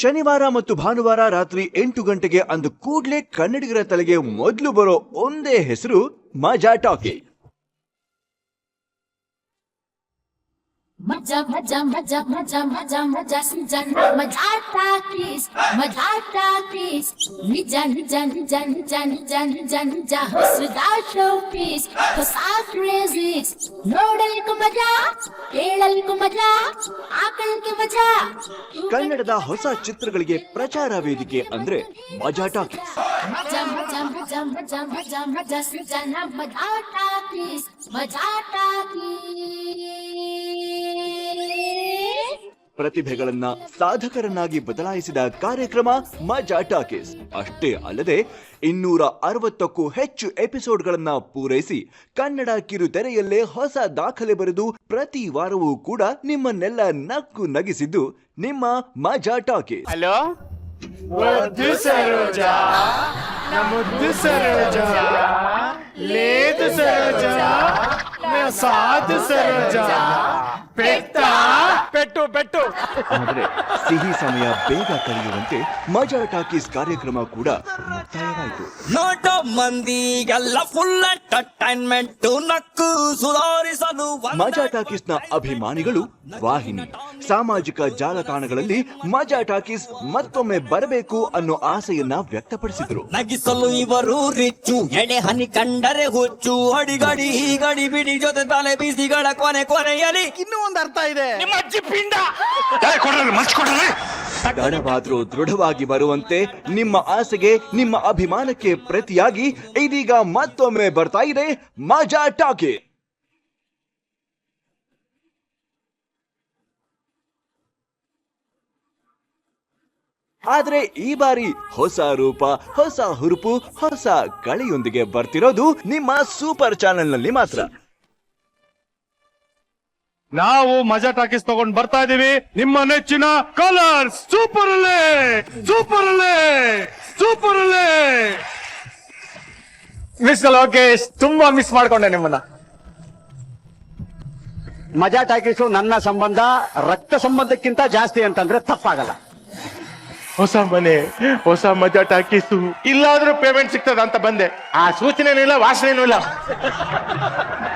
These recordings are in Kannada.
ಶನಿವಾರ ಮತ್ತು ಭಾನುವಾರ ರಾತ್ರಿ 8 ಗಂಟೆಗೆ ಅಂದು ಕೂಡಲೇ ಕನ್ನಡಿಗರ ತಲೆಗೆ ಮೊದಲು ಬರೋ ಒಂದೇ ಹೆಸರು ಮಜಾ ಟಾಕಿ. मजा मजा मजा मजा मजा मजा सीजन मजा टाकीज निजा निजा निजा निजा निजा निजा निजा हसदा शोपीस हसा क्रेजीज ನೋಡಲಿಕ್ಕೂ ಮಜಾ ಕೇಳಲಿಕ್ಕೂ ಮಜಾ ಆಕಳಕ್ಕೆ ಮಜಾ. ಕನ್ನಡದ ಹೊಸ ಚಿತ್ರಗಳಿಗೆ ಪ್ರಚಾರ ವೇದಿಕೆ ಅಂದ್ರೆ ಮಜಾ ಟಾಕಿ. ಮಜಾ ಮಜಾ ಮಜಾ ಮಜಾ ಮಜಾ ಮಜಾ सीजन मजा टाकीज मजा टाकीज. ಪ್ರತಿಭೆಗಳನ್ನ ಸಾಧಕರನ್ನಾಗಿ ಬದಲಾಯಿಸಿದ ಕಾರ್ಯಕ್ರಮ ಮಜಾ ಟಾಕೀಸ್. ಅಷ್ಟೇ ಅಲ್ಲದೆ 260ಕ್ಕೂ ಹೆಚ್ಚು ಎಪಿಸೋಡ್ಗಳನ್ನ ಪೂರೈಸಿ ಕನ್ನಡ ಕಿರುತೆರೆಯಲ್ಲೇ ಹೊಸ ದಾಖಲೆ ಬರೆದು ಪ್ರತಿ ವಾರವೂ ಕೂಡ ನಿಮ್ಮನ್ನೆಲ್ಲ ನಕ್ಕು ನಗಿಸಿದ್ದು ನಿಮ್ಮ ಮಜಾ ಟಾಕೀಸ್. ಹಲೋ ಸರೋಜಾ, ನಮ್ಮದು ಸರೋಜಾ, ಲೇದು ಸರೋಜಾ, ಸಾಧು ಸರೋಜಾ, ಪೆಟ್ಟು ಪೆಟ್ಟು. ಆದರೆ ಸಿಹಿ ಸಮಯ ಬೇಗ ಕಳೆಯುವಂತೆ ಮಜಾ ಟಾಕೀಸ್ ಕಾರ್ಯಕ್ರಮ ಕೂಡ ಮುಕ್ತಾಯವಾಯಿತು. ನೋಟ ಮಂದಿಗೆಲ್ಲ ಫುಲ್ ಎಂಟರ್ಟೈನ್ಮೆಂಟ್ ನಕ್ಕು ಸುಧಾರಿಸಲು ಮಜಾ ಟಾಕೀಸ್ ನ ಅಭಿಮಾನಿಗಳು ವಾಹಿನಿ ಸಾಮಾಜಿಕ ಜಾಲತಾಣಗಳಲ್ಲಿ ಮಜಾ ಟಾಕೀಸ್ ಮತ್ತೊಮ್ಮೆ ಬರಬೇಕು ಅನ್ನೋ ಆಸೆಯನ್ನ ವ್ಯಕ್ತಪಡಿಸಿದ್ರು. ನಗಿಸಲು ಇವರು ರಿಚ್ಚು, ಎಡೆ ಹನಿ ಕಂಡರೆ ಹುಚ್ಚು, ಅಡಿಗಡಿ ಹೀಗಡಿ ಬಿಡಿ ಜೊತೆ ತಲೆ ಬಿಸಿಗಳ ಕೊನೆಯಲ್ಲಿ ಇನ್ನೂ ಒಂದು ಅರ್ಥ ಇದೆ, ನಿಮ್ಮ ಅಜ್ಜಿ ಪಿಂಡ ತಡವಾದ್ರೂ ದೃಢವಾಗಿ ಬರುವಂತೆ ನಿಮ್ಮ ಆಸೆಗೆ ನಿಮ್ಮ ಅಭಿಮಾನಕ್ಕೆ ಪ್ರತಿಯಾಗಿ ಇದೀಗ ಮತ್ತೊಮ್ಮೆ ಬರ್ತಾ ಇದೆ ಮಜಾ ಟಾಕಿ. ಆದ್ರೆ ಈ ಬಾರಿ ಹೊಸ ರೂಪ, ಹೊಸ ಹುರುಪು, ಹೊಸ ಕಳೆಯೊಂದಿಗೆ ಬರ್ತಿರೋದು ನಿಮ್ಮ ಸೂಪರ್ ಚಾನೆಲ್ ನಲ್ಲಿ ಮಾತ್ರ. ನಾವು ಮಜಾ ಟಾಕೀಸ್ ತಗೊಂಡ್ ಬರ್ತಾ ಇದೀವಿ ನಿಮ್ಮ ನೆಚ್ಚಿನ ಕಲರ್ಸ್ ಸೂಪರ್ ಅಲ್ಲೇ ಸೂಪರ್ ಅಲ್ಲೇ ಸೂಪರ್ ಅಲ್ಲೇ. ಮಿಸ್ ಲೋಕೇಶ್, ತುಂಬಾ ಮಿಸ್ ಮಾಡ್ಕೊಂಡೆ ನಿಮ್ಮನ್ನ. ಮಜಾ ಟಾಕೀಸು ನನ್ನ ಸಂಬಂಧ ರಕ್ತ ಸಂಬಂಧಕ್ಕಿಂತ ಜಾಸ್ತಿ ಅಂತಂದ್ರೆ ತಪ್ಪಾಗಲ್ಲ. ಹೊಸ ಮನೆ, ಹೊಸ ಮಜಾ ಟಾಕೀಸು, ಇಲ್ಲಾದ್ರೂ ಪೇಮೆಂಟ್ ಸಿಗ್ತದ ಅಂತ ಬಂದೆ. ಆ ಸೂಚನೆನೂ ಇಲ್ಲ, ವಾಸನೆನೂ ಇಲ್ಲ.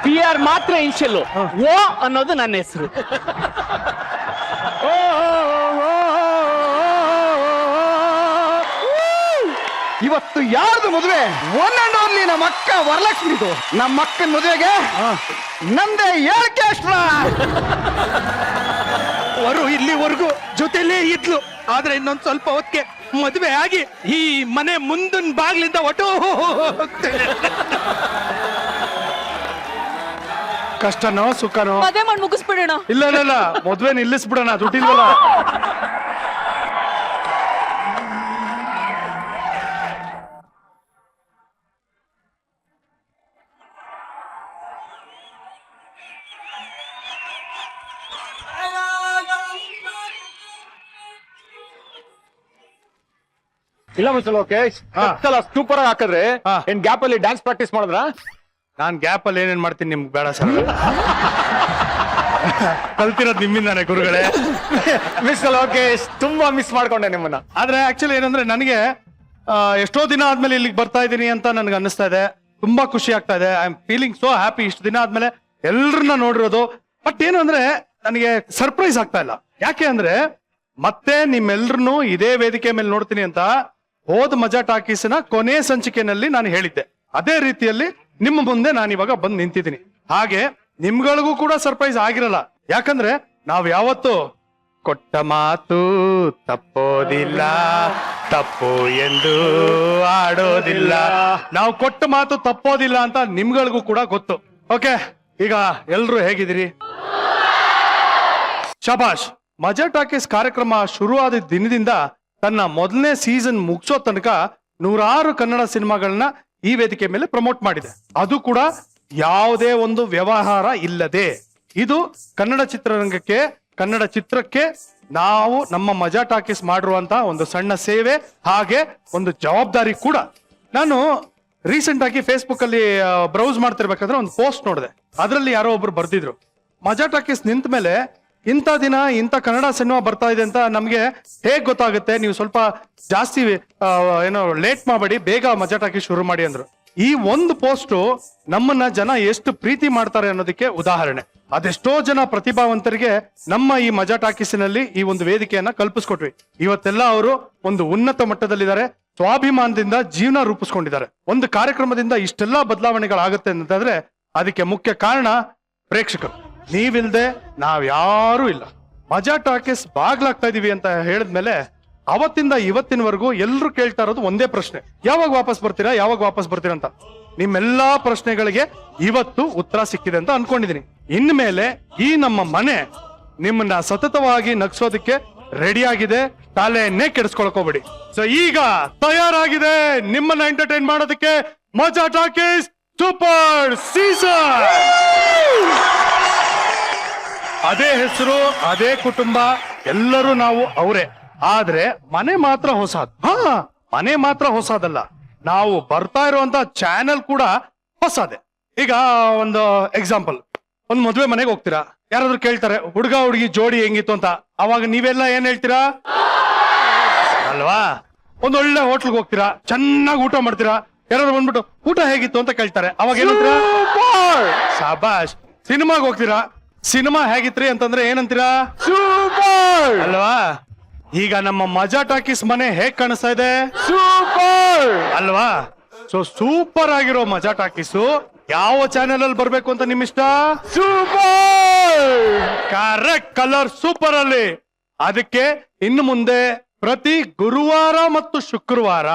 PR ಮಾತ್ರ ಇನ್ಶಿಯಲ್ ಓ ಅನ್ನೋದು ನನ್ನ ಹೆಸರು. ಇವತ್ತು ಯಾರ್ದು ಮದುವೆ? ಒನ್ ಅಂಡ್ ಓನ್ಲಿ ನಮ್ಮ ಅಕ್ಕ ವರಲಕ್ಷ್ಮಿದು. ನಮ್ಮ ಅಕ್ಕನ ಮದುವೆಗೆ ನಂದೇ ಏಳ್ಕೆ ಅಷ್ಟ. ಇಲ್ಲಿವರೆಗೂ ಜೊತೆಲೇ ಇದ್ಲು, ಆದ್ರೆ ಇನ್ನೊಂದ್ ಸ್ವಲ್ಪ ಹೊತ್ತಿಗೆ ಮದುವೆ ಆಗಿ ಈ ಮನೆ ಮುಂದಿನ ಬಾಗ್ಲಿಂದ ಒಟ್ಟು ಕಷ್ಟನೋ ಸುಖನೋ ಮದುವೆ ಮಾಡಿ ಮುಗಿಸ್ಬಿಡೋಣ. ಇಲ್ಲ ಇಲ್ಲ ಇಲ್ಲ, ಮದ್ವೆ ನಿಲ್ಲಿಸ್ಬಿಡೋಣ, ದುಡ್ಡಿಲ್ವಲ್ಲ. ಇಲ್ಲ ಮಿಸ್ ಲೋಕೇಶ್, ಸೂಪರ್ ಆಗಿ ಹಾಕಿದ್ರೆ ಏನ್ ಗ್ಯಾಪ್ ಅಲ್ಲಿ ಡ್ಯಾನ್ಸ್ ಪ್ರಾಕ್ಟೀಸ್ ಮಾಡಿದ್ರ? ನಾನ್ ಗ್ಯಾಪ್ ಅಲ್ಲಿ ಏನೇನ್ ಮಾಡ್ತೀನಿ ನಿಮ್ಗೆ ಬೇಡ ಸರ್. ಕಲ್ತಿರೋದ್ ನಿಮ್ಮಿಂದಾನೆ ಗುರುಗಳೇ. ಮಿಸ್ ಲೋಕೇಶ್, ತುಂಬಾ ಮಿಸ್ ಮಾಡ್ಕೊಂಡೆ ನಿಮ್ಮನ್ನ. ಆದ್ರೆ ಆಕ್ಚುಲಿ ಏನಂದ್ರೆ ನನಗೆ ಎಷ್ಟೋ ದಿನ ಆದ್ಮೇಲೆ ಇಲ್ಲಿಗೆ ಬರ್ತಾ ಇದೀನಿ ಅಂತ ನನ್ಗೆ ಅನ್ನಿಸ್ತಾ ಇದೆ. ತುಂಬಾ ಖುಷಿ ಆಗ್ತಾ ಇದೆ. I am feeling so happy. ಇಷ್ಟು ದಿನ ಆದ್ಮೇಲೆ ಎಲ್ರನ್ನ ನೋಡಿರೋದು. ಬಟ್ ಏನು ಅಂದ್ರೆ ನನಗೆ ಸರ್ಪ್ರೈಸ್ ಆಗ್ತಾ ಇಲ್ಲ. ಯಾಕೆ ಅಂದ್ರೆ ಮತ್ತೆ ನಿಮ್ಮೆಲ್ರನ್ನೂ ಇದೇ ವೇದಿಕೆ ಮೇಲೆ ನೋಡ್ತೀನಿ ಅಂತ ಹೋದ ಮಜಾ ಟಾಕೀಸಿನ ಕೊನೆ ಸಂಚಿಕೆನಲ್ಲಿ ನಾನು ಹೇಳಿದ್ದೆ. ಅದೇ ರೀತಿಯಲ್ಲಿ ನಿಮ್ಮ ಮುಂದೆ ನಾನು ಇವಾಗ ಬಂದು ನಿಂತಿದ್ದೀನಿ. ಹಾಗೆ ನಿಮ್ಗಳಿಗೂ ಕೂಡ ಸರ್ಪ್ರೈಸ್ ಆಗಿರಲ್ಲ. ಯಾಕಂದ್ರೆ ನಾವ್ ಯಾವತ್ತು ಕೊಟ್ಟ ಮಾತು ತಪ್ಪೋದಿಲ್ಲ, ತಪ್ಪು ಎಂದು ಆಡೋದಿಲ್ಲ. ನಾವು ಕೊಟ್ಟ ಮಾತು ತಪ್ಪೋದಿಲ್ಲ ಅಂತ ನಿಮ್ಗಳಿಗೂ ಕೂಡ ಗೊತ್ತು. ಓಕೆ, ಈಗ ಎಲ್ರು ಹೇಗಿದ್ದೀರಿ? ಶಬಾಷ್. ಮಜಾ ಟಾಕೀಸ್ ಕಾರ್ಯಕ್ರಮ ಶುರುವಾದ ದಿನದಿಂದ ತನ್ನ ಮೊದಲನೇ ಸೀಸನ್ ಮುಗಿಸೋ ತನಕ 100 ಕನ್ನಡ ಸಿನಿಮಾಗಳನ್ನ ಈ ವೇದಿಕೆ ಮೇಲೆ ಪ್ರಮೋಟ್ ಮಾಡಿದೆ. ಅದು ಕೂಡ ಯಾವುದೇ ಒಂದು ವ್ಯವಹಾರ ಇಲ್ಲದೆ. ಇದು ಕನ್ನಡ ಚಿತ್ರರಂಗಕ್ಕೆ, ಕನ್ನಡ ಚಿತ್ರಕ್ಕೆ ನಾವು ನಮ್ಮ ಮಜಾ ಟಾಕೀಸ್ ಮಾಡಿರುವಂತ ಒಂದು ಸಣ್ಣ ಸೇವೆ, ಹಾಗೆ ಒಂದು ಜವಾಬ್ದಾರಿ ಕೂಡ. ನಾನು ರೀಸೆಂಟ್ ಆಗಿ ಫೇಸ್ಬುಕ್ ಅಲ್ಲಿ ಬ್ರೌಸ್ ಮಾಡ್ತಿರ್ಬೇಕಾದ್ರೆ ಒಂದು ಪೋಸ್ಟ್ ನೋಡಿದೆ. ಅದರಲ್ಲಿ ಯಾರೋ ಒಬ್ರು ಬರ್ದಿದ್ರು, ಮಜಾ ಟಾಕೀಸ್ ನಿಂತ ಮೇಲೆ ಇಂಥ ದಿನ ಇಂಥ ಕನ್ನಡ ಸಿನಿಮಾ ಬರ್ತಾ ಇದೆ ಅಂತ ನಮ್ಗೆ ಹೇಗ್ ಗೊತ್ತಾಗುತ್ತೆ? ನೀವು ಸ್ವಲ್ಪ ಜಾಸ್ತಿ ಏನೋ ಲೇಟ್ ಮಾಡಬೇಡಿ, ಬೇಗ ಮಜಾ ಟಾಕೀಸ್ ಶುರು ಮಾಡಿ ಅಂದ್ರು. ಈ ಒಂದು ಪೋಸ್ಟು ನಮ್ಮನ್ನ ಜನ ಎಷ್ಟು ಪ್ರೀತಿ ಮಾಡ್ತಾರೆ ಅನ್ನೋದಕ್ಕೆ ಉದಾಹರಣೆ. ಅದೆಷ್ಟೋ ಜನ ಪ್ರತಿಭಾವಂತರಿಗೆ ನಮ್ಮ ಈ ಮಜಾ ಟಾಕೀಸಿನಲ್ಲಿ ಈ ಒಂದು ವೇದಿಕೆಯನ್ನ ಕಲ್ಪಿಸ್ಕೊಟ್ವಿ. ಇವತ್ತೆಲ್ಲ ಅವರು ಒಂದು ಉನ್ನತ ಮಟ್ಟದಲ್ಲಿದ್ದಾರೆ, ಸ್ವಾಭಿಮಾನದಿಂದ ಜೀವನ ರೂಪಿಸ್ಕೊಂಡಿದ್ದಾರೆ. ಒಂದು ಕಾರ್ಯಕ್ರಮದಿಂದ ಇಷ್ಟೆಲ್ಲಾ ಬದಲಾವಣೆಗಳಾಗುತ್ತೆ ಅಂತಂದ್ರೆ ಅದಕ್ಕೆ ಮುಖ್ಯ ಕಾರಣ ಪ್ರೇಕ್ಷಕರು. ನೀವಿಲ್ದೆ ನಾವ್ ಯಾರೂ ಇಲ್ಲ. ಮಜಾ ಟಾಕೀಸ್ ಬಾಗ್ಲಾಗ್ತಾ ಇದೀವಿ ಅಂತ ಹೇಳಿದ್ಮೇಲೆ ಅವತ್ತಿಂದ ಇವತ್ತಿನವರೆಗೂ ಎಲ್ರು ಕೇಳ್ತಾ ಇರೋದು ಒಂದೇ ಪ್ರಶ್ನೆ, ಯಾವಾಗ ವಾಪಸ್ ಬರ್ತೀರಾ, ಯಾವಾಗ ವಾಪಸ್ ಬರ್ತೀರಾ ಅಂತ. ನಿಮ್ಮೆಲ್ಲಾ ಪ್ರಶ್ನೆಗಳಿಗೆ ಇವತ್ತು ಉತ್ತರ ಸಿಕ್ಕಿದೆ ಅಂತ ಅನ್ಕೊಂಡಿದೀನಿ. ಇನ್ಮೇಲೆ ಈ ನಮ್ಮ ಮನೆ ನಿಮ್ಮನ್ನ ಸತತವಾಗಿ ನಗ್ಸೋದಕ್ಕೆ ರೆಡಿ ಆಗಿದೆ, ತಲೆಯನ್ನೇ ಕೆಡಿಸ್ಕೊಳ್ಕೋಬೇಡಿ. ಸೊ ಈಗ ತಯಾರಾಗಿದೆ ನಿಮ್ಮನ್ನ ಎಂಟರ್ಟೈನ್ ಮಾಡೋದಕ್ಕೆ ಮಜಾ ಟಾಕೀಸ್ ಸೂಪರ್ ಸೀಸನ್. ಅದೇ ಹೆಸರು, ಅದೇ ಕುಟುಂಬ, ಎಲ್ಲರೂ ನಾವು ಅವರೇ. ಆದ್ರೆ ಮನೆ ಮಾತ್ರ ಹೊಸದು. ಮನೆ ಮಾತ್ರ ಹೊಸದಲ್ಲ, ನಾವು ಬರ್ತಾ ಇರುವಂತ ಚಾನೆಲ್ ಕೂಡ ಹೊಸದೇ. ಈಗ ಒಂದು ಎಕ್ಸಾಂಪಲ್, ಒಂದ್ ಮದುವೆ ಮನೆಗೆ ಹೋಗ್ತೀರಾ, ಯಾರಾದ್ರೂ ಕೇಳ್ತಾರೆ ಹುಡುಗ ಹುಡುಗಿ ಜೋಡಿ ಹೆಂಗಿತ್ತು ಅಂತ, ಅವಾಗ ನೀವೆಲ್ಲ ಏನ್ ಹೇಳ್ತೀರಾ ಅಲ್ವಾ? ಒಂದೊಳ್ಳೆ ಹೋಟ್ಲ್ಗೆ ಹೋಗ್ತೀರಾ, ಚೆನ್ನಾಗಿ ಊಟ ಮಾಡ್ತೀರಾ, ಯಾರಾದ್ರೂ ಬಂದ್ಬಿಟ್ಟು ಊಟ ಹೇಗಿತ್ತು ಅಂತ ಕೇಳ್ತಾರೆ, ಅವಾಗ ಏನಂತೀರಾ? ಶಾಬಾಷ್. ಸಿನಿಮಾಗೆ ಹೋಗ್ತೀರಾ, ಸಿನಿಮಾ ಹೇಗಿತ್ರಿ ಅಂತಂದ್ರೆ ಏನಂತೀರಾ? ಸೂಪರ್ ಅಲ್ವಾ? ಈಗ ನಮ್ಮ ಮಜಾ ಟಾಕೀಸ್ ಮನೆ ಹೇಗ್ ಕಾಣಿಸ್ತಾ ಇದೆ? ಸೂಪರ್ ಅಲ್ವಾ? ಸೊ ಸೂಪರ್ ಆಗಿರೋ ಮಜಾ ಟಾಕೀಸು ಯಾವ ಚಾನೆಲ್ ಅಲ್ಲಿ ಬರ್ಬೇಕು ಅಂತ ನಿಮ್ ಇಷ್ಟ? ಸೂಪರ್. ಕರೆಕ್ಟ್, ಕಲರ್ ಸೂಪರ್ ಅಲ್ಲಿ. ಅದಕ್ಕೆ ಇನ್ನು ಮುಂದೆ ಪ್ರತಿ ಗುರುವಾರ ಮತ್ತು ಶುಕ್ರವಾರ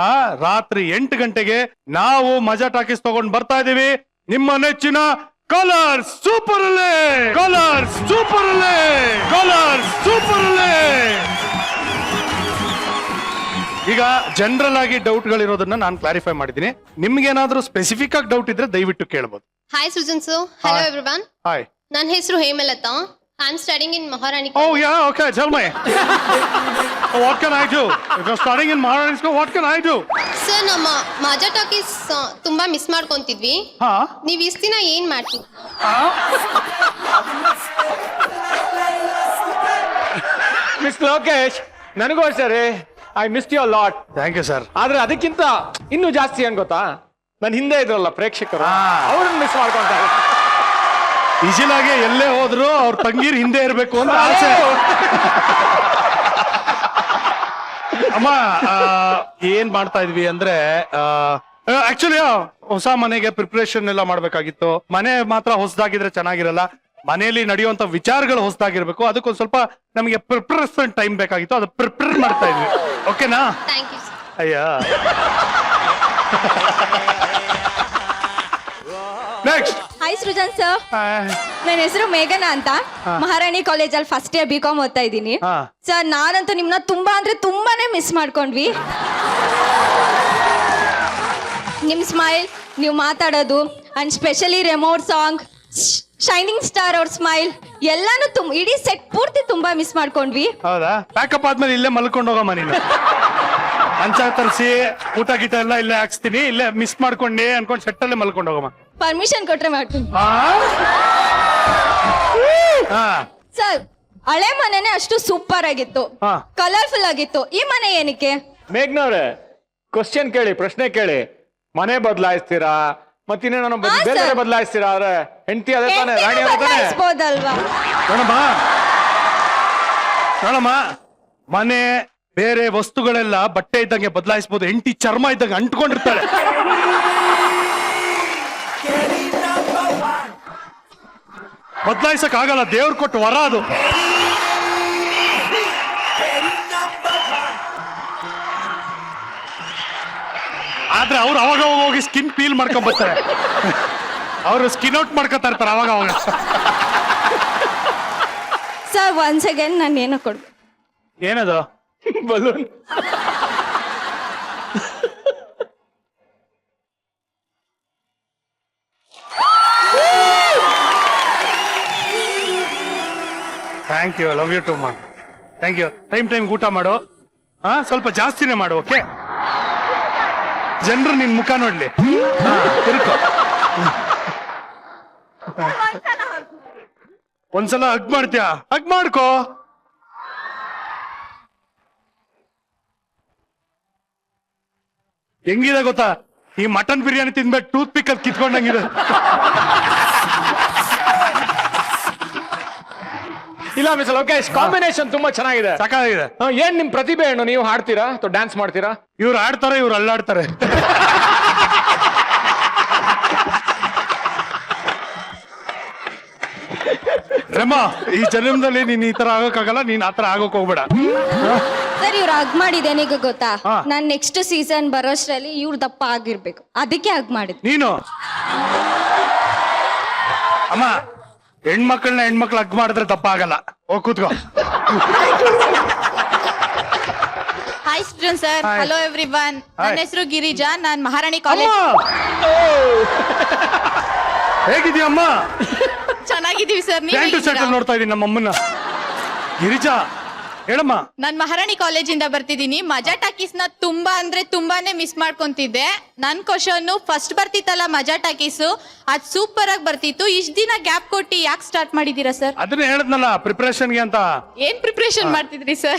ರಾತ್ರಿ 8 ಗಂಟೆಗೆ ನಾವು ಮಜಾ ಟಾಕೀಸ್ ತಗೊಂಡ್ ಬರ್ತಾ ಇದೀವಿ ನಿಮ್ಮ ನೆಚ್ಚಿನ ಕಲರ್ ಸೂಪರ್ ಅಲ್ಲೇ. ಕಲರ್ ಸೂಪರ್ ಅಲ್ಲೇ. ಕಲರ್ ಸೂಪರ್ ಅಲ್ಲೇ. ಈಗ ಜನರಲ್ ಆಗಿ ಡೌಟ್ ಗಳಿರೋದನ್ನ ನಾನು ಕ್ಲಾರಿಫೈ ಮಾಡಿದ್ದೀನಿ. ನಿಮ್ಗೆ ಏನಾದ್ರೂ ಸ್ಪೆಸಿಫಿಕ್ ಆಗಿ ಡೌಟ್ ಇದ್ರೆ ದಯವಿಟ್ಟು ಕೇಳಬಹುದು. Hi Srujan sir. Hello everyone. Hi. ನನ್ನ ಹೆಸರು Hemalatha. I am studying in Maharani. Oh yeah, okay, tell me. What can I do? If you're studying in Maharani School, what can I do? Sir, ನಮ್ಮ ಮಜಾ ಟಾಕೀಸ್ ತುಂಬಾ ಮಿಸ್ ಮಾಡ್ಕೊಂತಿದ್ವಿ. ನೀವ್ ಇಷ್ಟ ದಿನ ಏನ್ ಮಾಡ್ತೀವಿ? ಮಿಸ್ ಲೋಕೇಶ್, ನನಗೂ ಅಷ್ಟೇ, I missed you lot. Thank you sir. ಆದ್ರೆ ಅದಕ್ಕಿಂತ ಇನ್ನೂ ಜಾಸ್ತಿ ಏನ್ ಗೊತ್ತಾ, ನನ್ನ ಹಿಂದೆ ಇದ್ರಲ್ಲ ಪ್ರೇಕ್ಷಕರು, ಅವ್ರನ್ನ ಮಿಸ್ ಮಾಡ್ಕೊಂತಾರೆ. ಈಜಿಲಾಗೆ ಎಲ್ಲೇ ಹೋದ್ರು ಅವ್ರ ತಂಗೀರ್ ಹಿಂದೆ ಇರ್ಬೇಕು ಅಂತ ಆಸೆ. ಅಮ್ಮ, ಏನ್ ಮಾಡ್ತಾ ಇದ್ವಿ ಅಂದ್ರೆ ಆಕ್ಚುಲಿ ಹೊಸ ಮನೆಗೆ ಪ್ರಿಪರೇಷನ್ ಎಲ್ಲ ಮಾಡ್ಬೇಕಾಗಿತ್ತು. ಮನೆ ಮಾತ್ರ ಹೊಸದಾಗಿದ್ರೆ ಚೆನ್ನಾಗಿರಲ್ಲ, ಮನೆಯಲ್ಲಿ ನಡೆಯುವಂತ ವಿಚಾರಗಳು ಹೊಸದಾಗಿರ್ಬೇಕು. ಅದಕ್ಕೊಂದ್ ಸ್ವಲ್ಪ ನಮಗೆ ಪ್ರಿಪರೇಷನ್ ಟೈಮ್ ಬೇಕಾಗಿತ್ತು, ಅದು ಪ್ರಿಪೇರ್ ಮಾಡ್ತಾ ಇದ್ವಿ. ಓಕೆನಾ? Thank you. ಅಯ್ಯ, ನೆಕ್ಸ್ಟ್. ಹಾಯ್ ಸೃಜನ್ ಸರ್, ನನ್ನ ಹೆಸರು ಮೇಘನಾ ಅಂತ. ಮಹಾರಾಣಿ ಕಾಲೇಜಲ್ಲಿ ಫಸ್ಟ್ ಇಯರ್ BCom ಓದ್ತಾ ಇದ್ದೀನಿ ಸರ್. ನಾನಂತೂ ನಿಮ್ನ ತುಂಬಾ ಅಂದ್ರೆ ತುಂಬಾನೇ ಮಿಸ್ ಮಾಡ್ಕೊಂಡ್ವಿ. ನಿಮ್ ಸ್ಮೈಲ್, ನೀವು ಮಾತಾಡೋದು, and specially remote song, shining star ಅವ್ರ ಸ್ಮೈಲ್ ಎಲ್ಲಾನು ಇಡೀ ಸೆಟ್ ಪೂರ್ತಿ ತುಂಬಾ ಮಿಸ್ ಮಾಡ್ಕೊಂಡ್ವಿ. ಹೌದಾ? ಪ್ಯಾಕಪ್ ಆದ್ಮೇಲೆ ಇಲ್ಲೇ ಮಲ್ಕೊಂಡು ಹೋಗಮ್ಮ ನೀನು. ಮಂಚ ತರಿಸಿ ಊಟ ಗೀಟ ಎಲ್ಲ ಇಲ್ಲೇ ಹಾಕ್ಸ್ತೀನಿ, ಇಲ್ಲೇ ಮಿಸ್ ಮಾಡ್ಕೊಂಡೆ ಅನ್ಕೊಂಡು ಸೆಟ್ಟಲ್ಲೇ ಮಲ್ಕೊಂಡು ಹೋಗಮ್ಮ. ಪರ್ಮಿಷನ್ ಕೊಟ್ರೆ ಮಾಡ್ತೀನಿ ಸರ್. ಹಳೆ ಮನೆನೇ ಅಷ್ಟು ಸೂಪರ್ ಆಗಿತ್ತು, ಕಲರ್ಫುಲ್ ಆಗಿತ್ತು. ಈ ಮನೆ ಏನಕ್ಕೆ? ಮೇಘ್ನವ್ರೆ, ಕ್ವಶನ್ ಕೇಳಿ, ಪ್ರಶ್ನೆ ಕೇಳಿ. ಮನೆ ಬದಲಾಯಿಸ್ತೀರಾ, ಮತ್ತಿನ್ನೇನೋ ಬೇರೆ ಬದಲಾಯಿಸ್ತೀರಾ? ಆದ್ರೆ ಹೆಂಡತಿ ಅದೇ ತಾನೆ, ರಾಣಿ ಅದೇ ತಾನೆ. ಬದಲಾಯಿಸಬಹುದಲ್ವಾ? ನೋಡಮ್ಮ, ಮನೆ ಬೇರೆ ವಸ್ತುಗಳೆಲ್ಲ ಬಟ್ಟೆ ಇದ್ದಂಗೆ ಬದಲಾಯಿಸಬಹುದು, ಹೆಂಡತಿ ಚರ್ಮ ಇದ್ದಂಗೆ ಅಂಟ್ಕೊಂಡಿರ್ತಾಳೆ. ಬದಲಾಯಿಸಕ್ ಆಗಲ್ಲ, ದೇವ್ರು ಕೊಟ್ಟು ವರ ಅದು. ಆದ್ರೆ ಅವ್ರು ಅವಾಗ ಹೋಗಿ ಸ್ಕಿನ್ ಪೀಲ್ ಮಾಡ್ಕೊಂಡ್ ಬರ್ತಾರೆ, ಅವರು ಸ್ಕಿನ್ ಔಟ್ ಮಾಡ್ಕೊತಾ ಇರ್ತಾರೆ ಅವಾಗ ಅವಾಗ. ಸರ್, ಒನ್ಸ್ ಅಗೇನ್ ನಾನು ಏನೋ ಕೊಡ್ಬೇಕು. ಏನದು? Balloon. Thank you, love you too ma. Thank you. Time ಊಟ ಮಾಡು, ಸ್ವಲ್ಪ ಜಾಸ್ತಿನೇ ಮಾಡು, ಓಕೆ? ಜನರು ನಿನ್ ಮುಖ ನೋಡ್ಲಿ. ತಿರ್ಕೋ. ಒಂದ್ಸಲ ಹಗ್ ಮಾಡ್ತೀಯಾ? ಹಗ್ ಮಾಡ್ಕೋ. ಹೆಂಗಿದೆ ಗೊತ್ತಾ, ಈ ಮಟನ್ ಬಿರಿಯಾನಿ ತಿನ್ಬೇಕು ಟೂತ್ ಪಿಕ್ ಅಲ್ಲಿ ಕಿತ್ಕೊಂಡಂಗಿದೆ. ಇಲ್ಲ ಮಿಸ್ ಲೋಕೇಶ್, ಕಾಂಬಿನೇಷನ್ ತುಂಬಾ ಚೆನ್ನಾಗಿದೆ, ಸಾಕಾಗಿದೆ. ಏನ್ ನಿಮ್ ಪ್ರತಿಭೆ ಏನು? ನೀವು ಹಾಡ್ತೀರಾ ಅಥವಾ ಡ್ಯಾನ್ಸ್ ಮಾಡ್ತೀರಾ? ಇವ್ರು ಆಡ್ತಾರೆ, ಇವ್ರು ಅಲ್ಲಾಡ್ತಾರೆ. ರಮ್ಮ, ಈ ಜನ್ಮದಲ್ಲಿ ನೀನ್ ಈ ತರ ಆಗೋಕ್ಕಾಗಲ್ಲ, ನೀನ್ ಆತರ ಆಗೋಕ್ ಹೋಗ್ಬೇಡ. ಸರ್ ಇವ್ರು ಹಗ್ ಮಾಡಿದ್ದೇನೀಗ ಗೊತ್ತಾ? ಹಾ. ನಾನ್ ನೆಕ್ಸ್ಟ್ ಸೀಸನ್ ಬರೋಷ್ಟ್ರಲ್ಲಿ ಇವ್ರ ದಪ್ಪ ಆಗಿರ್ಬೇಕು, ಅದಕ್ಕೆ ಹಗ್ ಮಾಡಿದ್. ನೀನು ಅಮ್ಮ, ಹೆಣ್ಮಕ್ಳು ಹಗ್ ಮಾಡಿದ್ರೆ ತಪ್ಪ ಆಗಲ್ಲ. ಹೋಗ್ ಕೂತ್ಕೋ. Hi student sir. Hi. Hello everyone. Hi. ನನ್ನ ಹೆಸರು ಗಿರಿಜಾ, ನಾನ್ ಮಹಾರಾಣಿ ಅಮ್ಮ! ಕಾಲೇಜ್. ಹೇಗಿದ್ಯಮ್ಮ? ಚೆನ್ನಾಗಿದ್ದೀವಿ ಸರ್. ಪ್ಯಾಂಟು ಸೆಟ್ ನೋಡ್ತಾ ಇದೀನಿ ನಮ್ಮ ಅಮ್ಮನ. ಗಿರಿಜಾ ಹೇಳಮ್ಮ. ನಾನ್ ಮಹಾರಾಣಿ ಕಾಲೇಜಿಂದ ಬರ್ತಿದ್ದೀನಿ. ಮಜಾ ಟಾಕೀಸ್ ನ ತುಂಬಾ ಅಂದ್ರೆ ತುಂಬಾನೇ ಮಿಸ್ ಮಾಡ್ಕೊಂತಿದ್ದೆ. ನನ್ ಕ್ವಶನ್ ಫಸ್ಟ್ ಬರ್ತಿತ್ತಲ್ಲ ಮಜಾ ಟಾಕೀಸ್, ಅದ್ ಸೂಪರ್ ಆಗಿ ಬರ್ತಿತ್ತು. ಇಷ್ಟ ದಿನ ಗ್ಯಾಪ್ ಕೊಟ್ಟಿ ಯಾಕೆ ಸ್ಟಾರ್ಟ್ ಮಾಡಿದೀರಾ ಸರ್? ಅದನ್ನ ಹೇಳದ್ನಲ್ಲ ಪ್ರಿಪರೇಷನ್ಗೆ ಅಂತ. ಏನ್ ಪ್ರಿಪರೇಷನ್ ಮಾಡ್ತಿದ್ರಿ ಸರ್?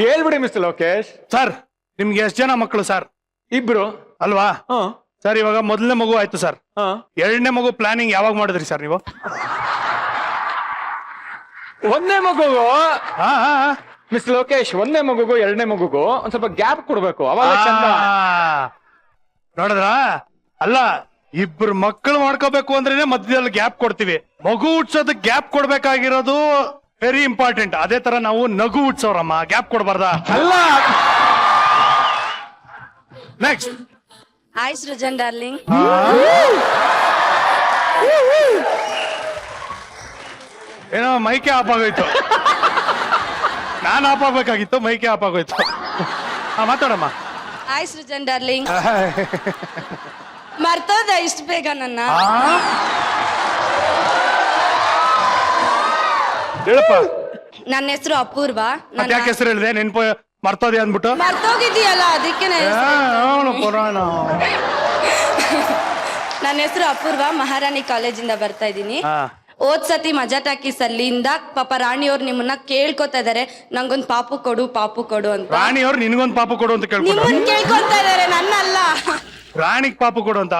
ಹೇಳ್ಬಿಡಿ ಮಿಸ್ ಲೋಕೇಶ್. ಸರ್ ನಿಮ್ಗೆ ಎಷ್ಟು ಜನ ಮಕ್ಕಳು ಸರ್? ಇಬ್ರು. ಅಲ್ವಾ ಸರ್? ಇವಾಗ ಮೊದಲನೇ ಮಗು ಆಯ್ತು ಸರ್, ಎರಡನೇ ಮಗು ಪ್ಲಾನಿಂಗ್ ಯಾವಾಗ ಮಾಡಿದ್ರಿ ಸರ್ ನೀವು? ಒಂದನೇ ಮಗುಗೂ ಮಿಸ್ ಲೋಕೇಶ್, ಒಂದನೇ ಮಗುಗೂ ಎರಡನೇ ಮಗುಗೂ ಒಂದ್ ಸ್ವಲ್ಪ ಗ್ಯಾಪ್ ಕೊಡ್ಬೇಕು, ಅವಾಗ ಚಂದ. ನೋಡಿದ್ರ? ಅಲ್ಲ, ಇಬ್ರು ಮಕ್ಕಳು ಮಾಡ್ಕೋಬೇಕು ಅಂದ್ರೇನೆ ಮಧ್ಯದಲ್ಲಿ ಗ್ಯಾಪ್ ಕೊಡ್ತೀವಿ. ಮಗು ಹುಟ್ಸೋದಕ್ಕೆ ಗ್ಯಾಪ್ ಕೊಡ್ಬೇಕಾಗಿರೋದು ವೆರಿ ಇಂಪಾರ್ಟೆಂಟ್. ಅದೇ ತರ ನಾವು ನಗು ಹುಟ್ಸೋರಮ್ಮ, ಗ್ಯಾಪ್ ಕೊಡ್ಬಾರ್ದ? ಅಲ್ಲ. ನೆಕ್ಸ್ಟ್. Hi Srujan darling. ಏನೋ ಮೈಕೆ ಆಫ್ ಆಗೋಯ್ತು. ನಾನು ಆಫ್ ಆಗ್ಬೇಕಾಗಿತ್ತು, ಮೈಕೆ ಆಫ್ ಆಗೋಯ್ತು. ಮಾತಾಡಮ್ಮ. Hi Srujan darling. ಮರ್ತೋದ ಇಷ್ಟು ಬೇಗ ನನ್ನ? ಹೇಳಪ್ಪ. ನನ್ನ ಹೆಸರು ಅಪೂರ್ವ. ಯಾಕೆ ಹೆಸರು ಹೇಳಿದೆ? ನೆನ್ಪು ಮರ್ತೋದೆ ಅಂದ್ಬಿಟ್ಟು? ಮರ್ತೋಗಿದ್ದೀಯಲ್ಲ ಅದಕ್ಕೆ. ಪುರಾಣ. ನನ್ನ ಹೆಸರು ಅಪೂರ್ವ, ಮಹಾರಾಣಿ ಕಾಲೇಜಿಂದ ಬರ್ತಾ ಇದ್ದೀನಿ. ಹೋದ್ ಸತಿ ಮಜಾ ಟಾಕೀಸ್ ಅಲ್ಲಿಂದ ಪಾಪ ರಾಣಿಯವ್ರು ನಿಮ್ಮನ್ನ ಕೇಳ್ಕೊತಾ ಇದಾರೆ, ನಂಗೊಂದ್ ಪಾಪು ಕೊಡು ಪಾಪು ಕೊಡು ಅಂತ. ರಾಣಿಯವ್ರು ನಿನ್ಗೊಂದ್ ಪಾಪು ಕೊಡು ಅಂತ ಕೇಳ್ಕೊಂಡು ನಿಮ್ಮನ್ ಕೇಳ್ಕೊತಾ ಇದಾರೆ, ನನ್ನಲ್ಲ. ರಾಣಿಗ್ ಪಾಪು ಕೊಡು ಅಂತ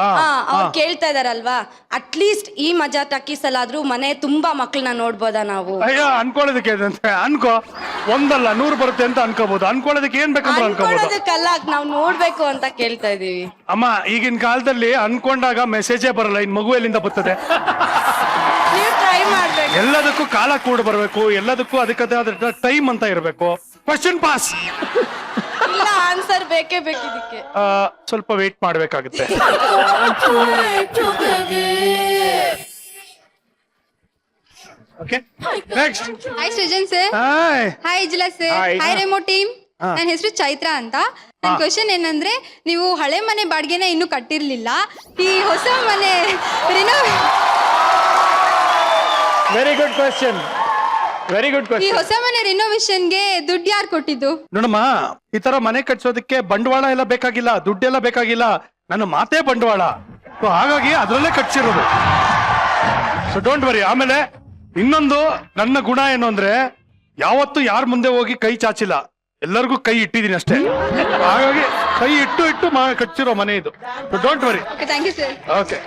ಅವ್ರು ಕೇಳ್ತಾ ಇದಾರಲ್ವಾ. ಅಟ್ಲೀಸ್ಟ್ ಈ ಮಜಾ ಟಾಕೀಸ್ ಅಲ್ಲಾದ್ರೂ ಮನೆ ತುಂಬಾ ಮಕ್ಳನ್ನ ನೋಡ್ಬೋದಾ ನಾವು? ಅಯ್ಯೋ, ಅನ್ಕೊಳ್ಳೋದಕ್ಕೆ ಅನ್ಕೋ. ಒಂದಲ್ಲ 100 ಬರುತ್ತೆ ಅಂತ ಅನ್ಕೋಬಹುದು. ಅನ್ಕೊಳ್ಳೋದಕ್ಕೆ ಏನ್ ಬೇಕಂದ್ರೆ ಅನ್ಕೋಬಹುದು. ಅನ್ಕೊಳ್ಳೋದಕ್ಕಲ್ಲ, ನಾವ್ ನೋಡ್ಬೇಕು ಅಂತ ಕೇಳ್ತಾ ಇದೀವಿ. ಅಮ್ಮ, ಈಗಿನ ಕಾಲದಲ್ಲಿ ಅನ್ಕೊಂಡಾಗ ಮೆಸೇಜೇ ಬರಲ್ಲ, ಇನ್ ಮಗು ಎಲ್ಲಿಂದ ಬರ್ತದೆ? ನೀವು ಟ್ರೈ ಮಾಡ್ಬೇಕು. ಎಲ್ಲದಕ್ಕೂ ಕಾಲ ಕೂಡ ಬರ್ಬೇಕು, ಎಲ್ಲದಕ್ಕೂ ಅದಕ್ಕದೇ ಆದ ಟೈಮ್ ಅಂತ ಇರ್ಬೇಕು. Question pass. ಇಲ್ಲ, ಆನ್ಸರ್ ಬೇಕೇ ಬೇಕಿದಕ್ಕೆ. ಸ್ವಲ್ಪ ವೇಟ್ ಮಾಡ್ಬೇಕಾಗುತ್ತೆ. Okay, next. Hi Srujan sir. Hi. Hi ಇಜ್ಲಾ sir. Hi. Hi Remo team. ನನ್ನ ಹೆಸರು ಚೈತ್ರ ಅಂತ. ನನ್ನ ಕ್ವಶನ್ ಏನಂದ್ರೆ, ನೀವು ಹಳೆ ಮನೆ ಬಾಡಿಗೆನ ಇನ್ನೂ ಕಟ್ಟಿರ್ಲಿಲ್ಲ, ಈ ಹೊಸ ಮನೆ very good question, very good ಈ ಕ್ವಶನ್. ಹೊಸ ಮನೆ ರಿನೋವೇಷನ್ಗೆ ದುಡ್ಡು ಯಾರು ಕೊಟ್ಟಿದ್ದು? ನೋಡಮ್ಮ, ಈ ತರ ಮನೆ ಕಟ್ಸೋದಕ್ಕೆ ಬಂಡವಾಳ ಎಲ್ಲ ಬೇಕಾಗಿಲ್ಲ, ದುಡ್ಡೆಲ್ಲ ಬೇಕಾಗಿಲ್ಲ, ನನ್ನ ಮಾತೇ ಬಂಡವಾಳ. So ಹಾಗಾಗಿ ಅದ್ರಲ್ಲೇ ಕಟ್ಸಿರೋದು. So don't worry. ಆಮೇಲೆ ಇನ್ನೊಂದು ನನ್ನ ಗುಣ ಏನು ಅಂದ್ರೆ, ಯಾವತ್ತು ಯಾರ ಮುಂದೆ ಹೋಗಿ ಕೈ ಚಾಚಿಲ್ಲ, ಎಲ್ಲರಿಗೂ ಕೈ ಇಟ್ಟಿದ್ದೀನಿ ಅಷ್ಟೇ. ಹಾಗಾಗಿ ಕೈ ಇಟ್ಟು ಕಟ್ಸಿರೋ ಮನೆ ಇದು. So don't worry. Thank you sir. Okay,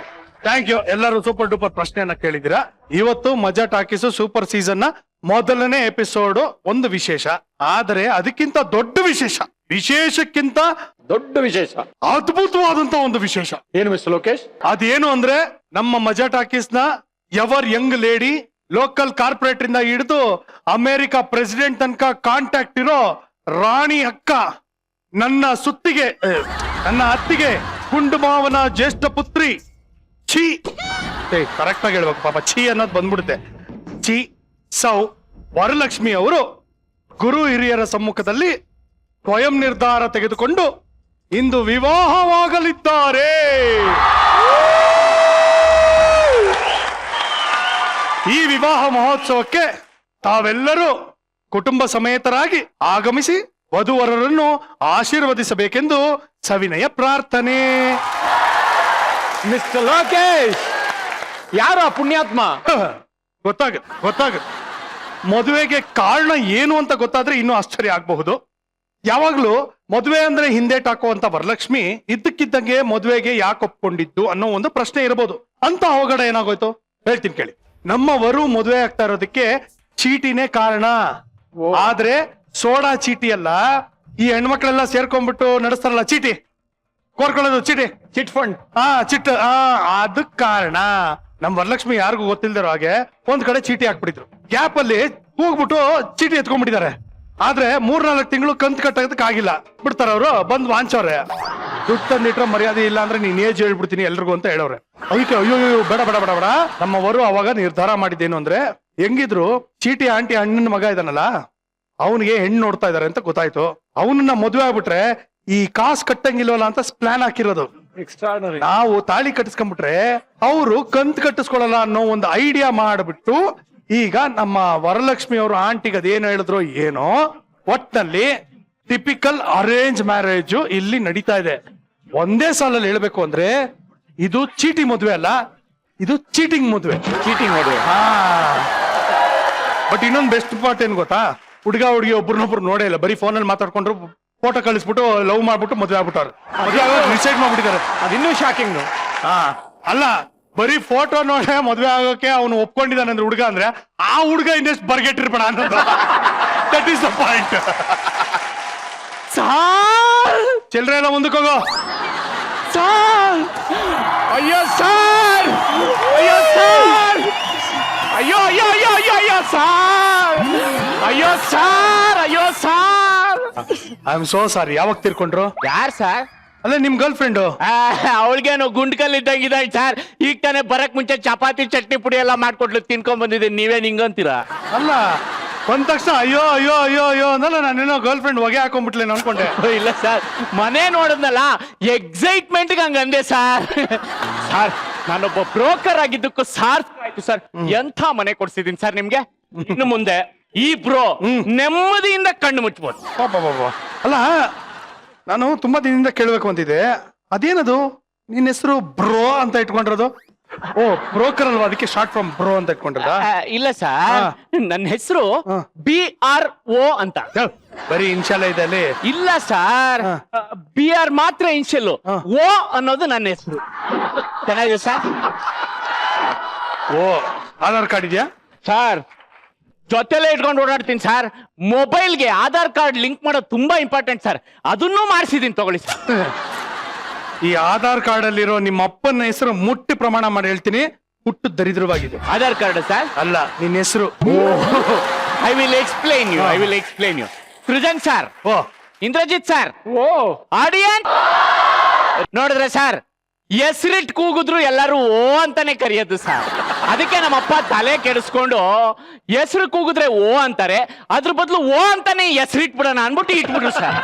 thank you. ಎಲ್ಲರೂ ಸೂಪರ್ ಡೂಪರ್ ಪ್ರಶ್ನೆಯನ್ನ ಕೇಳಿದಿರಾ. ಇವತ್ತು ಮಜಾ ಟಾಕೀಸು ಸೂಪರ್ ಸೀಸನ್ ನ ಮೊದಲನೇ ಎಪಿಸೋಡ್ ಒಂದು ವಿಶೇಷ. ಆದರೆ ಅದಕ್ಕಿಂತ ದೊಡ್ಡ ವಿಶೇಷ, ವಿಶೇಷಕ್ಕಿಂತ ದೊಡ್ಡ ವಿಶೇಷ, ಅದ್ಭುತವಾದಂತ ಒಂದು ವಿಶೇಷ ಏನು ಮಿಸ್ ಲೋಕೇಶ್? ಅದೇನು ಅಂದ್ರೆ, ನಮ್ಮ ಮಜಾ ಟಾಕೀಸ್ ನ ever Young lady, local corporate ಇಂದ ಹಿಡಿದು ಅಮೆರಿಕ ಪ್ರೆಸಿಡೆಂಟ್ ತನಕ ಕಾಂಟ್ಯಾಕ್ಟ್ ಇರೋ ರಾಣಿ ಅಕ್ಕ, ನನ್ನ ಸುತ್ತಿಗೆ, ನನ್ನ ಅತ್ತಿಗೆ, ಗುಂಡು ಮಾವನ ಜ್ಯೇಷ್ಠ ಪುತ್ರಿ ಛೀ, ಕರೆಕ್ಟ್ ಆಗಿ ಹೇಳ್ಬೇಕು ಪಾಪ, ಛೀ ಅನ್ನೋದು ಬಂದ್ಬಿಡುತ್ತೆ. ಛೀ ಸೌ ವರಲಕ್ಷ್ಮಿ ಅವರು ಗುರು ಹಿರಿಯರ ಸಮ್ಮುಖದಲ್ಲಿ ಸ್ವಯಂ ನಿರ್ಧಾರ ತೆಗೆದುಕೊಂಡು ಇಂದು ವಿವಾಹವಾಗಲಿದ್ದಾರೆ. ಈ ವಿವಾಹ ಮಹೋತ್ಸವಕ್ಕೆ ತಾವೆಲ್ಲರೂ ಕುಟುಂಬ ಸಮೇತರಾಗಿ ಆಗಮಿಸಿ ವಧುವರರನ್ನು ಆಶೀರ್ವದಿಸಬೇಕೆಂದು ಸವಿನಯ ಪ್ರಾರ್ಥನೆ. ಮಿಸ್ಟರ್ ಲೋಕೇಶ್, ಯಾರು ಆ ಪುಣ್ಯಾತ್ಮ? ಗೊತ್ತಾಗುತ್ತೆ ಮದುವೆಗೆ ಕಾರಣ ಏನು ಅಂತ ಗೊತ್ತಾದ್ರೆ ಇನ್ನೂ ಆಶ್ಚರ್ಯ ಆಗಬಹುದು. ಯಾವಾಗ್ಲೂ ಮದುವೆ ಅಂದ್ರೆ ಹಿಂದೇಟ್ ಹಾಕುವಂತ ವರಲಕ್ಷ್ಮಿ ಇದ್ದಕ್ಕಿದ್ದಂಗೆ ಮದುವೆಗೆ ಯಾಕೆ ಒಪ್ಕೊಂಡಿದ್ದು ಅನ್ನೋ ಒಂದು ಪ್ರಶ್ನೆ ಇರಬಹುದು. ಅಂತ ಅವಘಡ ಏನಾಗೋಯ್ತು ಹೇಳ್ತೀನಿ ಕೇಳಿ. ನಮ್ಮ ವರು ಮದುವೆ ಆಗ್ತಾ ಇರೋದಕ್ಕೆ ಚೀಟಿನೇ ಕಾರಣ. ಆದ್ರೆ ಸೋಡಾ ಚೀಟಿ ಅಲ್ಲ, ಈ ಹೆಣ್ಮಕ್ಳೆಲ್ಲ ಸೇರ್ಕೊಂಡ್ಬಿಟ್ಟು ನಡೆಸ್ತಾರಲ್ಲ ಚೀಟಿ, ಕೋರ್ಕೊಳ್ಳೋದು ಚೀಟಿ, ಚಿಟ್ ಫಂಡ್. ಚಿಟ್ ಅದಕ್ ಕಾರಣ. ನಮ್ ವರಲಕ್ಷ್ಮಿ ಯಾರಿಗೂ ಗೊತ್ತಿಲ್ದಿರೋ ಹಾಗೆ ಒಂದ್ ಕಡೆ ಚೀಟಿ ಹಾಕ್ಬಿಟ್ಟಿದ್ರು. ಗ್ಯಾಪ್ ಅಲ್ಲಿ ಹೋಗ್ಬಿಟ್ಟು ಚೀಟಿ ಎತ್ಕೊಂಡ್ಬಿಟ್ಟಿದ್ದಾರೆ. ಆದ್ರೆ 3-4 ತಿಂಗಳು ಕಂತು ಕಟ್ಟೋದಕ್ಕೆ ಆಗಿಲ್ಲ. ಬಿಡ್ತಾರ ಅವ್ರು ಬಂದ್ ವಾಂಚವ್ರೆ. ದುಡ್ಡು ತಂದಿಟ್ರೆ ಮರ್ಯಾದೆ ಇಲ್ಲ ಅಂದ್ರೆ ನೀನ್ ಏಜ್ ಹೇಳ್ಬಿಡ್ತೀನಿ ಎಲ್ರಿಗೂ ಅಂತ ಹೇಳವ್ರೆ. ಅದಕ್ಕೆ ಅಯ್ಯೋ ಬೇಡ ಬೇಡ ಬೇಡ ಬೇಡ. ನಮ್ಮವರು ಅವಾಗ ನಿರ್ಧಾರ ಮಾಡಿದ್ದೇನು ಅಂದ್ರೆ, ಹೆಂಗಿದ್ರು ಚೀಟಿ ಆಂಟಿ ಅಣ್ಣನ ಮಗ ಇದಾನಲ್ಲ, ಅವನಿಗೆ ಹೆಣ್ಣು ನೋಡ್ತಾ ಇದಾರೆ ಅಂತ ಗೊತ್ತಾಯ್ತು. ಅವನನ್ನ ಮದುವೆ ಆಗ್ಬಿಟ್ರೆ ಈ ಕಾಸು ಕಟ್ಟಂಗಿಲ್ವಲ್ಲ ಅಂತ ಪ್ಲಾನ್ ಹಾಕಿರೋದು. ಎಕ್ಸ್ಟ್ರಾರ್ಡನರಿ. ನಾವು ತಾಳಿ ಕಟ್ಟಿಸ್ಕೊಂಡ್ಬಿಟ್ರೆ ಅವರು ಕಂತು ಕಟ್ಟಿಸ್ಕೊಳಲ್ಲ ಅನ್ನೋ ಒಂದು ಐಡಿಯಾ ಮಾಡ್ಬಿಟ್ಟು ಈಗ ನಮ್ಮ ವರಲಕ್ಷ್ಮಿ ಅವರು ಆಂಟಿಗೆ ಅದೇನು ಹೇಳಿದ್ರು ಏನೋ, ಒಟ್ನಲ್ಲಿ ಟಿಪಿಕಲ್ ಅರೇಂಜ್ ಮ್ಯಾರೇಜ್ ಇಲ್ಲಿ ನಡೀತಾ ಇದೆ. ಒಂದೇ ಸಾಲಲ್ಲಿ ಹೇಳ್ಬೇಕು ಅಂದ್ರೆ ಇದು ಚೀಟಿ ಮದುವೆ ಅಲ್ಲ, ಇದು ಚೀಟಿಂಗ್ ಮದುವೆ. ಚೀಟಿಂಗ್ ಮದುವೆ. ಬಟ್ ಇನ್ನೊಂದು ಬೆಸ್ಟ್ ಪಾರ್ಟ್ ಏನ್ ಗೊತ್ತಾ, ಹುಡುಗ ಹುಡುಗಿ ಒಬ್ರನ್ನೊಬ್ರು ನೋಡೇ ಇಲ್ಲ, ಬರೀ ಫೋನಲ್ಲಿ ಮಾತಾಡ್ಕೊಂಡ್ರು, ಫೋಟೋ ಕಳಿಸ್ಬಿಟ್ಟು ಲವ್ ಮಾಡ್ಬಿಟ್ಟು ಮದುವೆ ಆಗ್ಬಿಟ್ಟವ್ರು. ಮದುವೆ ಡಿಸೈಡ್ ಮಾಡ್ಬಿಟ್ಟಿದ್ದಾರೆ. ಅದಿನ್ನೂ ಶಾಕಿಂಗ್. ಅಲ್ಲ, ಬರೀ ಫೋಟೋ ನೋಡೇ ಮದುವೆ ಆಗೋಕೆ ಅವನು ಒಪ್ಕೊಂಡಿದ್ದಾನೆ ಅಂದ್ರೆ ಹುಡುಗ ಅಂದ್ರೆ, ಆ ಹುಡುಗ ಇನ್ನೆಷ್ಟು ಬರ್ಗೆಟ್ಟಿರ್ಬೇಡ ಅನ್ನೋದು. That is the point. Children ಎಲ್ಲ ಮುಂದಕ್ಕೆ ಹೋಗೋ. ಅಯ್ಯೋ ಸರ್, ಅಯ್ಯೋ ಸರ್, ಅಯ್ಯೋ ಅಯ್ಯೋ ಅಯ್ಯೋ ಅಯ್ಯೋ ಅಯ್ಯೋ ಸರ್, ಅಯ್ಯೋ ಸರ್, ಅಯ್ಯೋ sir. I am so sorry. ಯಾವಾಗ ತೀರ್ಕೊಂಡ್ರು? ಯಾರ್ ಸರ್? ಅಲ್ಲ ನಿಮ್ ಗರ್ಲ್ ಫ್ರೆಂಡ್. ಅವಳಿಗೇನು ಗುಂಡ್ಕಲ್ ಇದ್ದಂಗಿದ್ದಾಳೆ ಸರ್. ಈಗ ತಾನೇ ಬರಕ್ ಮುಂಚೆ ಚಪಾತಿ ಚಟ್ನಿ ಪುಡಿ ಎಲ್ಲ ಮಾಡ್ಕೊಡ್ಲು ತಿನ್ಕೊಂಡ್ ಬಂದಿದ್ದೀನಿ. ನೀವೇ ನಿಂಗಂತೀರಾ? ಅಲ್ಲ, ಬಂದ ತಕ್ಷಣ ಅಯ್ಯೋ ಅಯ್ಯೋ ಅಯ್ಯೋ ಅಯ್ಯೋ ಅಂದಲ್ಲ, ನಾನೇನೋ ಗರ್ಲ್ ಫ್ರೆಂಡ್ ಹೊಗೆ ಹಾಕೊಂಡ್ಬಿಟ್ಲೇನು ಅನ್ಕೊಂಡೆ. ಇಲ್ಲ ಸರ್, ಮನೆ ನೋಡಿದ್ನಲ್ಲ ಎಕ್ಸೈಟ್ಮೆಂಟ್ ಹಂಗಂದೆ ಸರ್. ಸರ್, ನಾನೊಬ್ಬ ಬ್ರೋಕರ್ ಆಗಿದ್ದಕ್ಕೂ ಸಾರ್ ಆಯ್ತು ಸರ್. ಎಂಥ ಮನೆ ಕೊಡ್ಸಿದೀನಿ ಸರ್ ನಿಮ್ಗೆ. ಇನ್ನು ಮುಂದೆ ಈ ಬ್ರೋ ನೆಮ್ಮದಿಯಿಂದ ಕಣ್ಣು ಮುಚ್ಬೋದು. ಅಲ್ಲ, ನಾನು ತುಂಬಾ ದಿನದಿಂದ ಕೇಳ್ಬೇಕು ಅಂತಿದ್ದೆ, ಅದೇನದು ನಿನ್ನ ಹೆಸರು ಬ್ರೋ ಅಂತ ಇಟ್ಕೊಂಡಿರೋದು? ಓ, ಬ್ರೋಕರ್ ಅಲ್ವಾ, ಅದಕ್ಕೆ ಶಾರ್ಟ್ ಫ್ರಮ್ ಬ್ರೋ ಅಂತ ಇಟ್ಕೊಂಡಿರೋದ? ಇಲ್ಲ ಸರ್, ನನ್ನ ಹೆಸರು BRO ಅಂತ. ಬರೀ ಇನ್ಶಾಲ ಇದೆ ಅಲ್ಲಿ? ಇಲ್ಲ ಸರ್, BR ಮಾತ್ರ ಇನ್ಶಿಯಲ್, O ಅನ್ನೋದು ನನ್ನ ಹೆಸರು. ಚೆನ್ನಾಗಿದೆ ಸರ್. ಓ, ಆಧಾರ್ ಕಾರ್ಡ್ ಇದೆಯಾ ಸರ್? ಜೊತೆಲೆ ಇಟ್ಕೊಂಡು ಓಡಾಡ್ತೀನಿ ಸರ್. ಮೊಬೈಲ್ಗೆ ಆಧಾರ್ ಕಾರ್ಡ್ ಲಿಂಕ್ ಮಾಡೋದು ತುಂಬಾ ಇಂಪಾರ್ಟೆಂಟ್ ಸರ್. ಅದನ್ನೂ ಮಾಡಿಸಿದೀನಿ, ತಗೊಳ್ಳಿ ಸರ್. ಈ ಆಧಾರ್ ಕಾರ್ಡ್ ಅಲ್ಲಿರೋ ನಿಮ್ಮ ಅಪ್ಪನ ಹೆಸರು ಮುಟ್ಟಿ ಪ್ರಮಾಣ ಮಾಡಿ ಹೇಳ್ತೀನಿ, ಹುಟ್ಟು ದರಿದ್ರವಾಗಿದೆ. Aadhaar card sir? ಅಲ್ಲ, ನಿನ್ನ ಹೆಸರು. I will explain you, I will explain you. Srujan sir, ಓ, ಇಂದ್ರಜಿತ್ ಸರ್, ಓ, ಆಡಿಯನ್ಸ್ ನೋಡಿದ್ರೆ ಸರ್, ಹೆಸರಿಟ್ ಕೂಗಿದ್ರು ಎಲ್ಲರೂ ಓ ಅಂತಾನೆ ಕರೆಯೋದು ಸರ್. ಅದಕ್ಕೆ ನಮ್ಮಪ್ಪ ತಲೆ ಕೆಡಿಸ್ಕೊಂಡು ಹೆಸರು ಕೂಗಿದ್ರೆ ಓ ಅಂತಾರೆ, ಅದ್ರ ಬದಲು ಓ ಅಂತಾನೆ ಹೆಸರಿಟ್ಬಿಡೋಣ ಅನ್ಬಿಟ್ಟು ಇಟ್ಬಿಟ್ರು ಸರ್.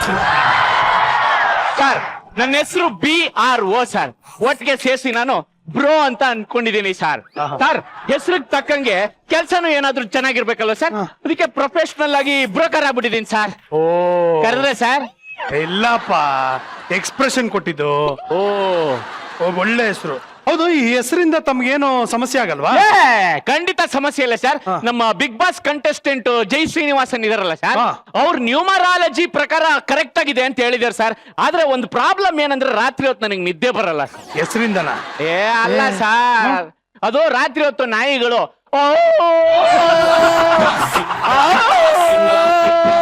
ಸರ್, ನನ್ನ ಹೆಸರು BRO ಸರ್. ಒಟ್ಟಿಗೆ ಸೇರಿಸಿ ನಾನು ಬ್ರೋ ಅಂತ ಅನ್ಕೊಂಡಿದ್ದೀನಿ ಸರ್. ಸರ್, ಹೆಸರಿಗೆ ತಕ್ಕಂಗೆ ಕೆಲ್ಸನೂ ಏನಾದ್ರು ಚೆನ್ನಾಗಿರ್ಬೇಕಲ್ವ ಸರ್, ಅದಕ್ಕೆ ಪ್ರೊಫೆಷನಲ್ ಆಗಿ ಬ್ರೋಕರ್ ಆಗ್ಬಿಟ್ಟಿದ್ದೀನಿ ಸರ್. ಓ, ಕರೆದ್ರೆ ಸರ್? ಇಲ್ಲಪ್ಪ, ಎಕ್ಸ್ಪ್ರೆಷನ್ ಕೊಟ್ಟಿದ್ದು. ಓ, ಒಳ್ಳೆ ಹೆಸರು. ಹೌದು, ಈ ಹೆಸರಿಂದ ತಮ್ಗೇನು ಸಮಸ್ಯೆ ಆಗಲ್ವಾ? ಖಂಡಿತ ಸಮಸ್ಯೆ ಇಲ್ಲ ಸರ್. ನಮ್ಮ ಬಿಗ್ ಬಾಸ್ ಕಂಟೆಸ್ಟೆಂಟ್ ಜೈ ಶ್ರೀನಿವಾಸನ್ ಇದಾರಲ್ಲ ಸರ್, ಅವ್ರ ನ್ಯೂಮರಾಲಜಿ ಪ್ರಕಾರ ಕರೆಕ್ಟ್ ಆಗಿದೆ ಅಂತ ಹೇಳಿದಾರೆ ಸರ್. ಆದ್ರೆ ಒಂದು ಪ್ರಾಬ್ಲಮ್ ಏನಂದ್ರೆ, ರಾತ್ರಿ ಹೊತ್ತು ನನಗೆ ನಿದ್ದೆ ಬರಲ್ಲ ಹೆಸರಿಂದನ? ಅಲ್ಲ ಸರ್, ಅದು ರಾತ್ರಿ ಹೊತ್ತು ನಾಯಿಗಳು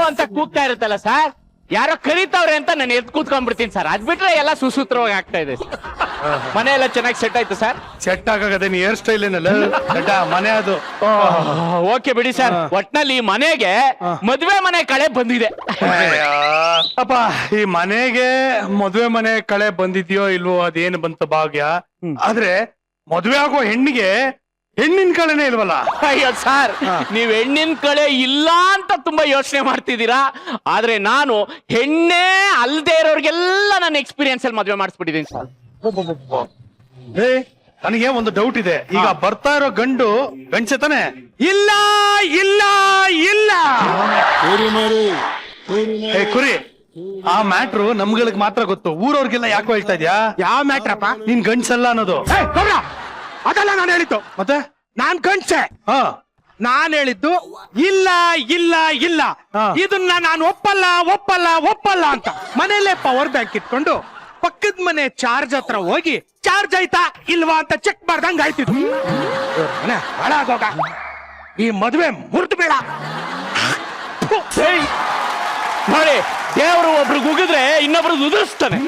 ಅಂತ ಕೂಗ್ತಾ ಇರುತ್ತಲ್ಲ ಸರ್, ಯಾರೋ ಕರೀತಾವ್ರೆ ಅಂತ ನಾನು ಎದ್ದು ಕೂತ್ಕೊಂಡ್ಬಿಡ್ತೀನಿ ಸರ್. ಅದ್ ಬಿಟ್ರೆ ಎಲ್ಲ ಸುಸೂತ್ರವಾಗಿ ಆಗ್ತಾ ಇದೆ ಸರ್. ಮನೆ ಎಲ್ಲ ಚೆನ್ನಾಗಿ ಸೆಟ್ ಆಯ್ತು ಸರ್? ಸೆಟ್ ಆಗದೆ, ನೀ ಹೇರ್ ಸ್ಟೈಲ್ ಏನಲ್ಲ ಮನೆ ಅದು. ಓಕೆ ಬಿಡಿ ಸರ್. ಒಟ್ನಲ್ಲಿ ಈ ಮನೆಗೆ ಮದ್ವೆ ಮನೆ ಕಳೆ ಬಂದಿದೆ. ಅಪ್ಪ, ಈ ಮನೆಗೆ ಮದುವೆ ಮನೆ ಕಳೆ ಬಂದಿದ್ಯೋ ಇಲ್ವೋ ಅದೇನು ಬಂತ ಭಾಗ್ಯ, ಆದ್ರೆ ಮದುವೆ ಆಗೋ ಹೆಣ್ಣಿಗೆ ಹೆಣ್ಣಿನ ಕಳೆನೇ ಇಲ್ವಲ್ಲ. ಅಯ್ಯೋ ಸರ್, ನೀವ್ ಹೆಣ್ಣಿನ ಕಳೆ ಇಲ್ಲ ಅಂತ ತುಂಬಾ ಯೋಚನೆ ಮಾಡ್ತಿದ್ದೀರಾ. ಆದ್ರೆ ನಾನು ಹೆಣ್ಣೆ ಅಲ್ದೇ ಇರೋರ್ಗೆಲ್ಲ ನನ್ನ ಎಕ್ಸ್ಪೀರಿಯನ್ಸ್ ಅಲ್ಲಿ ಮದುವೆ ಮಾಡಿಸ್ಬಿಟ್ಟಿದ್ದೀನಿ ಸರ್. ನನಗೆ ಒಂದು ಡೌಟ್ ಇದೆ. ಈಗ ಬರ್ತಾ ಇರೋ ಗಂಡ್ಸೆ ತಾನೆ? ಇಲ್ಲ ಇಲ್ಲ ಇಲ್ಲ ಕುರಿ, ಆ ಮ್ಯಾಟ್ರು ನಮ್ಗಳಿಗೆ ಮಾತ್ರ ಗೊತ್ತು, ಊರವ್ರಿಗೆಲ್ಲ ಯಾಕೋ ಹೇಳ್ತಾ ಇದ್ಯಾ? ಯಾವ ಮ್ಯಾಟ್ರಪ್ಪ? ನೀನ್ ಗಂಡ್ಸಲ್ಲ ಅನ್ನೋದು. ಅದಲ್ಲ ನಾನು ಹೇಳಿದ್ದು, ಮತ್ತೆ ನಾನ್ ಕಣ್ಸೆ. ಹಾ ನಾನ್ ಹೇಳಿದ್ದು ಇಲ್ಲ ಇಲ್ಲ ಇಲ್ಲ, ಹಾ. ಇದನ್ನ ನಾನು ಒಪ್ಪಲ್ಲ ಒಪ್ಪಲ್ಲ ಒಪ್ಪಲ್ಲ ಅಂತ ಮನೆಯಲ್ಲೇ ಪವರ್ ಬ್ಯಾಂಕ್ ಇಟ್ಕೊಂಡು ಪಕ್ಕದ ಮನೆ ಚಾರ್ಜ್ ಹತ್ರ ಹೋಗಿ ಚಾರ್ಜ್ ಆಯ್ತಾ ಇಲ್ವಾ ಅಂತ ಚೆಕ್ ಮಾಡ್ದಂಗ್ ಆಯ್ತಿದ್ರು. ಮನೆ ಹಾಳಾಗೋಗ, ಈ ಮದುವೆ ಮುರಿದು ಬೇಡ. ಏಯ್, ನೋಡಿ ದೇವರು ಒಬ್ರಿಗೆ ಉಗಿದ್ರೆ ಇನ್ನೊಬ್ರಿಗೆ ಉದುರಿಸ್ತಾನೆ.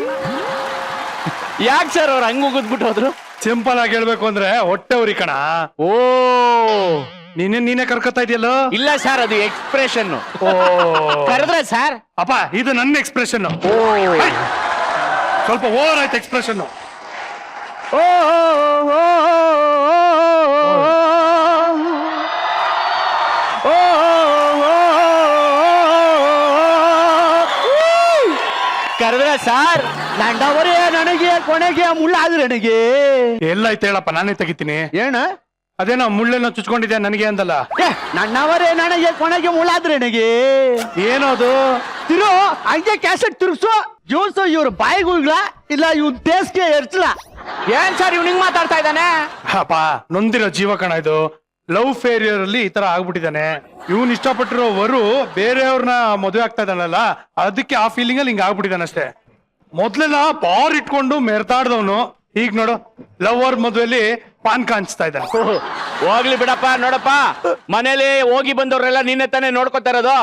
ಯಾಕೆ ಸರ್ ಅವ್ರು ಹಂಗ ಉಗಿದ್ಬಿಟ್ಟು ಹೋದ್ರು? ಸಿಂಪಲ್ ಆಗಿ ಹೇಳ್ಬೇಕು ಅಂದ್ರೆ ಹೊಟ್ಟೆ ಉರಿ ಕಣ. ಓ ನೀನೇ ಕರ್ಕೊತಾ ಇದೆಯಲ್ಲೋ. ಇಲ್ಲ ಸರ್, ಅದು ಎಕ್ಸ್ಪ್ರೆಷನ್. ಓ ಕರೆದ್ರೆ ಸರ್ ಅಪ್ಪ ಇದು ನನ್ನ ಎಕ್ಸ್ಪ್ರೆಷನ್. ಸ್ವಲ್ಪ ಓವರ್ ಆಯ್ತು ಎಕ್ಸ್ಪ್ರೆಷನ್. ಕರೆದ್ರೆ ಸರ್ ನಂಡವರೇ ನನಗೆ ಕೊನೆಗೆ ಮುಳ್ಳಾದ್ರೆ ನನಗೆ ಎಲ್ಲಾಯ್ತು ಹೇಳಪ್ಪ, ನಾನೇ ತೆಗಿತೀನಿ. ಏನ ಅದೇನೋ ಮುಳ್ಳೆನೋ ಚುಚ್ಕೊಂಡಿದ್ಯಾ ನನಗೆ ಅಂದಲ್ಲ. ನನ್ನವರೇ ನನಗೆ ಕೊನೆಗೆ ಮುಳ್ಳಾದ್ರೆ ನನಗೆ ಏನದು? ತಿರು ಹಂಗೆ ಕ್ಯಾಸೆಟ್ ತಿರುಗ್ಸು. ಜ್ಯೂಸ್ ಇವ್ರ ಬಾಯಿಗಳ ಇಲ್ಲ ಇವ್ ಟೇಸ್ಟ್ಗೆ ಎರ್ಚಲ. ಏನ್ ಸರ್ ಇವ್ ನಿಂಗ್ ಮಾತಾಡ್ತಾ ಇದ್ದಾನೆ? ಅಪ್ಪ ನೊಂದಿರೋ ಜೀವ ಕಣ ಇದು. ಲವ್ ಫೇರಿಯರ್ ಅಲ್ಲಿ ಈ ತರ ಆಗ್ಬಿಟ್ಟಿದ್ದಾನೆ. ಇವನ್ ಇಷ್ಟಪಟ್ಟಿರೋ ವರು ಬೇರೆಯವ್ರನ್ನ ಮದುವೆ ಆಗ್ತಾ ಇದ್ದಾನಲ್ಲ, ಅದಕ್ಕೆ ಆ ಫೀಲಿಂಗ್ ಅಲ್ಲಿ ಹಿಂಗ ಆಗ್ಬಿಟ್ಟಿದ್ದಾನೆ ಅಷ್ಟೇ. ಮೊದ್ಲೆಲ್ಲ ಬಾರ್ ಇಟ್ಕೊಂಡು ಮೆರ್ತಾಡ್ದವನು ಈಗ ನೋಡು ಲವರ್ ಮದುವೆಲಿ ಪಾನ್ ಕಾಣಿಸ್ತಾ ಇದ್ದಾನೆ. ಹೋಗ್ಲಿ ಬಿಡಪ್ಪ. ನೋಡಪ್ಪ, ಮನೇಲಿ ಹೋಗಿ ಬಂದವ್ರೆಲ್ಲ ನಿನ್ನೆ ತಾನೇ ನೋಡ್ಕೊತಾ ಇರೋದು.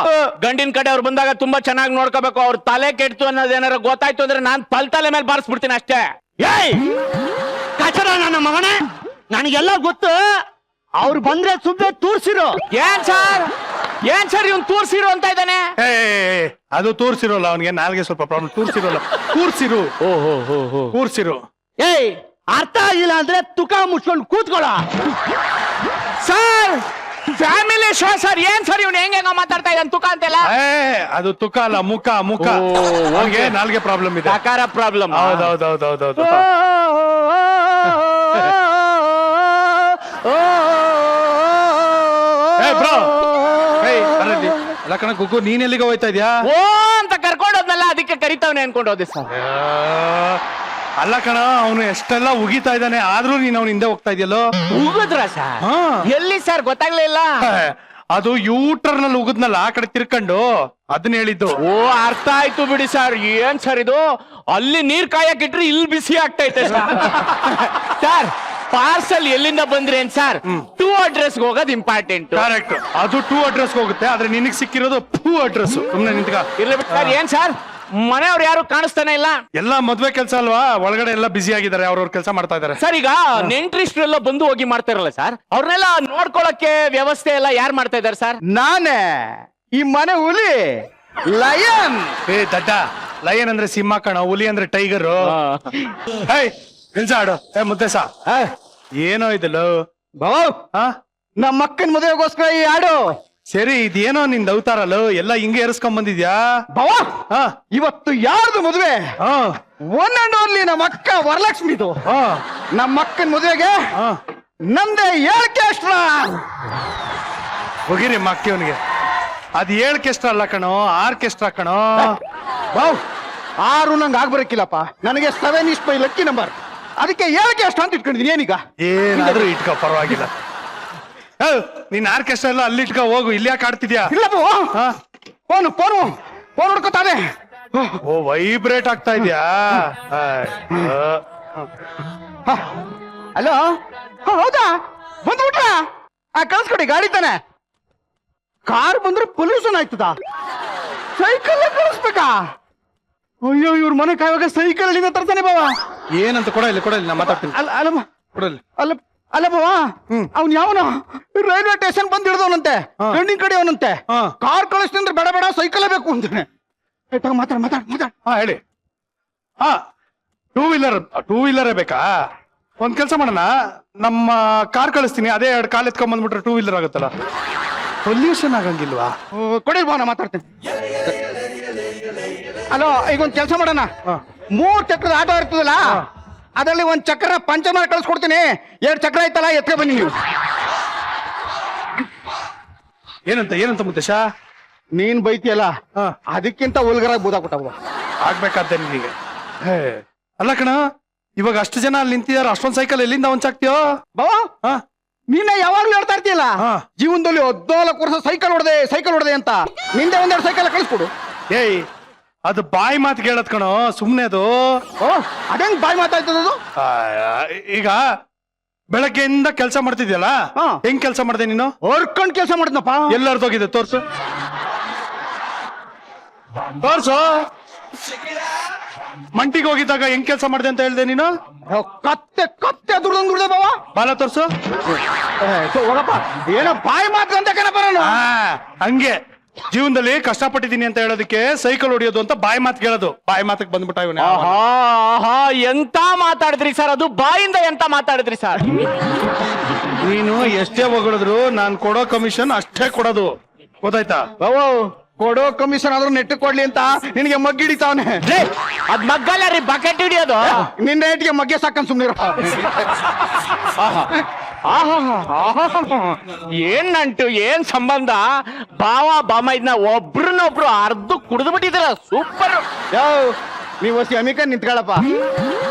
ಗಂಡಿನ ಕಡೆ ಅವ್ರು ಬಂದಾಗ ತುಂಬಾ ಚೆನ್ನಾಗಿ ನೋಡ್ಕೋಬೇಕು. ಅವ್ರ ತಲೆ ಕೆಡ್ತು ಅನ್ನೋದೇನಾರ ಗೊತ್ತಾಯ್ತು ಅಂದ್ರೆ ನಾನ್ ತಲೆ ಮೇಲೆ ಬಾರಿಸ್ಬಿಡ್ತೀನಿ ಅಷ್ಟೇ. ಏಯ್ ಕಚಡ ನನ್ನ ಮಗನೇ, ನನಗೆಲ್ಲ ಗೊತ್ತು. ಅವ್ರು ಬಂದ್ರೆ ಸುಮ್ಮನೆ ತೂರ್ಸಿರೋ. ಏನ್ ಸರ್ ಇವ್ನ್ ತೂರ್ಸಿರು ಅಂತ ಇದ್ದಾನೆ? ಏ ಅದು ತೋರ್ಸಿರೋಲ್ಲ, ಅವನಿಗೆ ನಾಲ್ಗೆ ಸ್ವಲ್ಪ ಪ್ರಾಬ್ಲಮ್. ತೂರ್ಸಿರೋಲ್ಲ, ಕೂರ್ಸಿರು. ಕೂರ್ಸಿರು. ಏಯ್ ಅರ್ಥ ಆಗಿಲ್ಲ ಅಂದ್ರೆ ತುಕ ಮುಚ್ಕೊಂಡು ಕೂತ್ಕೊಳ್ಳ. Sir family show sir. ಏನ್ ಸರ್ ಇವ್ನು ಹೆಂಗ ಮಾತಾಡ್ತಾ ಇದ್ದಾನೆ ತುಕ ಅಂತೆಲ್ಲ? ಅದು ತುಕ ಅಲ್ಲ, ಮುಖ. ಅವನಿಗೆ ನಾಲ್ಗೆ ಪ್ರಾಬ್ಲಮ್ ಇದೆ. ಸಾಕಾರ ಪ್ರಾಬ್ಲಮ್. ಹೌದೌದೌದೌದೌದು. ಅಲ್ಲ ಕಣ ಗುಗ್ಗು, ನೀನ್ ಎಲ್ಲಿಗೆ ಹೋಯ್ತಾ ಇದ್ಯಾ? ಓ ಅಂತ ಕರ್ಕೊಂಡೋದ್ನಲ್ಲ, ಅದಕ್ಕೆ ಕರಿತಾವನೆ ಅನ್ಕೊಂಡು ಹೋದೆ ಸರ್. ಅಲ್ಲ ಕಣ, ಅವನು ಎಷ್ಟೆಲ್ಲ ಉಗಿತಾ ಇದ್ದಾನೆ, ಆದ್ರೂ ನೀನ್ ಅವ್ನ ಹಿಂದೆ ಹೋಗ್ತಾ ಇದೆಯಲ್ಲೋ. ಉಗಿದ್ರ ಸರ್? ಎಲ್ಲಿ ಸರ್ ಗೊತ್ತಾಗ್ಲೇ ಇಲ್ಲ. ಅದು ಯೂಟರ್ ನಲ್ಲಿ ಉಗಿದ್ನಲ್ಲ, ಆ ಕಡೆ ತಿರ್ಕೊಂಡು ಅದನ್ನ ಹೇಳಿದ್ದು. ಓ ಅರ್ಥ ಆಯ್ತು ಬಿಡಿ ಸರ್. ಏನ್ ಸರ್ ಇದು? ಅಲ್ಲಿ ನೀರ್ ಕಾಯಕ್ಕಿಟ್ರಿ ಇಲ್ಲಿ ಬಿಸಿ ಆಗ್ತೈತೆ ಸರ್. ಪಾರ್ಸಲ್ ಎಲ್ಲಿಂದ ಬಂದ್ರಿ ಏನ್ ಸರ್? ಟೂ ಅಡ್ರೆಸ್ ಹೋಗೋದು ಇಂಪಾರ್ಟೆಂಟ್. ಕರೆಕ್ಟ್, ಅದು ಟೂ ಅಡ್ರೆಸ್ ಹೋಗುತ್ತೆ. ಆದ್ರೆ ನಿನಗ್ ಸಿಕ್ಕಿರೋದು ಟೂ ಅಡ್ರೆಸ್. ಸುಮ್ನೆ ನಿಂತ್ಕ. ಇರ್ಲಿ ಬಿಟ್ಟು ಸರ್. ಏನ್ ಸರ್ ಮನೆಯವ್ರು ಯಾರು ಕಾಣಿಸ್ತಾನೆ ಇಲ್ಲ? ಎಲ್ಲ ಮದ್ವೆ ಕೆಲಸ ಅಲ್ವಾ, ಒಳಗಡೆ ಎಲ್ಲ ಬಿಸಿ ಆಗಿದ್ದಾರೆ, ಅವ್ರವ್ರ ಕೆಲಸ ಮಾಡ್ತಾ ಇದಾರೆ. ಸರ್ ಈಗ ನೆಂಟ್ರಿಸ್ಟ್ರೆಲ್ಲ ಬಂದು ಹೋಗಿ ಮಾಡ್ತಾರಲ್ಲ ಸರ್, ಅವ್ರನ್ನೆಲ್ಲ ನೋಡ್ಕೊಳಕ್ಕೆ ವ್ಯವಸ್ಥೆ ಎಲ್ಲ ಯಾರು ಮಾಡ್ತಾ ಇದಾರೆ ಸರ್? ನಾನೇ ಈ ಮನೆ ಹುಲಿ ಲಯನ್. ದಡ್ಡ, ಲಯನ್ ಅಂದ್ರೆ ಸಿಂಹ ಕಣ, ಹುಲಿ ಅಂದ್ರೆ ಟೈಗರ್. ಕೆಲ್ಸ ಆಡು. ಮುದ್ದೆಸ ಏನೋ ಇದಲ್ಲ ನಮ್ಮ ಅಕ್ಕನ ಮದುವೆಗೋಸ್ಕರ ಈ ಹಾಡು. ಸರಿ, ಇದೇನೋ ನಿಂದ ಅವತಾರಲ್ಲ, ಎಲ್ಲ ಹಿಂಗೆ ಏರಿಸ್ಕೊಂಡ್ ಬಂದಿದ್ಯಾ? ಬಾವಾ ಇವತ್ತು ಯಾರ್ದು ಮದುವೆ? ಒನ್ ಅಂಡ್ ಓನ್ಲಿ ನಮ್ಮ ಅಕ್ಕ ವರಲಕ್ಷ್ಮಿದು. ನಮ್ಮ ಅಕ್ಕನ ಮದುವೆಗೆ ನಮ್ದೇ ಆರ್ಕೆಸ್ಟ್ರಾ. ಹೋಗಿರಿ ಮಕ್ಕವನಿಗೆ. ಅದ್ ಏಳ್ಕೆಸ್ಟ್ರಾ ಅಲ್ಲ ಕಣೋ, ಆರ್ಕೆಸ್ಟ್ರಾ ಕಣೋ. ಬಾವ್ 6 ನಂಗೆ ಆಗ್ಬರಕ್ಕಿಲ್ಲಪ್ಪ, ನನಗೆ 7 is my ಲಕ್ಕಿ ನಂಬರ್. ಅದಕ್ಕೆ ಆರ್ಕೆಸ್ಟ್ರಾ ಅಂತ ಇಟ್ಕೊಂಡಿದ್ದೀನಿ. ಏನೀಗ ಏನಾದ್ರೂ ಇಟ್ಕೋ, ಪರವಾಗಿಲ್ಲ. ನೀನ್ ಆರ್ಕೆಸ್ಟ್ರಾ ಎಲ್ಲ ಅಲ್ಲಿ ಇಟ್ಕೋ, ಹೋಗು. ಇಲ್ಲಿ ಯಾಕೆ ಆಡ್ತಿದ್ಯಾ? ಇಲ್ಲ ಫೋನ್ ಹೊಡ್ಕೋತಾನೆ. ಓ ವೈಬ್ರೇಟ್ ಆಗ್ತಾ ಇದ್ಯಾ? ಹಲೋ, ಹೌದಾ? ಬಂದ್ಬಿಟ್ರ? ಕಳ್ಸ್ಕೊಡಿ, ಗಾಡಿ ತಾನೆ. ಕಾರ್ ಬಂದ್ರೆ ಪೊಲ್ಯೂಷನ್ ಆಯ್ತದ. ಸೈಕಲ್ ಕಳಿಸ್ಬೇಕಾ? ಅಯ್ಯೋ, ಇವ್ರ ಮನೆ ಕಾಯುವಾಗ ಸೈಕಲ್ ಅಲ್ಲಿಂದ ತರ್ತಾನೆ ಬಾವ. ಏನಂತ ಕೊಡಲಿ ನಾ ಮಾತಾಡ್ತೀನಿ. ಅಲ್ಲಮ್ಮ ಕೊಡಲಿ. ಅಲ್ಲ ಬಾವ, ಅವ್ನ್ ಯಾವನ ರೈಲ್ವೆ ಸ್ಟೇಷನ್ ಬಂದ್ ಹಿಡ್ದವನಂತೆ, ಗಂಡಿನ ಕಡೆ ಅವನಂತೆ. ಕಾರ್ ಕಳಿಸ್ತೀನಿ ಅಂದ್ರೆ ಬೇಡ ಬೇಡ ಸೈಕಲ್ ಬೇಕು ಅಂತಾನೆ. ಮಾತಾಡ್. ಹೇಳಿ. ಟೂ ವೀಲರೇ ಬೇಕಾ? ಒಂದ್ ಕೆಲ್ಸ ಮಾಡೋಣ, ನಮ್ಮ ಕಾರ್ ಕಳಿಸ್ತೀನಿ, ಅದೇ 2 ಕಾಲ್ ಎತ್ಕೊಂಡ್ ಬಂದ್ಬಿಟ್ರೆ 2 ವೀಲರ್ ಆಗುತ್ತಲ್ಲ. ಪೊಲ್ಯೂಷನ್ ಆಗಂಗಿಲ್ವಾ? ಕೊಡಿ ಬಾವ, ನಾ ಮಾತಾಡ್ತೀನಿ. ಅಲೋ, ಈಗ ಒಂದ್ ಕೆಲಸ ಮಾಡೋಣ. 3 ಚಕ್ರದ ಆಟೋ ಇರ್ತದಲ್ಲ, ಅದರಲ್ಲಿ 1 ಚಕ್ರ ಪಂಚರ್ ಮಾಡಿ ಕಳ್ಸ್ಕೊಡ್ತೀನಿ. 2 ಚಕ್ರ ಐತಲ್ಲ, ಎತ್ಕೊ ಬನ್ನಿ ನೀವು. ಏನಂತ ಮುದ್ದೇಶ? ನೀನ್ ಬೈತಿಯಲ್ಲ, ಅದಕ್ಕಿಂತ ಉಲ್ಗರಾಗಿ ಬೂದಾಕ್ಬಿಟ್ಟ ಆಗ್ಬೇಕಾದ್ದೆ ನಿನಗೆ. ಅಲ್ಲ ಕಣ, ಇವಾಗ ಅಷ್ಟು ಜನ ಅಲ್ಲಿ ನಿಂತಿದಾರ, ಅಷ್ಟೊಂದ್ ಸೈಕಲ್ ಎಲ್ಲಿಂದ ಹೊಂಚಾಕ್ತಿಯೋ? ಬಾವ ಹಾ ನೀನೆ ಯಾವಾಗ್ಲೂ ಹೇಳ್ತಾ ಇರ್ತೀಯಲ್ಲ ಹಾ. ಜೀವನದಲ್ಲಿ 14 ವರ್ಷ ಸೈಕಲ್ ಹೊಡೆದೆ ಅಂತ. ನಿಂದೆ ಒಂದೆರಡು ಸೈಕಲ್ ಕಳಿಸ್ಕೊಡು. ಏಯ್ ಅದು ಬಾಯಿ ಮಾತು ಕೇಳತ್ ಕಣೋ, ಸುಮ್ನೆ ಅದು. ಓ ಅದೇಂಗ್ ಬಾಯ್ ಮಾತಾಯ್ತದದು? ಆ, ಈಗ ಬೆಳಗ್ಗೆಯಿಂದ ಕೆಲಸ ಮಾಡ್ತಿದ್ಯಲ್ಲ, ಹಾ. ಹೆಂಗ್ ಕೆಲಸ ಮಾಡ್ದೆ ನೀನು? ಹೊರ್ಕೊಂಡ್ ಕೆಲಸ ಮಾಡಿದ್ನಪ್ಪ. ಎಲ್ಲಾರ್ದೋಗಿದೆ ತೋರ್ಸು ತೋರ್ಸು. ಮಂಟಿಗೆ ಹೋಗಿದ್ದಾಗ ಹೆಂಗ್ ಕೆಲಸ ಮಾಡ್ದೆ ಅಂತ ಹೇಳ್ದೆ ನೀನು? ಕತ್ತೆ ದುಡ್ದೆ ಬಾವ. ಬಾಲ ತೋರ್ಸು. ಹೋಗಪ್ಪ, ಏನೋ ಬಾಯ್ ಮಾತು ಅಂತ ಕಣಪ್ಪ ನಾನು. ಹಂಗೆ ಜೀವನದಲ್ಲಿ ಕಷ್ಟಪಟ್ಟಿದ್ದೀನಿ ಅಂತ ಹೇಳೋದಕ್ಕೆ ಸೈಕಲ್ ಹೊಡಿಯೋದು ಅಂತ ಬಾಯಿ ಮಾತು ಕೇಳೋದು. ಬಾಯಿ ಮಾತಕ್ಕೆ ಬಂದ್ಬಿಟ್ಟ ಇವನು. ಆಹಾ ಎಂತ ಮಾತಾಡಿದ್ರಿ ಸರ್, ಅದು ಬಾಯಿಂದ ಎಂತ ಮಾತಾಡಿದ್ರಿ ಸರ್? ನೀನು ಎಷ್ಟೇ ಹೊಗಳಿದ್ರು ನಾನ್ ಕೊಡೋ ಕಮಿಷನ್ ಅಷ್ಟೇ ಕೊಡೋದು, ಗೊತ್ತಾಯ್ತಾ? ಬಾವ ಕೊಡೋ ಕಮಿಷನ್ ಆದ್ರೂ ನೆಟ್ಟು ಕೊಡ್ಲಿ ಅಂತ ನಿನಗೆ ಮಗ್ಗಿಡಿತಾವನೆ. ಅದ್ ಮಗ್ಗಲ್ಲ ರೀ, ಬಕೆಟ್ ಹಿಡಿಯೋದು. ನಿನ್ನ ರೇಟ್ಗೆ ಮಗ್ಗೆ ಸಾಕಂದ್ ಸುಮ್ನಿರ. ಏನ್ ನಂಟು, ಏನ್ ಸಂಬಂಧ? ಬಾವ ಬಾಮ ಇದನ್ನ ಒಬ್ರನ್ನೊಬ್ರು ಅರ್ಧ ಕುಡಿದು ಬಿಟ್ಟಿದಾರ. ಸೂಪರ್. ಯಾವ ನೀವ್ ಹೊಸಿ ಅಮಿಕ ನಿಂತ್ಕೊಳ್ಳಪ್ಪ.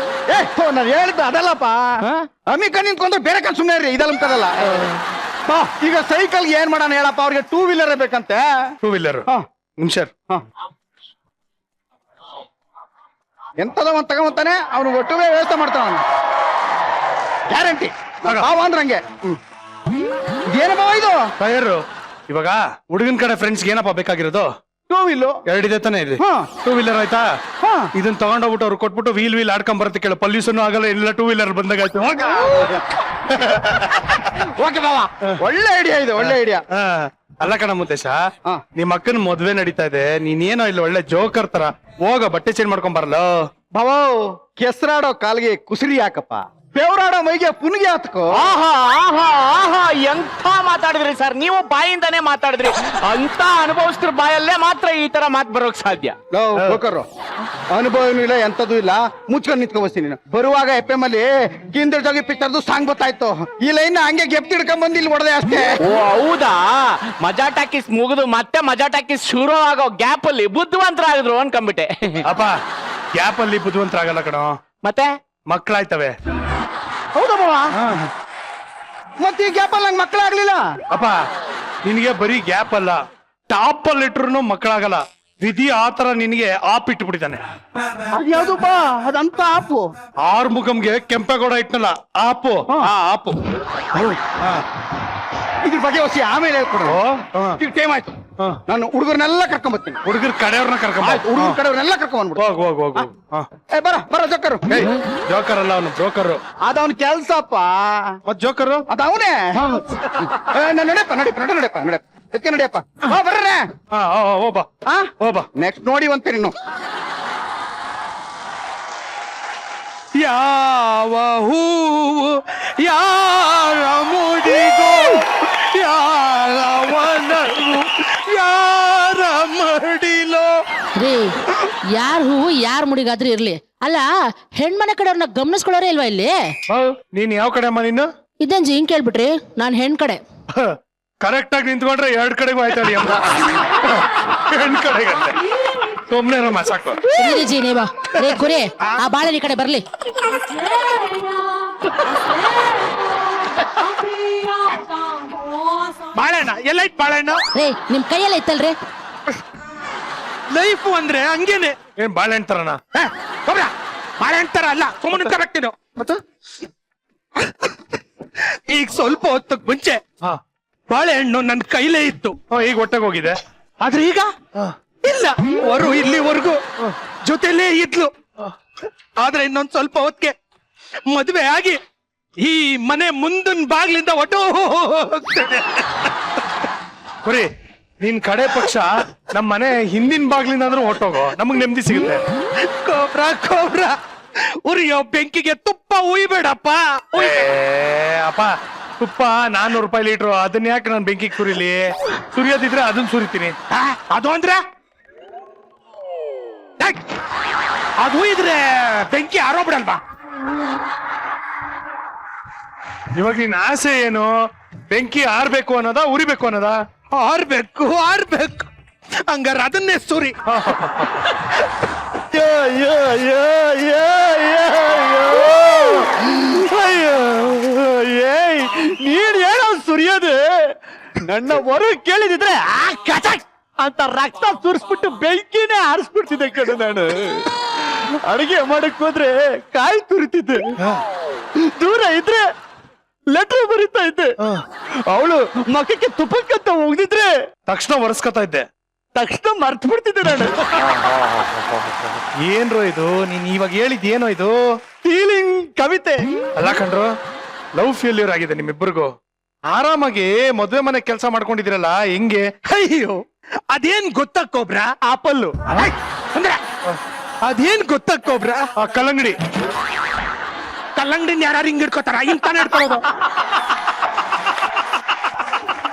ನಾನು ಹೇಳ್ದ ಅದಲ್ಲಪ್ಪ, ಅಮಿಕ ನಿಂತ್ಕೊಂಡ್ರೆ ಬೇರೆ ಕಣ್ ಸುಮ್ನೆ ಇರ್ರಿ, ಇದಲ್ಲ ಅಂತದಲ್ಲ. ಈಗ ಸೈಕಲ್ ಏನ್ ಮಾಡೋಣ ಹೇಳಪ್ಪ, ಅವ್ರಿಗೆ 2 ವೀಲರ್ ಬೇಕಂತೆ. 2 ವೀಲರ್ ನಿಮಿಷರ್ ಎಂತದ ಒಂದ್ ತಗೊಂತಾನೆ ಅವ್ನು ಒಟ್ಟುವೇ ವ್ಯವಸ್ಥೆ ಮಾಡ್ತಾನ ಅವನು, ಗ್ಯಾರಂಟಿ. ಬಾವ ಅಂದ್ರಂಗೆ. ಇದೇನ ಬಾವ ಇದು? ಟೈರ್. ಇವಾಗ ಹುಡುಗನ್ ಕಡೆ ಫ್ರೆಂಡ್ಸ್ಗೆ ಏನಪ್ಪ ಬೇಕಾಗಿರೋದು? 2 ವೀಲು. ಎರಡಿದೆ ತಾನೆ ಇದೆ. 2 ವೀಲರ್ ಆಯ್ತಾ? ಇದನ್ನ ತಗೊಂಡೋಗ್ಬಿಟ್ಟು ಅವ್ರು ಕೊಟ್ಬಿಟ್ಟು ವೀಲ್ ಆಡ್ಕೊಂಡ್ ಬರುತ್ತೆ ಕೇಳು. ಪೊಲ್ಯೂಷನ್ ಆಗಲ್ಲ, ಎಲ್ಲ 2 ವೀಲರ್ ಬಂದಾಗಾಯ್ತು. ಓಕೆ ಬಾವ, ಒಳ್ಳೆ ಐಡಿಯಾ ಇದು, ಒಳ್ಳೆ ಐಡಿಯಾ. ಅಲ್ಲ ಕಣ ಮುತ್ತೇಶ, ನಿಮ್ ಅಕ್ಕನ ಮದ್ವೆ ನಡೀತಾ ಇದೆ, ನೀನೇನೋ ಇಲ್ಲ ಒಳ್ಳೆ ಜೋಕರ್ ತರ ಹೋಗ ಬಟ್ಟೆ ಚೇಂಜ್ ಮಾಡ್ಕೊಂಡ್ ಬರಲ್ಲ. ಬಾವ ಕೆಸರಾಡೋ ಕಾಲಿಗೆ ಕುಸಿರಿ ಹಾಕಪ್ಪ, ಬೆವರಾಡೋ ಮೈಗೆ ಪುನಿಗೆ ಹಾತ್ಕೋ. ಆಹಾ ಆಹಾ ಆಹಾ ಎಂತ ಮಾತಾಡಿದ್ರಿ ಸರ್, ನೀವು ಬಾಯಿಂದಾನೇ ಮಾತಾಡಿದ್ರಿ. ಅಂತ ಅನುಭವಿಸ್ತ್ರ ಬಾಯಲ್ಲೇ ಮಾತ್ರ ಈ ತರ ಮಾತು ಬರೋಕ್ ಸಾಧ್ಯ. ಹೋಕರು ಅನುಭವನೂ ಇಲ್ಲ, ಎಂತದೂ ಇಲ್ಲ, ಮುಚ್ಕೊಂಡ್ ನಿಂತ್ಕೊ ಬಸ್ತೀನಿ ನೀನು. ಬರುವಾಗ FM ಅಲ್ಲಿ ಕಿಂದರ್ ಜೋಗಿ ಪಿಕ್ಚರ್ದು ಸಾಂಗ್ ಗೊತ್ತಾಯ್ತು. ಈ ಲೈನ್ ಹಂಗೆ ಗೆಪ್ತಿ ಹಿಡ್ಕೊಂಡ್ ಬಂದು ಇಲ್ಲಿ ಹೊಡೆದೆ ಅಷ್ಟೇ. ಓ ಹೌದಾ? ಮಜಾ ಟಾಕೀಸ್ ಮುಗಿದು ಮತ್ತೆ ಮಜಾ ಟಾಕೀಸ್ ಶುರು ಆಗೋ ಗ್ಯಾಪ್ ಅಲ್ಲಿ ಬುದ್ಧಿವಂತರಾಗಿದ್ರು ಅನ್ಕೊಂಡ್ಬಿಟ್ಟೆ. ಅಪ್ಪ ಗ್ಯಾಪ್ ಅಲ್ಲಿ ಬುದ್ಧಿವಂತರಾಗಲ್ಲ ಕಣೋ, ಮತ್ತೆ ಮಕ್ಕಳಾಯ್ತವೆ. ಹೌದಾ ಬಾವ? ಮತ್ತೆ ಈ ಗ್ಯಾಪ್ ಅಲ್ಲಿ ನಂಗೆ ಮಕ್ಕಳಾಗ್ಲಿಲ್ಲ. ಅಪ್ಪ ನಿನಗೆ ಬರೀ ಗ್ಯಾಪ್ ಅಲ್ಲ, ಟಾಪ್ ಅಲ್ಲಿ ಇಟ್ರು ಮಕ್ಕಳಾಗಲ್ಲ. ವಿಧಿ ಆತರ ನಿನಗೆ ಆಪ್ ಇಟ್ಬಿಟ್ಟಿದ್ದಾನೆ. ಅದ್ಯಾವ್ದು ಬಾ, ಅದಂತ ಆಪು. ಆರ್ಮುಗಂಗೆ ಕೆಂಪೇಗೌಡ ಇಟ್ನಲ್ಲ ಆಪು, ಆ ಆಪು. ಇದ್ರ ಬಗ್ಗೆ ಹೊಸಿ ಆಮೇಲೆ ಹೇಳ್ಕೊಡು. ಈಗ ಟೈಮ್ ಆಯ್ತು, ನಾನು ಹುಡುಗರನ್ನೆಲ್ಲ ಕರ್ಕೊಂಡ್ ಬರ್ತೀನಿ. ಹುಡುಗರ ಕಡೆಯವ್ರನ್ನ ಕರ್ಕೊಂಡ್ ಹುಡುಗರ ಕಡೆಯವ್ರನ್ನೆಲ್ಲ ಕರ್ಕೊಂಡ್ ಬಂದ್ಬಿಡು. ಹೋಗ್ ಹೋಗ್ ಹೋಗು. ಬರ ಜೋಕರು. ಜೋಕರ್ ಅಲ್ಲ ಅವನು, ಬ್ರೋಕರ್. ಅದವನ್ ಕೆಲ್ಸಪ್ಪ. ಮತ್ ಜೋಕರ್ ಅದವನೇ. ನಡೆಯಪ್ಪ ಎತ್ಕೆ ನಡೆಯಪ್ಪ. ಬರ್ರೆ ಹೋಬಾ. ನೆಕ್ಸ್ಟ್ ನೋಡಿ ಅಂತೆ ನೀನು. ಯಾವ ಹೂವು ಯಾರ ಮುಡಿಗೋ, ಯಾರ ವನವು ಯಾರ ಮಡಿಲೋ. ರೀ ಯಾರ ಹೂವು ಯಾರ ಮುಡಿಗಾದ್ರೂ ಇರ್ಲಿ, ಅಲ್ಲ ಹೆಣ್ಮನೆ ಕಡೆಯವ್ರನ್ನ ಗಮನಿಸ್ಕೊಳ್ಳೋರೇ ಇಲ್ವಾ ಇಲ್ಲಿ? ನೀನ್ ಯಾವ ಕಡೆ ಅಮ್ಮ ನೀನು? ಇದೇನ್ ಹಿಂಗ್ ಕೇಳ್ಬಿಟ್ರಿ, ನಾನ್ ಹೆಣ್ ಕಡೆ. ಕರೆಕ್ಟ್ ಆಗಿ ನಿಂತ್ಕೊಂಡ್ರೆ 2 ಕಡೆಗೂ ಆಯ್ತಾಳಿ ಅಮ್ಮ. ಹೆಣ್ ಕಡೆಗೆ ಸುಮ್ನೆ ಸಾಕು. ಜಿ ನೀವಾ ರೇ ಕುರಿ, ಆ ಬಾಳೆನ ಕಡೆ ಬರ್ಲಿ. ಬಾಳೆಣ್ಣ ಎಲ್ಲೈತ್ ಬಾಳೆಣ್ಣ? ರೇ ನಿಮ್ ಕೈಯಲ್ಲ ಇತ್ತಲ್ರಿ. ಲೈಫ್ ಅಂದ್ರೆ ಹಂಗೇನೆ. ಏನ್ ಬಾಳೆಹಣ್ಣು ತರನ? ಬಾಳೆಹಣ್ಣು ತರ ಅಲ್ಲ, ಸುಮ್ಮನೆ ಕರೆಕ್ಟಿನು. ಈಗ ಸ್ವಲ್ಪ ಹೊತ್ತಕ್ ಮುಂಚೆ ಬಾಳೆಹಣ್ಣು ನನ್ ಕೈಲೇ ಇತ್ತು, ಈಗ ಹೊಟ್ಟೆಗೆ ಹೋಗಿದೆ. ಆದ್ರೆ ಈಗ ಇಲ್ಲ, ಇಲ್ಲಿವರೆಗೂ ಜೊತೆಲೇ ಇದ್ಲು. ಆದ್ರೆ ಇನ್ನೊಂದ್ ಸ್ವಲ್ಪ ಹೊತ್ತಿಗೆ ಮದುವೆ ಆಗಿ ಈ ಮನೆ ಮುಂದಿನ ಬಾಗ್ಲಿಂದ ಹೋಗ್ತೇನೆ. ಕುರಿ ನಿನ್ ಕಡೆ ಪಕ್ಷ ನಮ್ ಮನೆ ಹಿಂದಿನ ಬಾಗ್ಲಿಂದ ಆದ್ರೂ ಹೊಟ್ಟೋಗೋ, ನಮಗ್ ನೆಮ್ಮದಿ ಸಿಗುತ್ತೆ. ಕೋಬ್ರ ಉರಿಯೋ ಬೆಂಕಿಗೆ ತುಪ್ಪ ಉಯ್ಬೇಡಪ್ಪ. ಅಪ್ಪ ತುಪ್ಪ 400 ರೂಪಾಯಿ ಲೀಟ್ರು, ಅದನ್ನ ಯಾಕೆ ನಾನು ಬೆಂಕಿಗೆ ಸುರಿಲಿ? ಸುರಿಯೋದಿದ್ರೆ ಅದನ್ನ ಸುರಿತೀನಿ. ಅದು ಅಂದ್ರೆ ಅದು ಇದ್ರೆ ಬೆಂಕಿ ಆರೋಗ್ಬಿಡಲ್ವಾ? ಇವಾಗ ನಿನ್ ಆಸೆ ಏನು? ಬೆಂಕಿ ಆರ್ಬೇಕು ಅನ್ನೋದಾ ಉರಿಬೇಕು ಅನ್ನೋದಾ? ಆರ್ಬೇಕು. ಹಂಗಾರ ಅದನ್ನೇ ಸುರಿ. ನೀನ್ ಹೇಳೋ ಸುರಿಯೋದು ನನ್ನ ಹೊರ ಕೇಳಿದಿದ್ರೆ ಆ ಕಚಕ್ ಅಂತ ರಕ್ತ ಸುರಿಸ್ಬಿಟ್ಟು ಬೆಂಕಿನೇ ಆರಿಸ್ಬಿಡ್ತಿದ್ದೆ ಕಣ ನಾನು. ಅಡಿಗೆ ಮಾಡಕ್ ಹೋದ್ರೆ ಕಾಯಿ ತುರಿತಿದ್ದೆ, ದೂರ ಇದ್ರೆ ಲೆಟರ್ ಬರೀತಾ ಇದ್ದೆ. ಅವಳು ಮಕ್ಕಕ್ಕೆ ತುಪ್ಪಕ್ಕಂತ ಹೋಗಿದ್ರೆ ತಕ್ಷಣ ಒರೆಸ್ಕೊತಾ ಇದ್ದೆ, ತಕ್ಷಣ ಮರ್ತು ಬಿಡ್ತಿದ್ದೆ ನಾನು. ಏನ್ರೋ ಇದು ನೀನ್ ಇವಾಗ ಹೇಳಿದ್ ಏನೋ ಇದು? ಫೀಲಿಂಗ್ ಕವಿತೆ ಅಲ್ಲ ಕಣ್ರು, ಲವ್ ಫೇಲ್ಯೂರ್ ಆಗಿದೆ ನಿಮ್ಮಿಬ್ಬರಿಗೂ. ಆರಾಮಾಗಿ ಮದ್ವೆ ಮನೆ ಕೆಲಸ ಮಾಡ್ಕೊಂಡಿದ್ದೀರಲ್ಲ, ಹೆಂಗೆ? ಅಯ್ಯೋ ಅದೇನ್ ಗೊತ್ತಕ್ಕೋಬ್ರ ಆಪಲ್ಲು ಅಂದ್ರೆ ಅದೇನ್ ಗೊತ್ತಕ್ಕೋಬ್ರ ಆ ಕಲ್ಲಂಗಡಿ ಕಲ್ಲಂಗಡಿನ ಯಾರು ಹಿಂಗ್ ಹಿಡ್ಕೋತಾರ, ಹಿಂಗ್ ತಾನೇ ಹಿಡ್ಕೊಳ್ಳೋದು.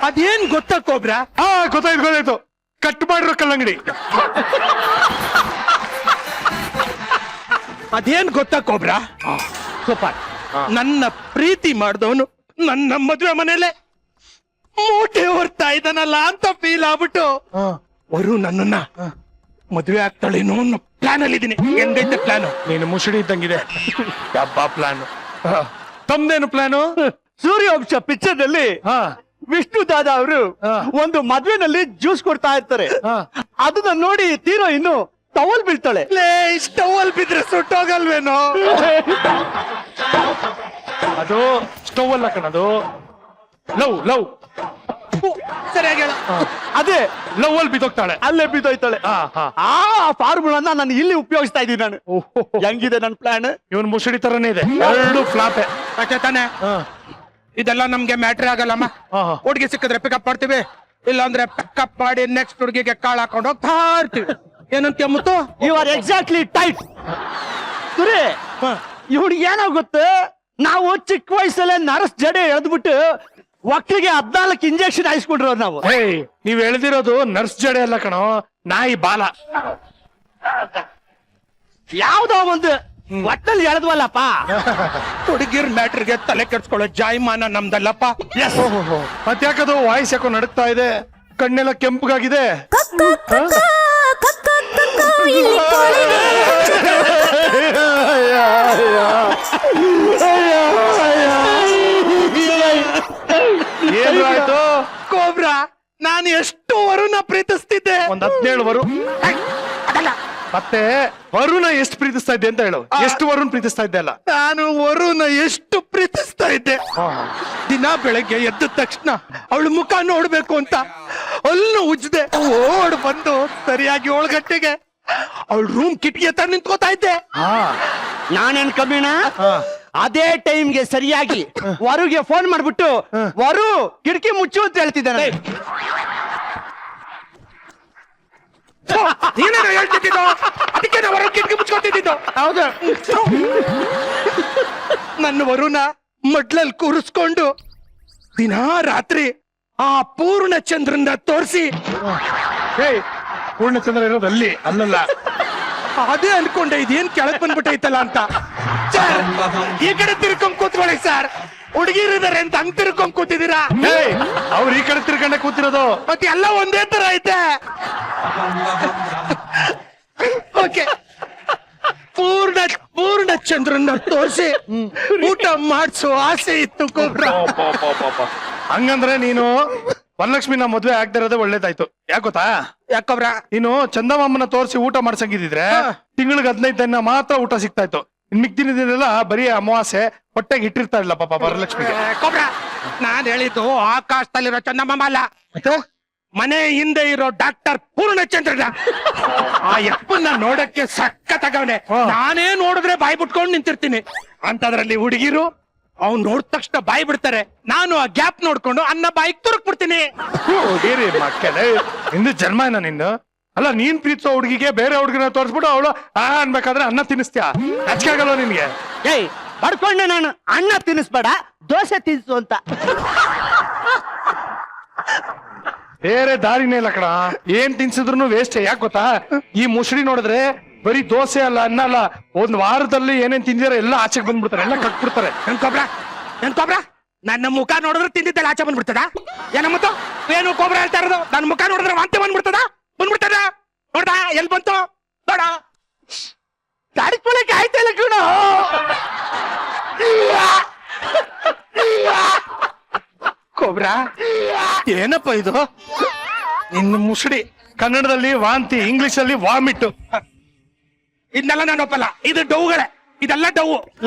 ಅದೇನ್ ಗೊತ್ತಕ್ಕೋಬ್ರ ಗೊತ್ತಾಯ್ತು, ಕಟ್ ಮಾಡಿರೋ ಕಲ್ಲಂಗಡಿ. ಅದೇನ್ ಗೊತ್ತಕ್ಕೋಬ್ರ ಸೂಪರ್. ನನ್ನ ಪ್ರೀತಿ ಮಾಡ್ದವನು ನನ್ನ ಮದ್ವೆ ಮನೇಲೆ ಮೂಟೆ ಹೊರ್ತಾ ಇದ್ದಾನಲ್ಲ ಅಂತ ಫೀಲ್ ಆಗ್ಬಿಟ್ಟು ಅವರು ನನ್ನನ್ನ ಮದ್ವೆ ಆಗ್ತಾಳೇನೋ ಅನ್ನೋ ಪ್ಲಾನ್ ಅಲ್ಲಿ ಇದೀನಿ. ಹೆಂಗೈತೆ ಪ್ಲಾನು? ನೀನು ಮುಸುಡಿ ಇದ್ದಂಗಿದೆ. ಯಬ್ಬಾ ಪ್ಲಾನ್. ತಮ್ದೇನು ಪ್ಲಾನು? ಸೂರ್ಯವಂಶ ಪಿಕ್ಚರ್ ನಲ್ಲಿ ವಿಷ್ಣು ದಾದಾ ಅವರು ಒಂದು ಮದ್ವೆನಲ್ಲಿ ಜ್ಯೂಸ್ ಕೊಡ್ತಾ ಇರ್ತಾರೆ. ಅದನ್ನ ನೋಡಿ ತೀರೋ ಇನ್ನು ಟವಲ್ ಬೀಳ್ತಾಳೆ. ಟವಲ್ ಬಿದ್ರೆ ಸುಟ್ಟೋಗಲ್ವೇನೋ? ಅದು ಸ್ಟವ್ ಅಲ್ಲ ಕಣದು, ಲವ್ ಲವ್. ಸರಿಯಾಗಿ ಹೇಳ. ಅದೇ ಲವ್ ಅಲ್ಲಿ ಬಿದ್ದೋಗ್ತಾಳೆ, ಅಲ್ಲೇ ಬಿದ್ದೋಯ್ತಾಳೆ. ಆ ಫಾರ್ಮುಲಾನ ನಾನು ಇಲ್ಲಿ ಉಪಯೋಗಿಸ್ತಾ ಇದ್ದೀನಿ ನಾನು. ಹೆಂಗಿದೆ ನನ್ನ ಪ್ಲಾನ್? ಇವನ್ ಮುಸುಡಿ ತರನೇ ಇದೆ, ಎರಡು ಫ್ಲಾಪೆ ತಾನೆ. ಇದೆಲ್ಲ ನಮ್ಗೆ ಮ್ಯಾಟ್ರಿ ಆಗಲ್ಲಮ್ಮ. ಹುಡುಗಿ ಸಿಕ್ಕಿದ್ರೆ ಪಿಕಪ್ ಮಾಡ್ತೀವಿ, ಇಲ್ಲ ಅಂದ್ರೆ ಪಿಕಪ್ ಮಾಡಿ ನೆಕ್ಸ್ಟ್ ಹುಡುಗಿಗೆ ಕಾಳು ಹಾಕೊಂಡು ಹೋಗ್ತಾ ಇರ್ತೀವಿ. ಏನಂತ ಮುತ್ತು? You are exactly tight. ಸುರೇ, ಇವ್ನಿಗೆ ಏನಾಗುತ್ತೆ, ನಾವು ಚಿಕ್ಕ ವಯಸ್ಸಲ್ಲೇ ನರ್ಸ್ ಜಡೆ ಎಳೆದ್ಬಿಟ್ಟು ಒಕ್ಕಲಿಗೆ 14 ಇಂಜೆಕ್ಷನ್ ಹಾಯಿಸ್ಕೊಂಡ್ರು ನಾವು. ನೀವ್ ಎಳೆದಿರೋದು ನರ್ಸ್ ಜಡೆ ಅಲ್ಲ ಕಣೋ, ನಾಯಿ ಬಾಲ. ಯಾವ್ದೋ ಒಂದು ಒಟ್ಟಲ್ಲಿ ಎಳೆದ್ವಲ್ಲಪ್ಪ. ಹುಡುಗಿರ್ ಮ್ಯಾಟ್ರಿಗೆ ತಲೆ ಕೆಡ್ಸ್ಕೊಳ್ಳೋ ಜಾಯಮಾನ ನಮ್ದಲ್ಲಪ್ಪ. ಮತ್ತ್ಯಾಕದು ವಾಯ್ಸ್ ಯಾಕೋ ನಡುಕ್ತಾ ಇದೆ, ಕಣ್ಣೆಲ್ಲ ಕೆಂಪಗಾಗಿದೆ. ಏನಾಯ್ತು? ಕೋಬ್ರಾ, ನಾನು ಎಷ್ಟು ವರುಣ ಪ್ರೀತಿಸ್ತಿದ್ದೆ. ಒಂದ್ 17 ವರು. ಮತ್ತೆ ವರುಣ ಎಷ್ಟು ಪ್ರೀತಿಸ್ತಾ ಇದ್ದೆ ಅಂತ ಹೇಳು. ಎಷ್ಟು ವರುಣ್ ಪ್ರೀತಿಸ್ತಾ ಇದ್ದೆ ಅಲ್ಲ? ನಾನು ವರುಣ ಎಷ್ಟು ಪ್ರೀತಿಸ್ತಾ ಇದ್ದೆ. ದಿನ ಬೆಳಗ್ಗೆ ಎದ್ದ ತಕ್ಷಣ ಅವಳು ಮುಖ ನೋಡ್ಬೇಕು ಅಂತ ಅಲ್ಲೂ ಉಜ್ದೆ ಓಡ್ ಬಂದು ಸರಿಯಾಗಿ 7 ಗಂಟೆಗೆ ಅವಳ ರೂಮ್ ಕಿಟಕಿ ಹತ್ರ ನಿಂತ್ಕೋತಾ ಇದ್ದೆ. ನಾನೇನ್ ಕಮ್ಮಿಣ, ಅದೇ ಟೈಮ್ಗೆ ಸರಿಯಾಗಿ ವರುಗೆ ಫೋನ್ ಮಾಡ್ಬಿಟ್ಟು ವರು ಕಿಟಕಿ ಮುಚ್ಚು ಅಂತ ಹೇಳ್ತಿದ್ದಾನೆ. ನೀನೇನೋ ಹೇಳ್ತಿದ್ದಿದ್ದು, ಅದಕ್ಕೆ ನಾವು ಹೊರಗೆ ಕಿಟಕಿ ಮುಚ್ಕೊತಿದ್ದು. ಹೌದು. ನನ್ನ ವರುಣ ಮಡ್ಲಲ್ಲಿ ಕೂರಿಸ್ಕೊಂಡು ದಿನಾ ರಾತ್ರಿ ಆ ಪೂರ್ಣ ಚಂದ್ರನ ತೋರಿಸಿ, ಪೂರ್ಣಚಂದ್ರ ಇರೋದು ಅಲ್ಲಿ, ಅಲ್ಲಲ್ಲ. ಅದೇ ಅನ್ಕೊಂಡೆ ಇದೇನ್ ಕೆಳಗ್ ಬಂದ್ಬಿಟ್ಟೈತಲ್ಲ ಅಂತ. ಸರ್, ಈ ಕಡೆ ತಿರ್ಕೊಂಡ್ ಕೂತ್ಕೊಳ್ಳಿ ಸರ್. ಹುಡುಗಿರಿದಾರೆ ಅಂತ ಹಂಗ್ ತಿರ್ಕೊಂಡ್ ಕೂತಿದ್ದೀರಾ? ಅವ್ರು ಈ ಕಡೆ ತಿರ್ಕೊಂಡೆ ಕೂತಿರೋದು. ಮತ್ತೆ ಎಲ್ಲ ಒಂದೇ ತರ ಐತೆ. ಓಕೆ, ಪೂರ್ಣ ಚಂದ್ರನ ತೋರಿಸಿ ಊಟ ಮಾಡಿಸೋ ಆಸೆ ಇತ್ತು ಕೊಬ್ರ. ಹಂಗಂದ್ರೆ ನೀನು ವರಲಕ್ಷ್ಮಿನ ಮದ್ವೆ ಆಗ್ದಿರೋದೇ ಒಳ್ಳೇದಾಯ್ತು. ಯಾಕೆ ಗೊತ್ತಾ? ಯಾಕೊಬ್ರ, ನೀನು ಚಂದಮಾಮನ ತೋರಿಸಿ ಊಟ ಮಾಡ್ಸಂಗಿದ್ರೆ ತಿಂಗಳಿಗೆ 15 ದಿನ ಮಾತ್ರ ಊಟ ಸಿಗ್ತಾ ಇತ್ತು. ಇನ್ ಮಿಕ್ಕಿನ ದಿನ ಬರೀ ಅಮಾವಾಸ್ಯೆ ಹೊಟ್ಟೆಗೆ ಇಟ್ಟಿರ್ತಾ ಇಲ್ಲ ಪಾಪ ವರಲಕ್ಷ್ಮಿಗೆ. ಕೊಬ್ರ, ನಾನ್ ಹೇಳಿದ್ದು ಆಕಾಶದಲ್ಲಿರೋ ಚಂದಮಾಮ ಅಲ್ಲ, ಮನೆ ಹಿಂದೆ ಇರೋ ಡಾಕ್ಟರ್ ಪೂರ್ಣಚಂದ್ರನ. ಆ ಯಪ್ಪನ್ನ ನೋಡಕ್ಕೆ ಸಕ್ಕತ್ತಾಗವನೆ. ನಾನೇ ನೋಡಿದ್ರೆ ಬಾಯಿ ಬಿಟ್ಕೊಂಡು ನಿಂತಿರ್ತೀನಿ, ಅಂತದ್ರಲ್ಲಿ ಹುಡುಗಿರು ಅವ್ನು ನೋಡಿದ ತಕ್ಷಣ ಬಾಯಿ ಬಿಡ್ತಾರೆ. ನಾನು ಆ ಗ್ಯಾಪ್ ನೋಡ್ಕೊಂಡು ಅನ್ನ ಬಾಯಿಗೆ ತುರುಕ್ ಬಿಡ್ತೀನಿ. ಮಕ್ಕಳೇ, ನಿಂದು ಜನ್ಮ ಏನ ನಿಂದು? ಅಲ್ಲ, ನೀನ್ ಪ್ರೀತಿಸೋ ಹುಡುಗಿಗೆ ಬೇರೆ ಹುಡುಗಿನ ತೋರಿಸ್ಬಿಟ್ಟು ಅವಳು ಅನ್ಬೇಕಾದ್ರೆ ಅನ್ನ ತಿನ್ನಿಸ್ತೀಯ? ಹಚ್ಕಾಗಲ್ವ ನಿನ್ಗೆ? ಬಡ್ಕೊಂಡೆ ನಾನು, ಅನ್ನ ತಿನ್ನಿಸ್ಬೇಡ ದೋಸೆ ತಿನ್ಸು ಅಂತ. ಬೇರೆ ದಾರಿನೇ ಇಲ್ಲ ಕಣ. ಏನ್ ತಿನ್ಸಿದ್ರು ವೇಸ್ಟ್. ಯಾಕೆ ಗೊತ್ತಾ? ಈ ಮುಸುಡಿ ನೋಡಿದ್ರೆ ಬರೀ ದೋಸೆ ಅಲ್ಲ, ಅನ್ನ ಅಲ್ಲ, ಒಂದ್ ವಾರದಲ್ಲಿ ಏನೇನ್ ತಿಂದಿರೋ ಎಲ್ಲ ಆಚೆಗೆ ಬಂದ್ಬಿಡ್ತಾರೆ, ಎಲ್ಲ ಕಟ್ಬಿಡ್ತಾರೆ. ನನ್ ಕೊಬ್ರ ನನ್ನ ಮುಖ ನೋಡಿದ್ರೆ ತಿಂದಿದ್ದೆಲ್ಲ ಆಚೆ ಬಂದ್ಬಿಡ್ತದ? ಏನಮ್ಮತ್ತು ಏನು ಕೊಬ್ರ ಹೇಳ್ತಾ ಇರೋದು? ನನ್ನ ಮುಖ ನೋಡಿದ್ರೆ ವಾಂತಿ ಬಂದ್ಬಿಡ್ತದ? ನೋಡ್ದ ಎಲ್ಲಿ ಬಂತು ನೋಡ. ತಡ್ಕೊಳಕ್ಕೆ ಆಯ್ತಾ ಇಲ್ಲ ಕಣ. ಕೊಬ್ರಾ ಏನಪ್ಪ ಇದು? ಇನ್ನು ಮುಸುಡಿ ಕನ್ನಡದಲ್ಲಿ ವಾಂತಿ, ಇಂಗ್ಲಿಷ್ ಅಲ್ಲಿ ವಾಮಿಟ್. ಇದನ್ನೆಲ್ಲ ನಾನು ಒಪ್ಪಲ್ಲ. ಇದು ಡೌಗಳೇ, ಇದೆಲ್ಲ ಡೌ.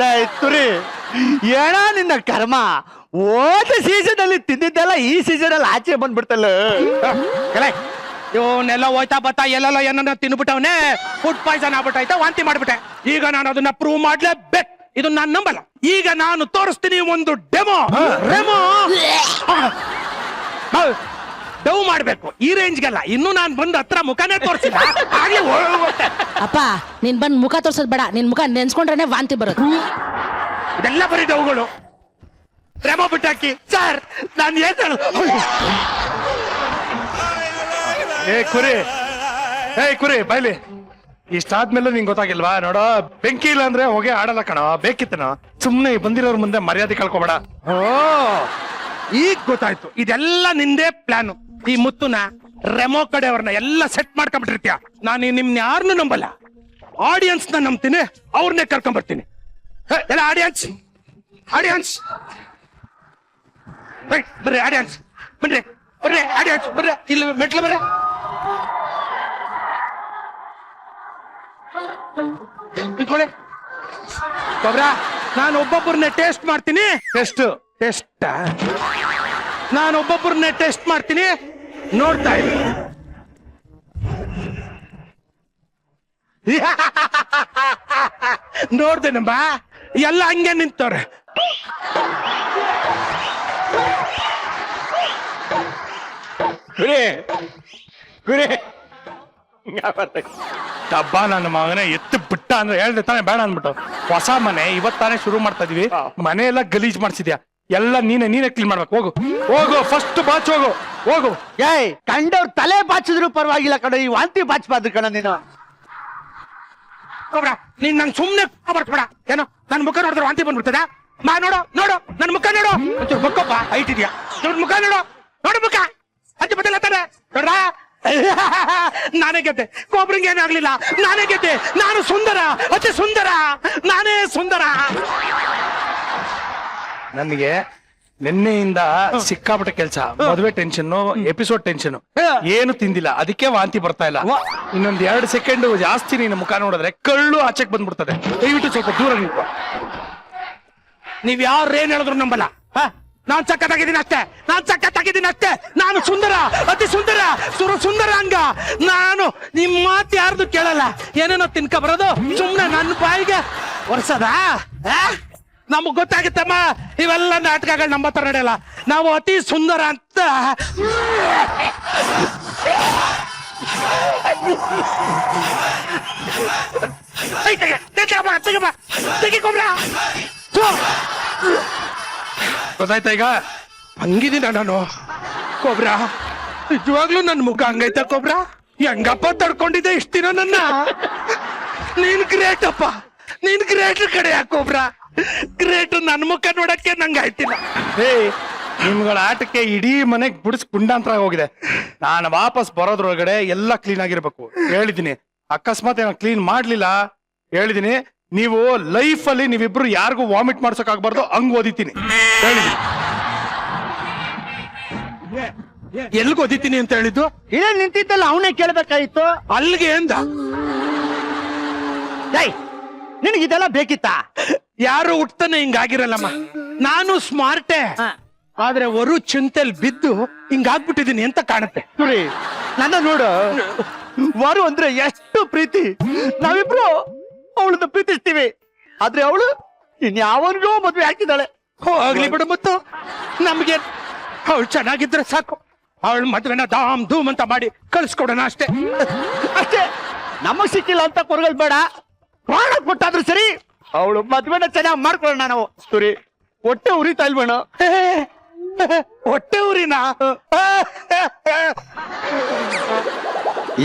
ತುರಿ ಏನ ನಿನ್ನ ಕರ್ಮ, ಹೋದ ಸೀಸನ್ ಅಲ್ಲಿ ತಿಂದಿದ್ದೆಲ್ಲ ಈ ಸೀಸನ್ ಅಲ್ಲಿ ಆಚೆ ಬಂದ್ಬಿಡ್ತಲ್ಲ. ಇವನ್ನೆಲ್ಲ ಹೋಯ್ತಾ ಬತ್ತಾ ಎಲ್ಲೆಲ್ಲ ಏನನ್ನ ತಿನ್ಬಿಟ್ಟವನೇ ಫುಡ್ ಪಾಯ್ಸನ್ ಆಗ್ಬಿಟ್ಟಾಯ್ತಾ, ವಾಂತಿ ಮಾಡ್ಬಿಟ್ಟೆ. ಈಗ ನಾನು ಅದನ್ನ ಪ್ರೂವ್ ಮಾಡ್ಲೇಬೇಕು. ಇದು ನಾನು ನಂಬಲ್ಲ. ಈಗ ನಾನು ತೋರಿಸ್ತೀನಿ ಒಂದು ಡೆಮೋ. ಡೌ ಮಾಡ್ಬೇಕು ಈ ರೇಂಜ್ಗೆಲ್ಲ. ಇನ್ನು ನಾನು ಬಂದ ಹತ್ರ ಮುಖನೇ ತೋರಿಸಿಲ್ಲ, ಹಾಗೆ ಹೋಗ್ಬಿಟ್ಟೆ. ಅಪ್ಪ ನೀನ್ ಬಂದ್ ಮುಖ ತೋರ್ಸೋದ್ ಬೇಡ, ನಿನ್ ಮುಖ ನೆನ್ಸ್ಕೊಂಡ್ರೆ ವಾಂತಿ ಬರುತ್ತೆ. ಇದೆಲ್ಲ ಬರೀ ಡೌಗಳು. ರೆಮೋ ಬಿಟ್ಟಾಕಿ ಸರ್, ನಾನು ಏನ್ ಕುರಿ ಬೈಲಿ. ಇಷ್ಟಾದ್ಮೇಲೆ ನಿಂಗೆ ಗೊತ್ತಾಗಿಲ್ವಾ? ನೋಡೋ, ಬೆಂಕಿ ಇಲ್ಲ ಅಂದ್ರೆ ಹೊಗೆ ಆಡಲ್ಲ ಕಣ. ಬೇಕಿತ್ತನ ಸುಮ್ನೆ ಬಂದಿರೋರ್ ಮುಂದೆ ಮರ್ಯಾದೆ ಕಳ್ಕೊಬೇಡ. ಓ ಈಗ ಗೊತ್ತಾಯ್ತು, ಇದೆಲ್ಲ ನಿಂದೇ ಪ್ಲಾನು. ಈ ಮುತ್ತುನ ರೆಮೋ ಕಡೆಯವ್ರನ್ನ ಎಲ್ಲ ಸೆಟ್ ಮಾಡ್ಕೊಂಡ್ಬಿಟ್ಟಿರ್ತೀಯ. ನಾನು ನಿಮ್ನ ಯಾರನ್ನು ನಂಬಲ್ಲ. ಆಡಿಯನ್ಸ್ ನ ನಂಬ್ತೀನಿ, ಅವ್ರನ್ನೇ ಕರ್ಕೊಂಡ್ ಬರ್ತೀನಿ. ಎಲ್ಲ ಆಡಿಯನ್ಸ್ ಬರ್ರಿ, ಆಡಿಯನ್ಸ್ ಬರ್ರಿ ಆಡಿಯನ್ಸ್ ಬರ್ರಿ, ಇಲ್ಲಿ ಮೆಟ್ಲು ಬರ್ರಿ. ಕೊಬ್ರಾ, ನಾನು ಒಬ್ಬೊಬ್ಬರನ್ನೇ ಟೇಸ್ಟ್ ಮಾಡ್ತೀನಿ. ಟೆಸ್ಟ್ ನಾನು ಒಬ್ಬೊಬ್ಬರನ್ನೇ ಟೆಸ್ಟ್ ಮಾಡ್ತೀನಿ, ನೋಡ್ತಾ ಇರಿ. ನೋಡ್ದೇನಮ್ಮ, ಎಲ್ಲ ಹಂಗೆ ನಿಂತವ್ರೆ. ಡಬ್ಬ ನನ್ನ ಮಗನೇ ಎತ್ತು ಬಿಟ್ಟ ಅಂದ್ರೆ ಹೇಳ್ದೆ ತಾನೇ ಬೇಡ ಅಂದ್ಬಿಟ್ಟು. ಹೊಸ ಮನೆ ಇವತ್ತಾನೆ ಶುರು ಮಾಡ್ತಾ ಇದೀವಿ. ಮನೆ ಎಲ್ಲ ಗಲೀಜ್ ಮಾಡ್ಸಿದ್ಯಾ, ಎಲ್ಲ ನೀನೇ ಕ್ಲೀನ್ ಮಾಡ್ಬೇಕು. ಹೋಗು ಫಸ್ಟ್ ಬಾಚ್ ಹೋಗು. ಏಯ್, ಕಂಡವ್ರ ತಲೆ ಬಾಚಿದ್ರು ಪರವಾಗಿಲ್ಲ ಕಣ, ಈ ವಾಂತಿ ಬಾಚ್ಬಾರ್ದು ಕಣ ನೀನು. ನೀನ್ ನಂಗೆ ಸುಮ್ನೆ ಬರ್ಸ್ಬೇಡ. ಏನೋ ನನ್ ಮುಖ ನೋಡಿದ್ರೆ ವಾಂತಿ ಬಂದ್ಬಿಡ್ತದ? ನೋಡು ನನ್ ಮುಖ ನೋಡು, ಒಂಚೂರು ಬಕ್ಕಪ್ಪ ಹೈಟ್ ಇದೆಯಾ, ಮುಖ ನೋಡು ಮುಖ ಅಜ್ಜಿ ಬದಲ ತಾನೆ ನೋಡ್ರ. ನಾನೇ ಗೆದ್ದೆ, ಕೊಬ್ರಂಗೆ ಏನಾಗ್ಲಿಲ್ಲ, ನಾನೇ ಗೆದ್ದೆ. ನಾನು ಸುಂದರ, ಅತಿ ಸುಂದರ, ನಾನೇ ಸುಂದರ. ನನಗೆ ನಿನ್ನೆಯಿಂದ ಸಿಕ್ಕಾಪಟ್ಟೆ ಕೆಲ್ಸ, ಮದುವೆ ಟೆನ್ಷನ್, ಎಪಿಸೋಡ್ ಟೆನ್ಷನ್, ಏನು ತಿಂದಿಲ್ಲ, ಅದಕ್ಕೆ ವಾಂತಿ ಬರ್ತಾ ಇಲ್ಲ. ಇನ್ನೊಂದ್ 2 ಸೆಕೆಂಡ್ ಜಾಸ್ತಿ ನೀನು ಮುಖ ನೋಡಿದ್ರೆ ಕಳ್ಳು ಆಚೆಗೆ ಬಂದ್ಬಿಡ್ತದೆ. ದಯವಿಟ್ಟು ಸ್ವಲ್ಪ ದೂರ ನಿಂತ್ಕೊ. ನೀವ್ ಯಾರು ಏನ್ ಹೇಳಿದ್ರು ನಂಬಲ್ಲ. ನಾನ್ ಸಖತ್ತಾಗಿದ್ದೀನಿ ಅಷ್ಟೇ. ನಾನು ಸುಂದರ, ಅತಿ ಸುಂದರ, ಸುಂದರ ಅಂಗ. ನಾನು ನಿಮ್ ಮಾತು ಯಾರ್ದು ಕೇಳಲ್ಲ. ಏನೇನೋ ತಿನ್ಕ ಬರೋದು ಸುಮ್ನೆ ನನ್ನ ಬಾಯಿಗೆ ಒರ್ಸದ. ನಮಗ್ ಗೊತ್ತಾಗುತ್ತಮ್ಮ, ಇವೆಲ್ಲ ನಾಟಕಗಳು ನಮ್ಮ ಹತ್ರ ನಡೆಯಲ್ಲ. ನಾವು ಅತಿ ಸುಂದರ ಅಂತ ಗೊತ್ತಾಯ್ತಾ ಈಗ? ಹಂಗಿದ್ದೀನ ನಾನು ಕೊಬ್ರಾ. ನಿಜವಾಗ್ಲೂ ನನ್ ಮುಖ ಹಂಗೈತ ಕೊಬ್ರಾ? ಹೆಂಗಪ್ಪ ತಡ್ಕೊಂಡಿದ್ದೆ ಇಷ್ಟ ದಿನ ನನ್ನ? ನೀನ್ ಗ್ರೇಟ್ ಅಪ್ಪ, ನೀನ್ ಗ್ರೇಟ್ ಕಡೆ ಯಾಕೊಬ್ರಾ. ಗ್ರೇಟ್ ನನ್ ಮುಖ ನೋಡಕ್ಕೆ ನಂಗೆ ಆಯ್ತಿಲ್ಲ. ನಿಮ್ಗಳ ಆಟಕ್ಕೆ ಇಡೀ ಮನೆಗ್ ಬಿಡಿಸ್ ಪುಂಡಾಂತರ ಹೋಗಿದೆ. ನಾನು ವಾಪಸ್ ಬರೋದ್ರೊಳಗಡೆ ಎಲ್ಲ ಕ್ಲೀನ್ ಆಗಿರ್ಬೇಕು. ಹೇಳಿದೀನಿ, ಅಕಸ್ಮಾತ್ ಏನೋ ಕ್ಲೀನ್ ಮಾಡ್ಲಿಲ್ಲ ಹೇಳಿದೀನಿ. ನೀವು ಲೈಫ್ ಅಲ್ಲಿ ನೀವಿಬ್ರು ಯಾರಿಗೂ ವಾಮಿಟ್ ಮಾಡ್ಸಕ್ ಆಗ್ಬಾರ್ದು, ಹಂಗ್ ಓದಿತೀನಿ ಹೇಳಿದೀನಿ. ಎಲ್ಗ್ ಓದಿತೀನಿ ಅಂತ ಹೇಳಿದ್ದು? ಇದೇ ನಿಂತಿದ್ದಲ್ಲ, ಅವನೇ ಕೇಳ್ಬೇಕಾಗಿತ್ತು. ಅಲ್ಲಿಗೆ ಅಂದ. ನಿನಗೆ ಇದೆಲ್ಲ ಬೇಕಿತ್ತಾ? ಯಾರು ಹುಟ್ತಾನೆ ಹಿಂಗಾಗಿರಲ್ಲಮ್ಮ. ನಾನು ಸ್ಮಾರ್ಟೇ, ಆದ್ರೆ ಅವರು ಚಿಂತೆಲ್ ಬಿದ್ದು ಹಿಂಗಾಗ್ಬಿಟ್ಟಿದೀನಿ ಅಂತ ಕಾಣುತ್ತೆ. ನನ್ನ ನೋಡು, ವರು ಅಂದ್ರೆ ಎಷ್ಟು ಪ್ರೀತಿ. ನಾವಿಬ್ರು ಅವಳನ್ನ ಪ್ರೀತಿಸ್ತೀವಿ, ಆದ್ರೆ ಅವಳು ಇನ್ಯಾವನಿಗೋ ಮದ್ವೆ ಹಾಕಿದ್ದಾಳೆ. ಹೋಗ್ಲಿ ಬಿಡು ಮುತ್ತು, ನಮ್ಗೆ ಅವಳು ಚೆನ್ನಾಗಿದ್ರೆ ಸಾಕು. ಅವಳು ಮದ್ವೆನ ಧಾಮ್ ಧೂಮ್ ಅಂತ ಮಾಡಿ ಕಳ್ಸ್ಕೊಡೋಣ ಅಷ್ಟೇ. ನಮಗ್ ಸಿಕ್ಕಿಲ್ಲ ಅಂತ ಕೊರಗಲ್ ಬೇಡ, ಪ್ರಾಣ ಕೊಟ್ಟಾದ್ರೂ ಸರಿ ಅವಳು ಮದ್ವೆನ ಚೆನ್ನಾಗಿ ಮಾಡ್ಕೊಳ್ಳೋಣ ನಾವು. ಹೊಟ್ಟೆ ಉರಿತಾ ಇಲ್ವೇಣ? ಹೊಟ್ಟೆ ಊರಿನ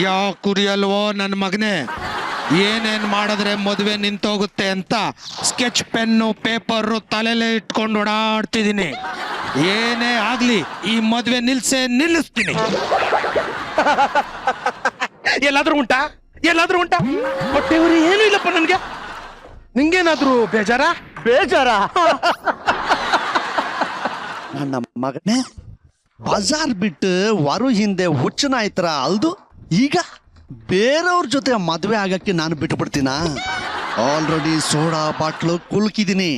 ಯಾವ ಕುರಿಯಲ್ವೋ ನನ್ನ ಮಗನೇ, ಏನೇನ್ ಮಾಡಿದ್ರೆ ಮದುವೆ ನಿಂತೋಗುತ್ತೆ ಅಂತ ಸ್ಕೆಚ್ ಪೆನ್ನು ಪೇಪರು ತಲೆಲೆ ಇಟ್ಕೊಂಡು ಓಡಾಡ್ತಿದ್ದೀನಿ. ಏನೇ ಆಗ್ಲಿ ಈ ಮದುವೆ ನಿಲ್ಲಿಸ್ತೀನಿ. ಎಲ್ಲಾದ್ರೂ ಉಂಟಾ? ಎಲ್ಲಾದ್ರೂ ಉಂಟಾ? ಹೊಟ್ಟೆವ್ರಿ ಏನೂ ಇಲ್ಲಪ್ಪ ನನ್ಗೆ. ನಿಂಗೇನಾದ್ರೂ ಬೇಜಾರಾ? ನನ್ನ ಮಗನೇ ಬಜಾರ್ ಬಿಟ್ಟು ಹೊರ ಹಿಂದೆ ಹುಚ್ಚನ ಆಯ್ತರ ಅಲ್ದು ಈಗ ಬೇರೆಯವ್ರ ಜೊತೆ ಮದ್ವೆ ಆಗಕ್ಕೆ ನಾನು ಬಿಟ್ಬಿಡ್ತೀನ. ಆಲ್ರೆಡಿ ಸೋಡಾ ಬಾಟ್ಲು ಕುಲ್ಕಿದೀನಿ.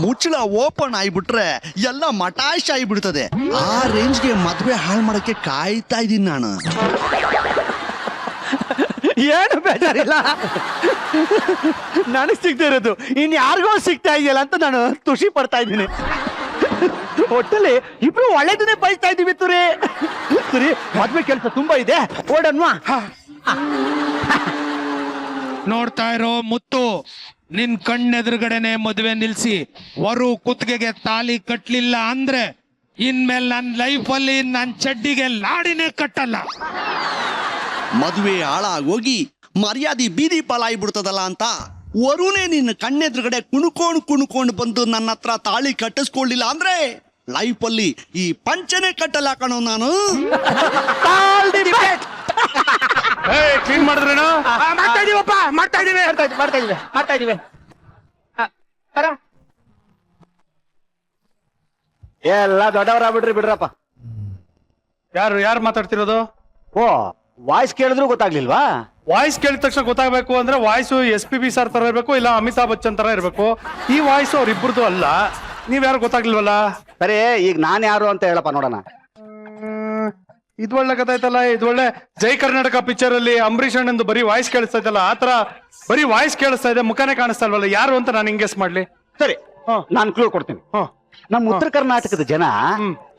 ಮುಚ್ಚಳ ಓಪನ್ ಆಗಿಬಿಟ್ರೆ ಎಲ್ಲ ಮಟಾಶ್ ಆಗಿಬಿಡ್ತದೆ. ಆ ರೇಂಜ್ಗೆ ಮದ್ವೆ ಹಾಳು ಮಾಡಕ್ಕೆ ಕಾಯ್ತಾ ಇದ್ದೀನಿ ನಾನು. ಏನು ಬೇಜಾರಿಲ್ಲ, ನನಗ್ ಸಿಗ್ತಾ ಇರೋದು ಇನ್ ಯಾರಿಗೋ ಸಿಗ್ತಾ ಇದೆಯಲ್ಲ ಅಂತ ನಾನು ಖುಷಿ ಪಡ್ತಾ ಇದ್ದೀನಿ. ಒಟ್ಟಲ್ಲಿ ಇಬ್ರು ಒಳ್ಳೇದನ್ನೇ ಬಯಸ್ತಾ ಇದೀವಿ ತುರಿ. ಮದ್ವೆ ಕೆಲಸ ತುಂಬಾ ಇದೆ, ಓಡನ್ವಾ. ನೋಡ್ತಾ ಇರೋ ಮುತ್ತು, ನಿನ್ ಕಣ್ಣೆದುರುಗಡೆನೆ ಮದುವೆ ನಿಲ್ಸಿ ವರು ಕುತ್ತಿಗೆಗೆ ತಾಲಿ ಕಟ್ಲಿಲ್ಲ ಅಂದ್ರೆ ಇನ್ಮೇಲೆ ನನ್ನ ಲೈಫಲ್ಲಿ ನನ್ನ ಚಡ್ಡಿಗೆ ಲಾಡಿನೇ ಕಟ್ಟಲ್ಲ. ಮದುವೆ ಹಾಳಾಗೋಗಿ ಮರ್ಯಾದೆ ಬೀದಿ ಪಾಲಾಗ್ಬಿಡ್ತದಲ್ಲ ಅಂತ ವರುಣೆ ನಿನ್ನ ಕಣ್ಣೆದುರುಗಡೆ ಕುಣ್ಕೊಂಡು ಬಂದು ನನ್ನ ಹತ್ರ ತಾಳಿ ಕಟ್ಟಿಸ್ಕೊಳ್ಳಿಲ್ಲ ಅಂದ್ರೆ ಲೈಫಲ್ಲಿ ಈ ಪಂಚನೆ ಕಟ್ಟಲ್ಲ ಕಣೋ ನಾನು. ಕ್ಲೀನ್ ಮಾಡಿದ್ರೇನ? ಮಾಡ್ತಾ ಇದೀವಪ್ಪ, ಮಾಡ್ತಾ ಇದೀವಿ. ಎಲ್ಲ ದೊಡ್ಡವರಾಗ್ಬಿಟ್ರಿ ಬಿಡ್ರಪ್ಪ. ಯಾರು ಮಾತಾಡ್ತಿರೋದು? ಓ, ವಾಯ್ಸ್ ಕೇಳಿದ್ರು ಗೊತ್ತಾಗ್ಲಿಲ್ವಾ? ವಾಯ್ಸ್ ಕೇಳಿದ ತಕ್ಷಣ ಗೊತ್ತಾಗಬೇಕು ಅಂದ್ರೆ ವಾಯ್ಸು SPB ಸರ್ ತರ ಇರ್ಬೇಕು, ಇಲ್ಲ ಅಮಿತಾಬ್ ಬಚ್ಚನ್ ತರ ಇರ್ಬೇಕು. ಈ ವಾಯ್ಸು ಅವ್ರಿಬ್ರದ್ದು ಅಲ್ಲ. ನೀವ್ ಯಾರು ಗೊತ್ತಾಗ್ಲಿಲ್ವಲ್ಲ? ಸರಿ, ಈಗ ನಾನ್ ಯಾರು ಅಂತ ಹೇಳಪ್ಪ ನೋಡೋಣ. ಇದು ಒಳ್ಳೆ ಕಥೆ ಆಯ್ತಲ್ಲ. ಇದು ಒಳ್ಳೆ ಜೈ ಕರ್ನಾಟಕ ಪಿಕ್ಚರ್ ಅಲ್ಲಿ ಅಂಬರೀಷ್ ಅಣ್ಣಂದು ಬರೀ ವಾಯ್ಸ್ ಕೇಳಿಸ್ತಾ ಇದ್ದಲ್ಲ, ಆತರ ಬರೀ ವಾಯ್ಸ್ ಕೇಳಿಸ್ತಾ ಇದೆ, ಮುಖನೇ ಕಾಣಿಸ್ತಾ ಇಲ್ವಲ್ಲ. ಯಾರು ಅಂತ ನಾನು ಹಿಂಗೆಸ್ ಮಾಡ್ಲಿ? ಸರಿ, ನಾನು ಕ್ಲೂ ಕೊಡ್ತೀನಿ. ನಮ್ಮ ಉತ್ತರ ಕರ್ನಾಟಕದ ಜನ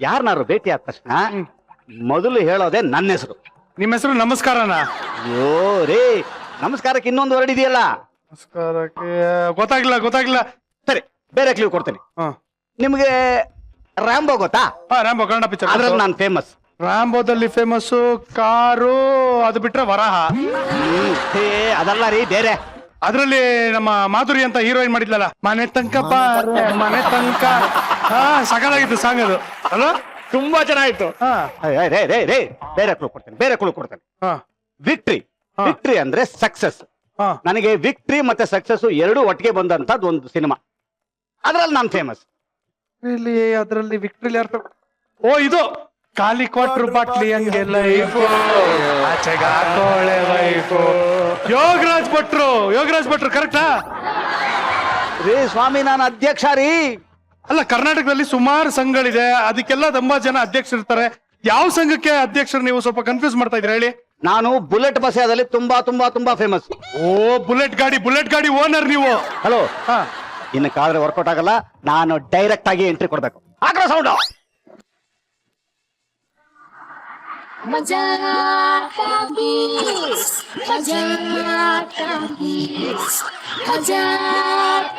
ಯಾರನ್ನಾರು ಭೇಟಿ ಆದ ತಕ್ಷಣ ಮೊದಲು ಹೇಳೋದೆ ನನ್ನ ಹೆಸರು. ನಿಮ್ಮ ಹೆಸರು ನಮಸ್ಕಾರನಾ? ಅಯ್ಯೋ ರೇ, ನಮಸ್ಕಾರಕ್ಕೆ ಇನ್ನೊಂದು ವರ್ಡ್ ಇದೆಯಲ್ಲ. ನಮಸ್ಕಾರಕ್ಕೆ ಗೊತ್ತಾಗಿಲ್ಲ. ಸರಿ, ಬೇರೆ ಕ್ಲೂ ಕೊಡ್ತೀನಿ. ನಿಮ್ಗೆ ರಾಂಬೋ ಗೊತ್ತಾ? ರಾಂಬೋ ಕನ್ನಡ ಪಿಕ್ಚರ್, ಅದ್ರಲ್ಲಿ ನಾನು ಫೇಮಸ್. ರಾಂಬೋದಲ್ಲಿ ಫೇಮಸ್ ಕಾರು, ಅದು ಬಿಟ್ರೆ ವರಾಹ. ಅದಲ್ಲ ರೀ, ಬೇರೆ. ಅದ್ರಲ್ಲಿ ನಮ್ಮ ಮಾಧುರಿ ಅಂತ ಹೀರೋಯಿನ್ ಮಾಡಿದ್ಲಲ್ಲ, ಮನೆ ತನಕ ಮನೆ ತನಕ. ಸಕಲಾಗಿತ್ತು ಸಾಂಗ್ ಅದು ಅಲ್ವಾ? ತುಂಬಾ ಚೆನ್ನಾಗಿತ್ತು. ಬೇರೆ ಕ್ಲೂ ಕೊಡ್ತೇನೆ. ವಿಕ್ಟ್ರಿ ಅಂದ್ರೆ ಸಕ್ಸಸ್. ನನಗೆ ವಿಕ್ಟ್ರಿ ಮತ್ತೆ ಸಕ್ಸಸ್ ಎರಡೂ ಒಟ್ಟಿಗೆ ಬಂದಂತದ್ದು ಒಂದು ಸಿನಿಮಾ, ಅದ್ರಲ್ಲಿ ನಾನು ಫೇಮಸ್. ಅದ್ರಲ್ಲಿ ವಿಕ್ಟ್ರಿ ಯಾರು? ಓ, ಇದು ಖಾಲಿ ಕ್ವಾರ್ಟರ್ ಬಾಟ್ಲಿ ಹಂಗೆ ಲೈಫು, ವೈಫು. ಯೋಗರಾಜ್ ಭಟ್ರು ಕರೆಕ್ಟಾ? ರೀ ಸ್ವಾಮಿ, ನಾನು ಅಧ್ಯಕ್ಷ ರೀ. ಅಲ್ಲ, ಕರ್ನಾಟಕದಲ್ಲಿ ಸುಮಾರು ಸಂಘಗಳಿದೆ, ಅದಕ್ಕೆಲ್ಲ ತುಂಬಾ ಜನ ಅಧ್ಯಕ್ಷರು ಇರ್ತಾರೆ. ಯಾವ ಸಂಘಕ್ಕೆ ಅಧ್ಯಕ್ಷರು ನೀವು? ಸ್ವಲ್ಪ ಕನ್ಫ್ಯೂಸ್ ಮಾಡ್ತಾ ಇದ್ರಿ, ಹೇಳಿ. ನಾನು ಬುಲೆಟ್ ಬಸ್ಸದಲ್ಲಿ ತುಂಬಾ ತುಂಬಾ ತುಂಬಾ ಫೇಮಸ್. ಓ, ಬುಲೆಟ್ ಗಾಡಿ ಓನರ್ ನೀವು? ಹಲೋ, ಇನ್ನು ಕಾದ್ರೆ ವರ್ಕೌಟ್ ಆಗಲ್ಲ, ನಾನು ಡೈರೆಕ್ಟ್ ಆಗಿ ಎಂಟ್ರಿ ಕೊಡ್ಬೇಕು. ಆಗ್ರ ಸೌಂಡ್. ಮಜಾ ಟಾಕೀಸ್, ಮಜಾ ಟಾಕೀಸ್, ಮಜಾ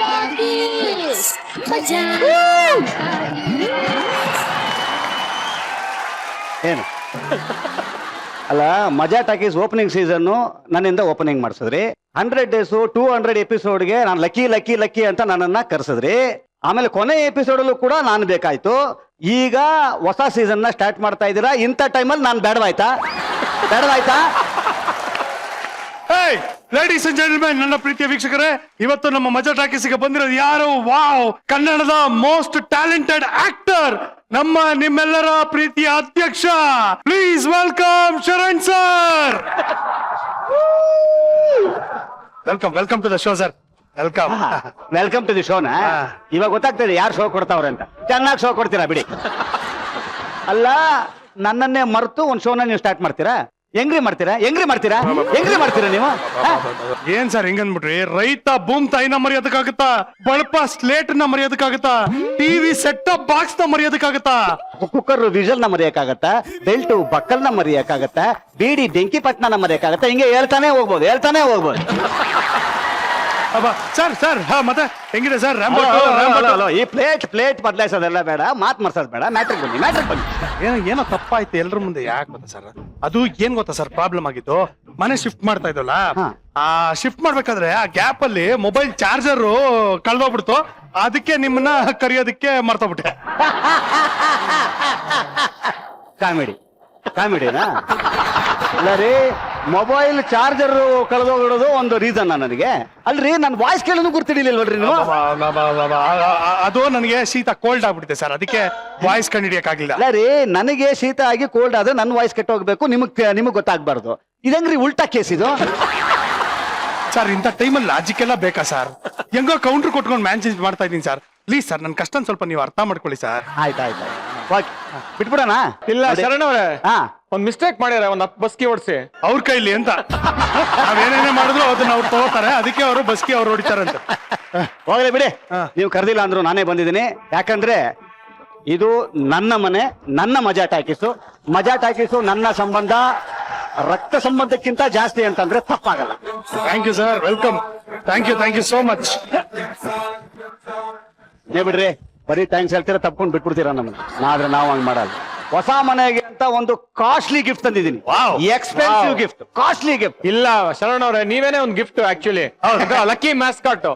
ಟಾಕೀಸ್, ಮಜಾ ಏನು ಅಲ್ಲ, ಮಜಾ ಟಾಕೀಸ್ ಓಪನಿಂಗ್ ಸೀಸನ್ ನನ್ನಿಂದ ಓಪನಿಂಗ್ ಮಾಡಿಸಿದ್ರಿ. 100 ಡೇಸ್ 200 ಎಪಿಸೋಡ್ಗೆ ನಾನು ಲಕ್ಕಿ ಅಂತ ನನ್ನನ್ನ ಕರೆಸಿದ್ರಿ. ಆಮೇಲೆ ಕೊನೆ ಎಪಿಸೋಡ್ ಅಲ್ಲೂ ಕೂಡ ನಾನು ಬೇಕಾಯ್ತು. ಈಗ ಹೊಸ ಸೀಸನ್ ನ ಸ್ಟಾರ್ಟ್ ಮಾಡ್ತಾ ಇದ್ದೀರಾ. ಇಂಥ ಟೈಮಲ್ಲಿ ನಾನು ಬೇಡವಾಯ್ತಾ? ಲೇಡೀಸ್ ಅಂಡ್ ಜೆಂಟಲ್ಮೆನ್, ನನ್ನ ಪ್ರೀತಿಯ ವೀಕ್ಷಕರೇ, ಇವತ್ತು ನಮ್ಮ ಮಜಾ ಟಾಕೀಸ್ಗೆ ಬಂದಿರೋದು ಯಾರು? ವಾವ್, ಕನ್ನಡದ ಮೋಸ್ಟ್ ಟ್ಯಾಲೆಂಟೆಡ್ ಆಕ್ಟರ್, ನಿಮ್ಮೆಲ್ಲರ ಪ್ರೀತಿಯ ಅಧ್ಯಕ್ಷ. Please welcome Sharan sir. Welcome to the show sir. Welcome to the ಶೋನ. ಇವಾಗ ಗೊತ್ತಾಗ್ತದೆ ಯಾರು ಶೋ ಕೊಡ್ತಾವ್ರೆ ಅಂತ. ಚೆನ್ನಾಗಿ ಶೋ ಕೊಡ್ತೀರಾ ಬಿಡಿ. ಅಲ್ಲ, ನನ್ನನ್ನೇ ಮರೆತು ಒಂದು ಶೋನ ನೀವು ಸ್ಟಾರ್ಟ್ ಮಾಡ್ತೀರಾ? ಹೆಂಗ್ರಿ ಮಾಡ್ತೀರಾ ನೀವು? ಏನ್ ಸರ್ ಹಿಂಗಂದ್ಬಿಟ್ರಿ? ರೈತ ಭೂಮ್ ತಾಯಿನ ಮರ್ಯಾದಕ್ಕಾಗತ್ತಾ? ಬಳಪ ಸ್ಲೇಟ್ ನ ಮರ್ಯಾದಕ್ಕಾಗತ್ತಾ? ಟಿವಿ ಸೆಟ್ ಟಾಪ್ ಬಾಕ್ಸ್ ನ ಮರ್ಯಾದಕ್ಕಾಗತ್ತಾ? ಕುಕ್ಕರ್ ವಿಜಲ್ ನ ಮರೆಯಕ್ಕಾಗತ್ತಾ? ಬೆಲ್ಟ್ ಬಕ್ಕಲ್ ನ ಮರೆಯಕ್ಕಾಗತ್ತಾ? ಬೀಡಿ ಬೆಂಕಿ ಪಟ್ನ ಮರೆಯಕ್ಕಾಗತ್ತಾ? ಹಿಂಗೆ ಹೇಳ್ತಾನೆ ಹೋಗ್ಬೋದು. ಸರ್ ಮತ್ತೆ ಹೆಂಗಿದೆ ಸರ್? ಈ ಪ್ಲೇಟ್ ಬದಲಾಯಿಸೋದೆಲ್ಲ ಬೇಡ, ಮಾತ್ ಮರ್ಸೋದ್ ಬೇಡ. ಮ್ಯಾಟ್ರಿಕ್ ಬನ್ನಿ. ಏನೋ ತಪ್ಪಾಯ್ತು ಎಲ್ರ ಮುಂದೆ. ಯಾಕೆ ಗೊತ್ತಾ ಸರ್? ಅದು ಏನ್ ಗೊತ್ತಾ ಸರ್ ಪ್ರಾಬ್ಲಮ್ ಆಗಿದ್ದು? ಮನೆ ಶಿಫ್ಟ್ ಮಾಡ್ತಾ ಇದ್ವಲ್ಲ, ಆ ಶಿಫ್ಟ್ ಮಾಡ್ಬೇಕಾದ್ರೆ ಆ ಗ್ಯಾಪ್ ಅಲ್ಲಿ ಮೊಬೈಲ್ ಚಾರ್ಜರ್ ಕಳ್ದೋಗ್ಬಿಡ್ತು. ಅದಕ್ಕೆ ನಿಮ್ಮನ್ನ ಕರೆಯೋದಕ್ಕೆ ಮರ್ತೋಗ್ಬಿಟ್ಟೆ. ಕಾಮಿಡಿನಾ? ಅಲ್ಲ ರೀ, ಮೊಬೈಲ್ ಚಾರ್ಜರ್ ಕಳೆದೋಗಿಡೋದು ಒಂದು ರೀಸನ್ ನನಗೆ. ಅಲ್ರಿ ನನ್ನ ವಾಯ್ಸ್ ಕೇಳೋದು ಗುರ್ತಿಡಿಲಿಲ್ವಲ್ರಿ ನೀವು? ಅದು ನನಗೆ ಶೀತ ಕೋಲ್ಡ್ ಆಗ್ಬಿಟ್ಟಿದೆ ಸರ್, ಅದಕ್ಕೆ ವಾಯ್ಸ್ ಕಂಡಿಡಿಯಕ್ಕಾಗಿಲ್ಲ. ಅಲ್ಲ ರೀ, ನನಗೆ ಶೀತ ಆಗಿ ಕೋಲ್ಡ್ ಆದ್ರೆ ನನ್ನ ವಾಯ್ಸ್ ಕೆಟ್ಟೋಗ್ಬೇಕು, ನಿಮಗ್ ಗೊತ್ತಾಗ್ಬಾರ್ದು. ಇದಂಗ್ರಿ ಉಲ್ಟಾ ಕೇಸ್ ಇದು. ಸರ್ ಇಂಥ ಟೈಮಲ್ಲಿ ಲಾಜಿಕ್ ಎಲ್ಲ ಬೇಕಾ ಸರ್? ಹೆಂಗೋ ಕೌಂಟರ್ ಕೊಟ್ಕೊಂಡು ಮ್ಯಾನೇಜ್ ಮಾಡ್ತಾ ಇದ್ದೀನಿ ಸರ್. ಪ್ಲೀಸ್ ಸರ್, ನನ್ನ ಕಷ್ಟ ಸ್ವಲ್ಪ ನೀವು ಅರ್ಥ ಮಾಡ್ಕೊಳ್ಳಿ ಸರ್. ಆಯ್ತು ಬಿಟ್ಬಿಡೋಣ. ಇಲ್ಲ ಶರಣ್ ಅವ್ರೆ, ಹಾ, ಒಂದ್ ಮಿಸ್ಟೇಕ್ ಮಾಡ್ಯಾರ, ಒಂದ್ 10 ಬಸ್ಕಿ ಓಡಿಸಿ ಅವ್ರ ಕೈಲಿ ಅಂತ. ನಾವೇನೇನೇ ಮಾಡಿದ್ರು ಅದನ್ನ ಅವ್ರು ತಗೋತಾರೆ, ಅದಕ್ಕೆ ಅವರು ಬಸ್ಕಿ ಅವ್ರು ಹೊಡಿತಾರಂತ. ಹೋಗ್ಲಿ ಬಿಡಿ, ನೀವು ಕರೆದಿಲ್ಲ ಅಂದ್ರು ನಾನೇ ಬಂದಿದ್ದೀನಿ. ಯಾಕಂದ್ರೆ ಇದು ನನ್ನ ಮನೆ, ನನ್ನ ಮಜಾ ಟಾಕೀಸು. ಮಜಾ ಟಾಕೀಸು ನನ್ನ ಸಂಬಂಧ ರಕ್ತ ಸಂಬಂಧಕ್ಕಿಂತ ಜಾಸ್ತಿ ಅಂತಂದ್ರೆ ತಪ್ಪಾಗಲ್ಲ. Thank you sir, welcome. Thank you so much. ನೀವ್ ಬಿಡ್ರಿ, ಬರೀ ಥ್ಯಾಂಕ್ಸ್ ಹೇಳ್ತೀರಾ, ತಪ್ಕೊಂಡು ಬಿಟ್ಬಿಡ್ತೀರಾ ನಮ್ಮನ್ನ. ಆದ್ರೆ ನಾವು ಹಂಗ್ ಮಾಡಲ್ಲ. ಹೊಸ ಮನೆಗೆ ಅಂತ ಒಂದು ಕಾಸ್ಟ್ಲಿ ಗಿಫ್ಟ್ ತಂದಿದ್ದೀನಿ. Expensive gift, costly gift. ಇಲ್ಲ ಶರಣ್ ಅವ್ರೆ, ನೀವೇನೇ ಒಂದ್ ಗಿಫ್ಟ್ ಆಕ್ಚುಲಿ. Lucky mascot.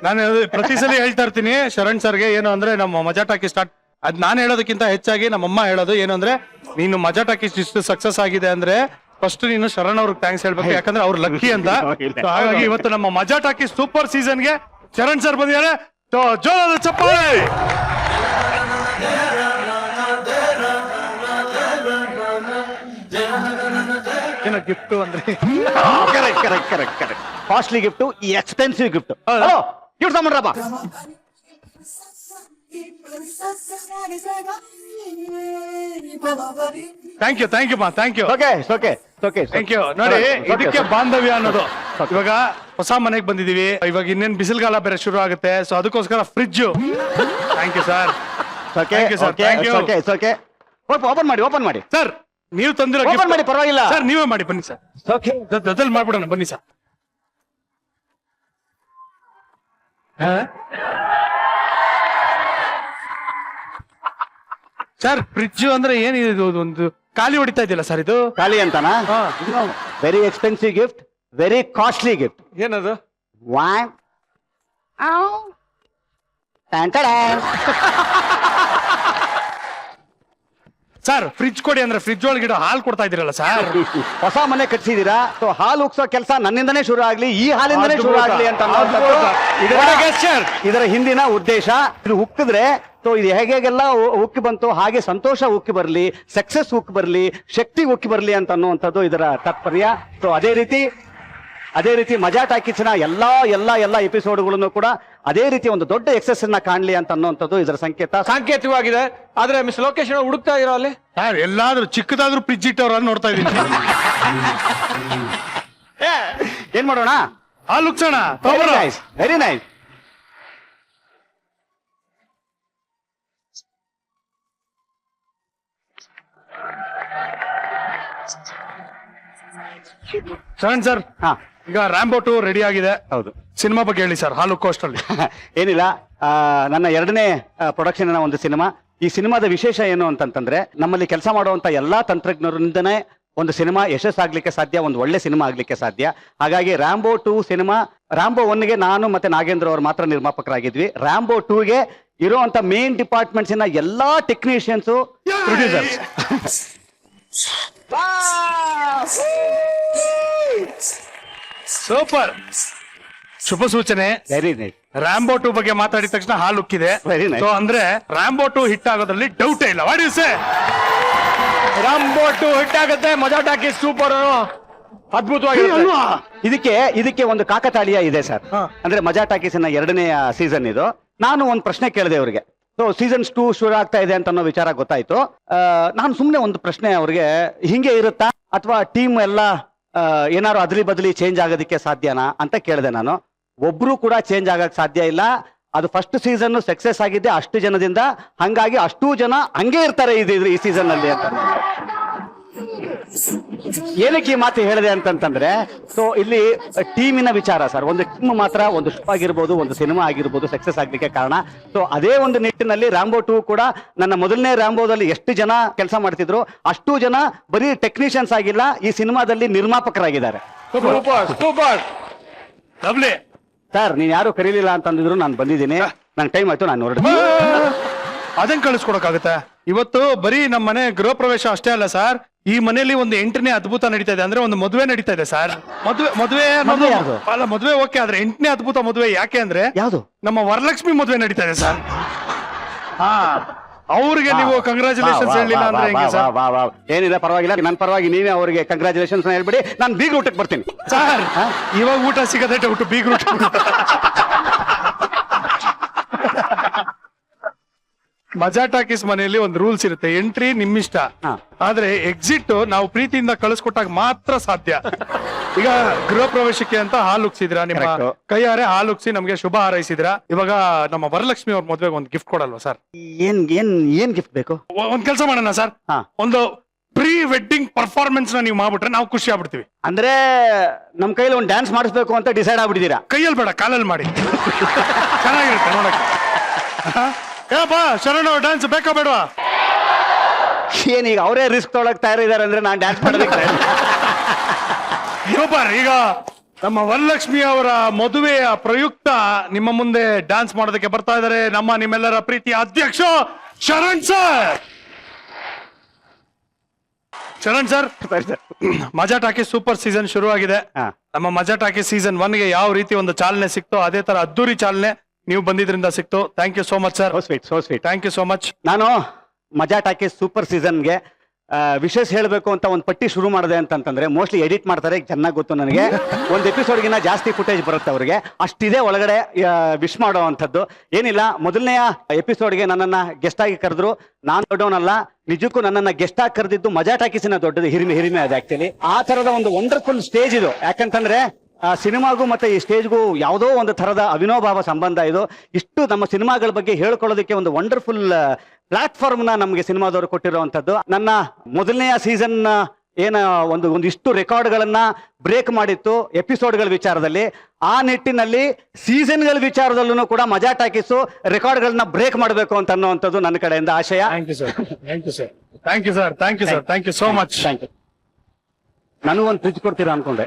ನಾನು ಪ್ರತಿ ಸಲ ಹೇಳ್ತಾ ಇರ್ತೀನಿ ಶರಣ್ ಸರ್ಗೆ, ಏನು ಅಂದ್ರೆ ನಮ್ಮ ಮಜಾ ಟಾಕೀಸ್ ಸ್ಟಾರ್ಟ್, ಅದ್ ನಾನು ಹೇಳೋದಕ್ಕಿಂತ ಹೆಚ್ಚಾಗಿ ನಮ್ಮಮ್ಮ ಹೇಳೋದು ಏನು ಅಂದ್ರೆ, ನೀನು ಮಜಾ ಟಾಕೀಸ್ ಇಷ್ಟು ಸಕ್ಸಸ್ ಆಗಿದೆ ಅಂದ್ರೆ ಫಸ್ಟ್ ನೀನು ಶರಣ್ ಅವ್ರಿಗೆ ಥ್ಯಾಂಕ್ಸ್ ಹೇಳ್ಬೇಕು, ಯಾಕಂದ್ರೆ ಅವ್ರು ಲಕ್ಕಿ ಅಂತ. So ಹಾಗಾಗಿ ಇವತ್ತು ನಮ್ಮ ಮಜಾ ಟಾಕೀಸ್ ಸೂಪರ್ ಸೀಸನ್ಗೆ ಶರಣ್ ಸರ್ ಬಂದಿದ್ದಾರೆ. ಜೋರಾದ ಚಪ್ಪಾಳೆ. ಏನೋ ಗಿಫ್ಟ್ ಅಂದ್ರೆ ಕರೆಕ್ಟ್. ಕಾಸ್ಟ್ಲಿ ಗಿಫ್ಟ್, ಈ ಎಕ್ಸ್ಪೆನ್ಸಿವ್ ಗಿಫ್ಟ್. ಗಿಫ್ಟ್ ತಗೊಂಡ್ರಪ್ಪ. ಥ್ಯಾಂಕ್ ಯು ಮಾ, ಥ್ಯಾಂಕ್ ಯು. Thank you. ನೋಡಿ, ಇದಕ್ಕೆ ಬಾಂಧವ್ಯ ಅನ್ನೋದು. ಇವಾಗ ಹೊಸ ಮನೆಗೆ ಬಂದಿದೀವಿ, ಇವಾಗ ಇನ್ನೇನ್ ಬಿಸಿಲುಗಾಲ ಬೇರೆ ಶುರು ಆಗುತ್ತೆ. ಸೊ ಅದಕ್ಕೋಸ್ಕರ fridge. Thank you sir. Open ಮಾಡಿ ಸರ್. ನೀವು ತಂದಿರೋ ಓಪನ್ ಮಾಡಿ, ಪರವಾಗಿಲ್ಲ ಸರ್, ನೀವೇ ಮಾಡಿ ಬನ್ನಿ ಸರ್. ಜೊತೆಲಿ ಮಾಡ್ಬಿಡೋಣ ಬನ್ನಿ ಸರ್. ಸರ್ ಫ್ರಿಡ್ಜ್ ಅಂದ್ರೆ ಏನಿದು? ಒಂದು ಖಾಲಿ ಹೊಡಿತಾ ಇದೆಯಲ್ಲ ಸರ್, ಇದು ಖಾಲಿ ಅಂತನಾ? Very expensive gift, very costly gift. ಏನದು? ಸರ್ ಫ್ರಿಡ್ಜ್ ಕೊಡಿ ಅಂದ್ರೆ ಫ್ರಿಡ್ಜ್ ಒಳಗಿಡ ಹಾಲು ಕೊಡ್ತಾ ಇದೀರಲ್ಲ ಸರ್. ಹೊಸ ಮನೆ ಕಟ್ಸಿದೀರಾ, ಸೊ ಹಾಲು ಉಕ್ಸೋ ಕೆಲಸ ನನ್ನಿಂದನೇ ಶುರು ಆಗ್ಲಿ, ಈ ಹಾಲಿಂದನೇ ಶುರು ಆಗ್ಲಿ ಅಂತ ಇದರ ಹಿಂದಿನ ಉದ್ದೇಶ. ಇದು ಉಕ್ಕಿದ್ರೆ ಸೊ ಇದು ಹೇಗೆಲ್ಲ ಉಕ್ಕಿ ಬಂತು, ಹಾಗೆ ಸಂತೋಷ ಉಕ್ಕಿ ಬರ್ಲಿ, ಸಕ್ಸಸ್ ಉಕ್ಕಿ ಬರ್ಲಿ, ಶಕ್ತಿ ಉಕ್ಕಿ ಬರ್ಲಿ ಅಂತ ಅನ್ನುವಂಥದ್ದು ಇದರ ತಾತ್ಪರ್ಯ. ಸೊ ಅದೇ ರೀತಿ ಮಜಾ ಟಾಕೀಸ್ನ ಎಲ್ಲಾ ಎಪಿಸೋಡ್ಗಳನ್ನು ಕೂಡ ಅದೇ ರೀತಿ ಒಂದು ದೊಡ್ಡ ಎಕ್ಸಸ್ ಅನ್ನ ಕಾಣ್ಲಿ ಅಂತ ಅನ್ನುವಂಥದ್ದು ಇದರ ಸಾಂಕೇತಿಕವಾಗಿದೆ. ಆದ್ರೆ ಮಿಸ್ ಲೋಕೇಶ್ ಹುಡುಕ್ತಾ ಇರೋ ಅಲ್ಲಿ ಸರ್, ಎಲ್ಲಾದ್ರೂ ಚಿಕ್ಕದಾದ್ರೂ ಫ್ರಿಡ್ಜ್ ಇಟ್ಟವ್ರ ನೋಡ್ತಾ ಇದೀನಿ. ಏನ್ ಮಾಡೋಣ? ಹಾಲು ಉಕ್ಸೋಣ. Very nice. ಶರಣ್ ಸರ್, ಈಗ ರ್ಯಾಂಬೋ 2 ರೆಡಿ ಆಗಿದೆ. ಹೌದು. ಸಿನಿಮಾ ಬಗ್ಗೆ ಹೇಳಿ ಸರ್, ಹಾಲು ಕೋಸ್ಟಲ್ಲಿ. ಏನಿಲ್ಲ, ನನ್ನ 2ನೇ ಪ್ರೊಡಕ್ಷನ್ ಒಂದು ಸಿನಿಮಾ. ಈ ಸಿನಿಮಾದ ವಿಶೇಷ ಏನು ಅಂತಂತಂದ್ರೆ, ನಮ್ಮಲ್ಲಿ ಕೆಲಸ ಮಾಡುವಂತ ಎಲ್ಲಾ ತಂತ್ರಜ್ಞರಿಂದನೇ ಒಂದು ಸಿನಿಮಾ ಯಶಸ್ಸಾಗ್ಲಿಕ್ಕೆ ಸಾಧ್ಯ, ಒಂದು ಒಳ್ಳೆ ಸಿನಿಮಾ ಆಗ್ಲಿಕ್ಕೆ ಸಾಧ್ಯ. ಹಾಗಾಗಿ ರ್ಯಾಂಬೋ 2 ಸಿನಿಮಾ, ರ್ಯಾಂಬೋ 1ಗೆ ನಾನು ಮತ್ತೆ ನಾಗೇಂದ್ರ ಅವರು ಮಾತ್ರ ನಿರ್ಮಾಪಕರಾಗಿದ್ವಿ. ರ್ಯಾಂಬೋ 2ಗೆ ಇರುವಂತ ಮೇನ್ ಡಿಪಾರ್ಟ್ಮೆಂಟ್ಸ್ ಇನ ಎಲ್ಲಾ ಟೆಕ್ನಿಷಿಯನ್ಸ್, ಪ್ರೊಡ್ಯೂಸರ್ಸ್. ಸೂಪರ್, ಶುಭ ಸೂಚನೆ. Very nice. ರ್ಯಾಂಬೋ 2 ಬಗ್ಗೆ ಮಾತಾಡಿದ ತಕ್ಷಣ ಹಾಲು ಉಕ್ಕಿದೆ. Very nice. ಸೊ ಅಂದ್ರೆ ರ್ಯಾಂಬೋ 2 ಹಿಟ್ ಆಗೋದ್ರಲ್ಲಿ ಡೌಟೇ ಇಲ್ಲ. What you say? Rambo 2 hit ಆಗುತ್ತೆ, ಮಜಾ ಟಾಕೀಸ್ ಸೂಪರ್, ಅದ್ಭುತವಾಗಿ. ಇದಕ್ಕೆ ಒಂದು ಕಾಕತಾಳೀಯ ಇದೆ ಸರ್. ಅಂದ್ರೆ ಮಜಾ ಟಾಕೀಸಿನ 2ನೇ ಸೀಸನ್ ಇದು. ನಾನು ಒಂದು ಪ್ರಶ್ನೆ ಕೇಳಿದೆ ಅವ್ರಿಗೆ. ಸೊ ಸೀಸನ್ಸ್ 2 ಶುರು ಆಗ್ತಾ ಇದೆ ಅಂತ ಅನ್ನೋ ವಿಚಾರ ಗೊತ್ತಾಯ್ತು. ನಾನು ಸುಮ್ನೆ ಒಂದು ಪ್ರಶ್ನೆ ಅವ್ರಿಗೆ, ಹಿಂಗೆ ಇರುತ್ತಾ ಅಥವಾ ಟೀಮ್ ಎಲ್ಲ ಏನಾದ್ರು ಅದ್ಲಿ ಬದಲಿ ಚೇಂಜ್ ಆಗೋದಕ್ಕೆ ಸಾಧ್ಯನಾ ಅಂತ ಕೇಳಿದೆ ನಾನು. ಒಬ್ರು ಕೂಡ ಚೇಂಜ್ ಆಗಕ್ ಸಾಧ್ಯ ಇಲ್ಲ. ಅದು ಫಸ್ಟ್ ಸೀಸನ್ ಸಕ್ಸಸ್ ಆಗಿದ್ದೆ ಅಷ್ಟು ಜನದಿಂದ, ಹಂಗಾಗಿ ಅಷ್ಟೂ ಜನ ಹಂಗೆ ಇರ್ತಾರೆ ಈ ಸೀಸನ್ ಅಲ್ಲಿ ಅಂತ. ಏನಕ್ಕೆ ಈ ಮಾತು ಹೇಳಿದೆ ಅಂತಂತಂದ್ರೆ, ಸೊ ಇಲ್ಲಿ ಟೀಮಿನ ವಿಚಾರ ಸರ್. ಒಂದು ಟೀಮ್ ಮಾತ್ರ ಒಂದು ಶೋ ಆಗಿರ್ಬೋದು, ಒಂದು ಸಿನಿಮಾ ಆಗಿರ್ಬೋದು ಸಕ್ಸಸ್ ಆಗ್ಲಿಕ್ಕೆ ಕಾರಣ. ಸೊ ಅದೇ ಒಂದು ನಿಟ್ಟಿನಲ್ಲಿ ರ್ಯಾಂಬೋ 2 ಕೂಡ ನನ್ನ ಮೊದಲನೇ ರ್ಯಾಂಬೋದಲ್ಲಿ ಎಷ್ಟು ಜನ ಕೆಲಸ ಮಾಡ್ತಿದ್ರು ಅಷ್ಟು ಜನ ಬರೀ ಟೆಕ್ನಿಷಿಯನ್ಸ್ ಆಗಿಲ್ಲ, ಈ ಸಿನಿಮಾದಲ್ಲಿ ನಿರ್ಮಾಪಕರಾಗಿದ್ದಾರೆ. ಸರ್, ನೀನ್ ಯಾರು ಕರೀಲಿಲ್ಲ ಅಂತಂದಿದ್ರು, ನಾನು ಬಂದಿದ್ದೀನಿ. ನಂಗೆ ಟೈಮ್ ಆಯ್ತು, ನಾನು ಹೊರಡ್ತೀನಿ. ಅದನ್ನ ಕಳಿಸ್ಕೊಡಕ್ಕಾಗುತ್ತೆ? ಇವತ್ತು ಬರೀ ನಮ್ಮ ಮನೆ ಗೃಹ ಪ್ರವೇಶ ಅಷ್ಟೇ ಅಲ್ಲ ಸರ್, ಈ ಮನೆಯಲ್ಲಿ ಒಂದು 8ನೇ ಅದ್ಭುತ ನಡೀತಾ ಇದೆ, ಅಂದ್ರೆ ಒಂದು ಮದುವೆ ನಡೀತಾ ಇದೆ ಸರ್. ಮದುವೆ ಅನ್ನೋದು ಅಲ್ಲ, ಮದುವೆ ಓಕೆ, ಆದ್ರೆ 8ನೇ ಅದ್ಭುತ ಮದುವೆ ಯಾಕೆ ಅಂದ್ರೆ ಯಾವುದು? ನಮ್ಮ ವರಲಕ್ಷ್ಮಿ ಮದುವೆ ನಡೀತಾ ಇದೆ ಸರ್. ಹಾ, ಅವ್ರಿಗೆ ನೀವು ಕಂಗ್ರಾಚುಲೇಷನ್ಸ್ ಹೇಳಿಲ್ಲ ಅಂದ್ರೆ ಹೆಂಗೆ ಸರ್? ಏನಿಲ್ಲ, ಪರವಾಗಿಲ್ಲ, ನನ್ನ ಪರವಾಗಿ ನೀವೇ ಅವರಿಗೆ ಕಂಗ್ರಾಚುಲೇಷನ್ಸ್ ಹೇಳ್ಬಿಡಿ, ನಾನು ಬೀಗ ಊಟಕ್ಕೆ ಬರ್ತೀನಿ ಸರ್. ಇವಾಗ ಊಟ ಸಿಗದೆ ಊಟ ಬೀಗ್ರ ಊಟ. ಮಜಾ ಟಾಕೀಸ್ ಮನೆಯಲ್ಲಿ ಒಂದು ರೂಲ್ಸ್ ಇರುತ್ತೆ, ಎಂಟ್ರಿ ನಿಮ್ಮಿಷ್ಟ, ಆದ್ರೆ ಎಕ್ಸಿಟ್ ನಾವು ಪ್ರೀತಿಯಿಂದ ಕಳಿಸ್ಕೊಟ್ಟಾಗ ಮಾತ್ರ ಸಾಧ್ಯ. ಈಗ ಗೃಹ ಪ್ರವೇಶಕ್ಕೆ ಅಂತ ಹಾಲು ಉಗ್ಸಿದ್ರ, ನಿಮ್ಮ ಕೈಯಾರೆ ಹಾಲು ಉಗ್ಸಿ ನಮ್ಗೆ ಶುಭ ಹಾರೈಸಿದ್ರ. ಇವಾಗ ನಮ್ಮ ವರಲಕ್ಷ್ಮಿ ಅವ್ರ ಮದ್ವೆಗೆ ಒಂದು ಗಿಫ್ಟ್ ಕೊಡಲ್ವಾ ಸರ್? ಏನ್ ಗಿಫ್ಟ್ ಬೇಕು? ಒಂದ್ ಕೆಲಸ ಮಾಡೋಣ ಸರ್, ಒಂದು ಪ್ರೀ ವೆಡ್ಡಿಂಗ್ ಪರ್ಫಾರ್ಮೆನ್ಸ್ ನೀವು ಮಾಡ್ಬಿಟ್ರೆ ನಾವು ಖುಷಿ ಆಗ್ಬಿಡ್ತೀವಿ. ಅಂದ್ರೆ ನಮ್ ಕೈಲಿ ಒಂದು ಡ್ಯಾನ್ಸ್ ಮಾಡಿಸ್ಬೇಕು ಅಂತ ಡಿಸೈಡ್ ಆಗ್ಬಿಟ್ಟಿದ್ದೀರಾ? ಕೈಯಲ್ಲಿ ಬೇಡ, ಕಾಲಲ್ಲಿ ಮಾಡಿ, ಚೆನ್ನಾಗಿರುತ್ತೆ ನೋಡಕ್ಕೆ. ಏನಪ್ಪಾ ಶರಣ, ಡ್ಯಾನ್ಸ್ ಬೇಕಾ ಬೇಡವಾ? ಏನೀಗ ಅವರೇ ರಿಸ್ಕ್ ತೊಗೊಳಕ್ ತಯಾರಿದ್ದಾರೆ ಅಂದ್ರೆ ನಾನು ಡ್ಯಾನ್ಸ್ ಮಾಡೋದಕ್ಕೆ ಸೂಪರ್. ಈಗ ನಮ್ಮ ವರಲಕ್ಷ್ಮಿ ಅವರ ಮದುವೆಯ ಪ್ರಯುಕ್ತ ನಿಮ್ಮ ಮುಂದೆ ಡ್ಯಾನ್ಸ್ ಮಾಡೋದಕ್ಕೆ ಬರ್ತಾ ಇದ್ದಾರೆ ನಿಮ್ಮೆಲ್ಲರ ಪ್ರೀತಿಯ ಅಧ್ಯಕ್ಷ ಶರಣ್ ಸರ್. ಶರಣ್ ಸರ್, ಮಜಾ ಟಾಕೀಸ್ ಸೂಪರ್ ಸೀಸನ್ ಶುರು ಆಗಿದೆ. ನಮ್ಮ ಮಜಾ ಟಾಕೀಸ್ ಸೀಸನ್ 1ಗೆ ಯಾವ ರೀತಿ ಒಂದು ಚಾಲನೆ ಸಿಕ್ತೋ ಅದೇ ತರ ಅದ್ದೂರಿ ಚಾಲನೆ ನೀವು ಬಂದಿದ್ರಿಂದ ಸಿಕ್ತು. Thank you so much sir. So sweet. Thank you so much. ನಾನು ಮಜಾ ಟಾಕೀಸ್ ಸೂಪರ್ ಸೀಸನ್ಗೆ ವಿಶೇಷ ಹೇಳಬೇಕು ಅಂತ ಒಂದು ಪಟ್ಟಿ ಶುರು ಮಾಡಿದೆ ಅಂತಂದ್ರೆ, ಮೋಸ್ಟ್ಲಿ ಎಡಿಟ್ ಮಾಡ್ತಾರೆ, ಚೆನ್ನಾಗಿ ಗೊತ್ತು ನನಗೆ. ಒಂದು ಎಪಿಸೋಡ್ಗಿನ್ನ ಜಾಸ್ತಿ ಫುಟೇಜ್ ಬರುತ್ತೆ ಅವ್ರಿಗೆ, ಅಷ್ಟಿದೆ ಒಳಗಡೆ ವಿಶ್ ಮಾಡೋ ಅಂಥದ್ದು. ಏನಿಲ್ಲ, ಮೊದಲನೆಯ ಎಪಿಸೋಡ್ಗೆ ನನ್ನನ್ನು ಗೆಸ್ಟ್ ಆಗಿ ಕರೆದ್ರು. ನಾನು ದೊಡ್ಡವನಲ್ಲ, ನಿಜಕ್ಕೂ ನನ್ನನ್ನು ಗೆಸ್ಟ್ ಆಗಿ ಕರೆದಿದ್ದು ಮಜಾ ಟಾಕೀಸಿನ ದೊಡ್ಡದು ಹಿರಿಮೆ ಅದು. ಆಕ್ಚುಲಿ ಆ ಥರದ ಒಂದು ವಂಡರ್ಫುಲ್ ಸ್ಟೇಜ್ ಇದು. ಯಾಕಂತಂದ್ರೆ ಸಿನಿಮಾಗೂ ಮತ್ತೆ ಈ ಸ್ಟೇಜ್ಗೂ ಯಾವುದೋ ಒಂದು ಥರದ ಅವಿನೋಭಾವ ಸಂಬಂಧ ಇದು. ಇಷ್ಟು ನಮ್ಮ ಸಿನಿಮಾಗಳ ಬಗ್ಗೆ ಹೇಳ್ಕೊಳ್ಳೋದಕ್ಕೆ ಒಂದು ವಂಡರ್ಫುಲ್ ಪ್ಲಾಟ್ಫಾರ್ಮ್ನ ನಮಗೆ ಸಿನಿಮಾದವರು ಕೊಟ್ಟಿರುವಂಥದ್ದು. ನನ್ನ ಮೊದಲನೆಯ ಸೀಸನ್ ಒಂದಿಷ್ಟು ರೆಕಾರ್ಡ್ಗಳನ್ನ ಬ್ರೇಕ್ ಮಾಡಿತ್ತು ಎಪಿಸೋಡ್ಗಳ ವಿಚಾರದಲ್ಲಿ. ಆ ನಿಟ್ಟಿನಲ್ಲಿ ಸೀಸನ್ಗಳ ವಿಚಾರದಲ್ಲೂ ಕೂಡ ಮಜಾ ಟಾಕೀಸು ರೆಕಾರ್ಡ್ಗಳನ್ನ ಬ್ರೇಕ್ ಮಾಡಬೇಕು ಅಂತ ಅನ್ನುವಂಥದ್ದು ನನ್ನ ಕಡೆಯಿಂದ ಆಶಯ. Thank you sir. Thank you sir. Thank you sir. Thank you sir. Thank you so much. Thank you. ನನಗೂ ಒಂದು ಫ್ರಿಜ್ ಕೊಡ್ತೀರಾ ಅನ್ಕೊಂಡೆ.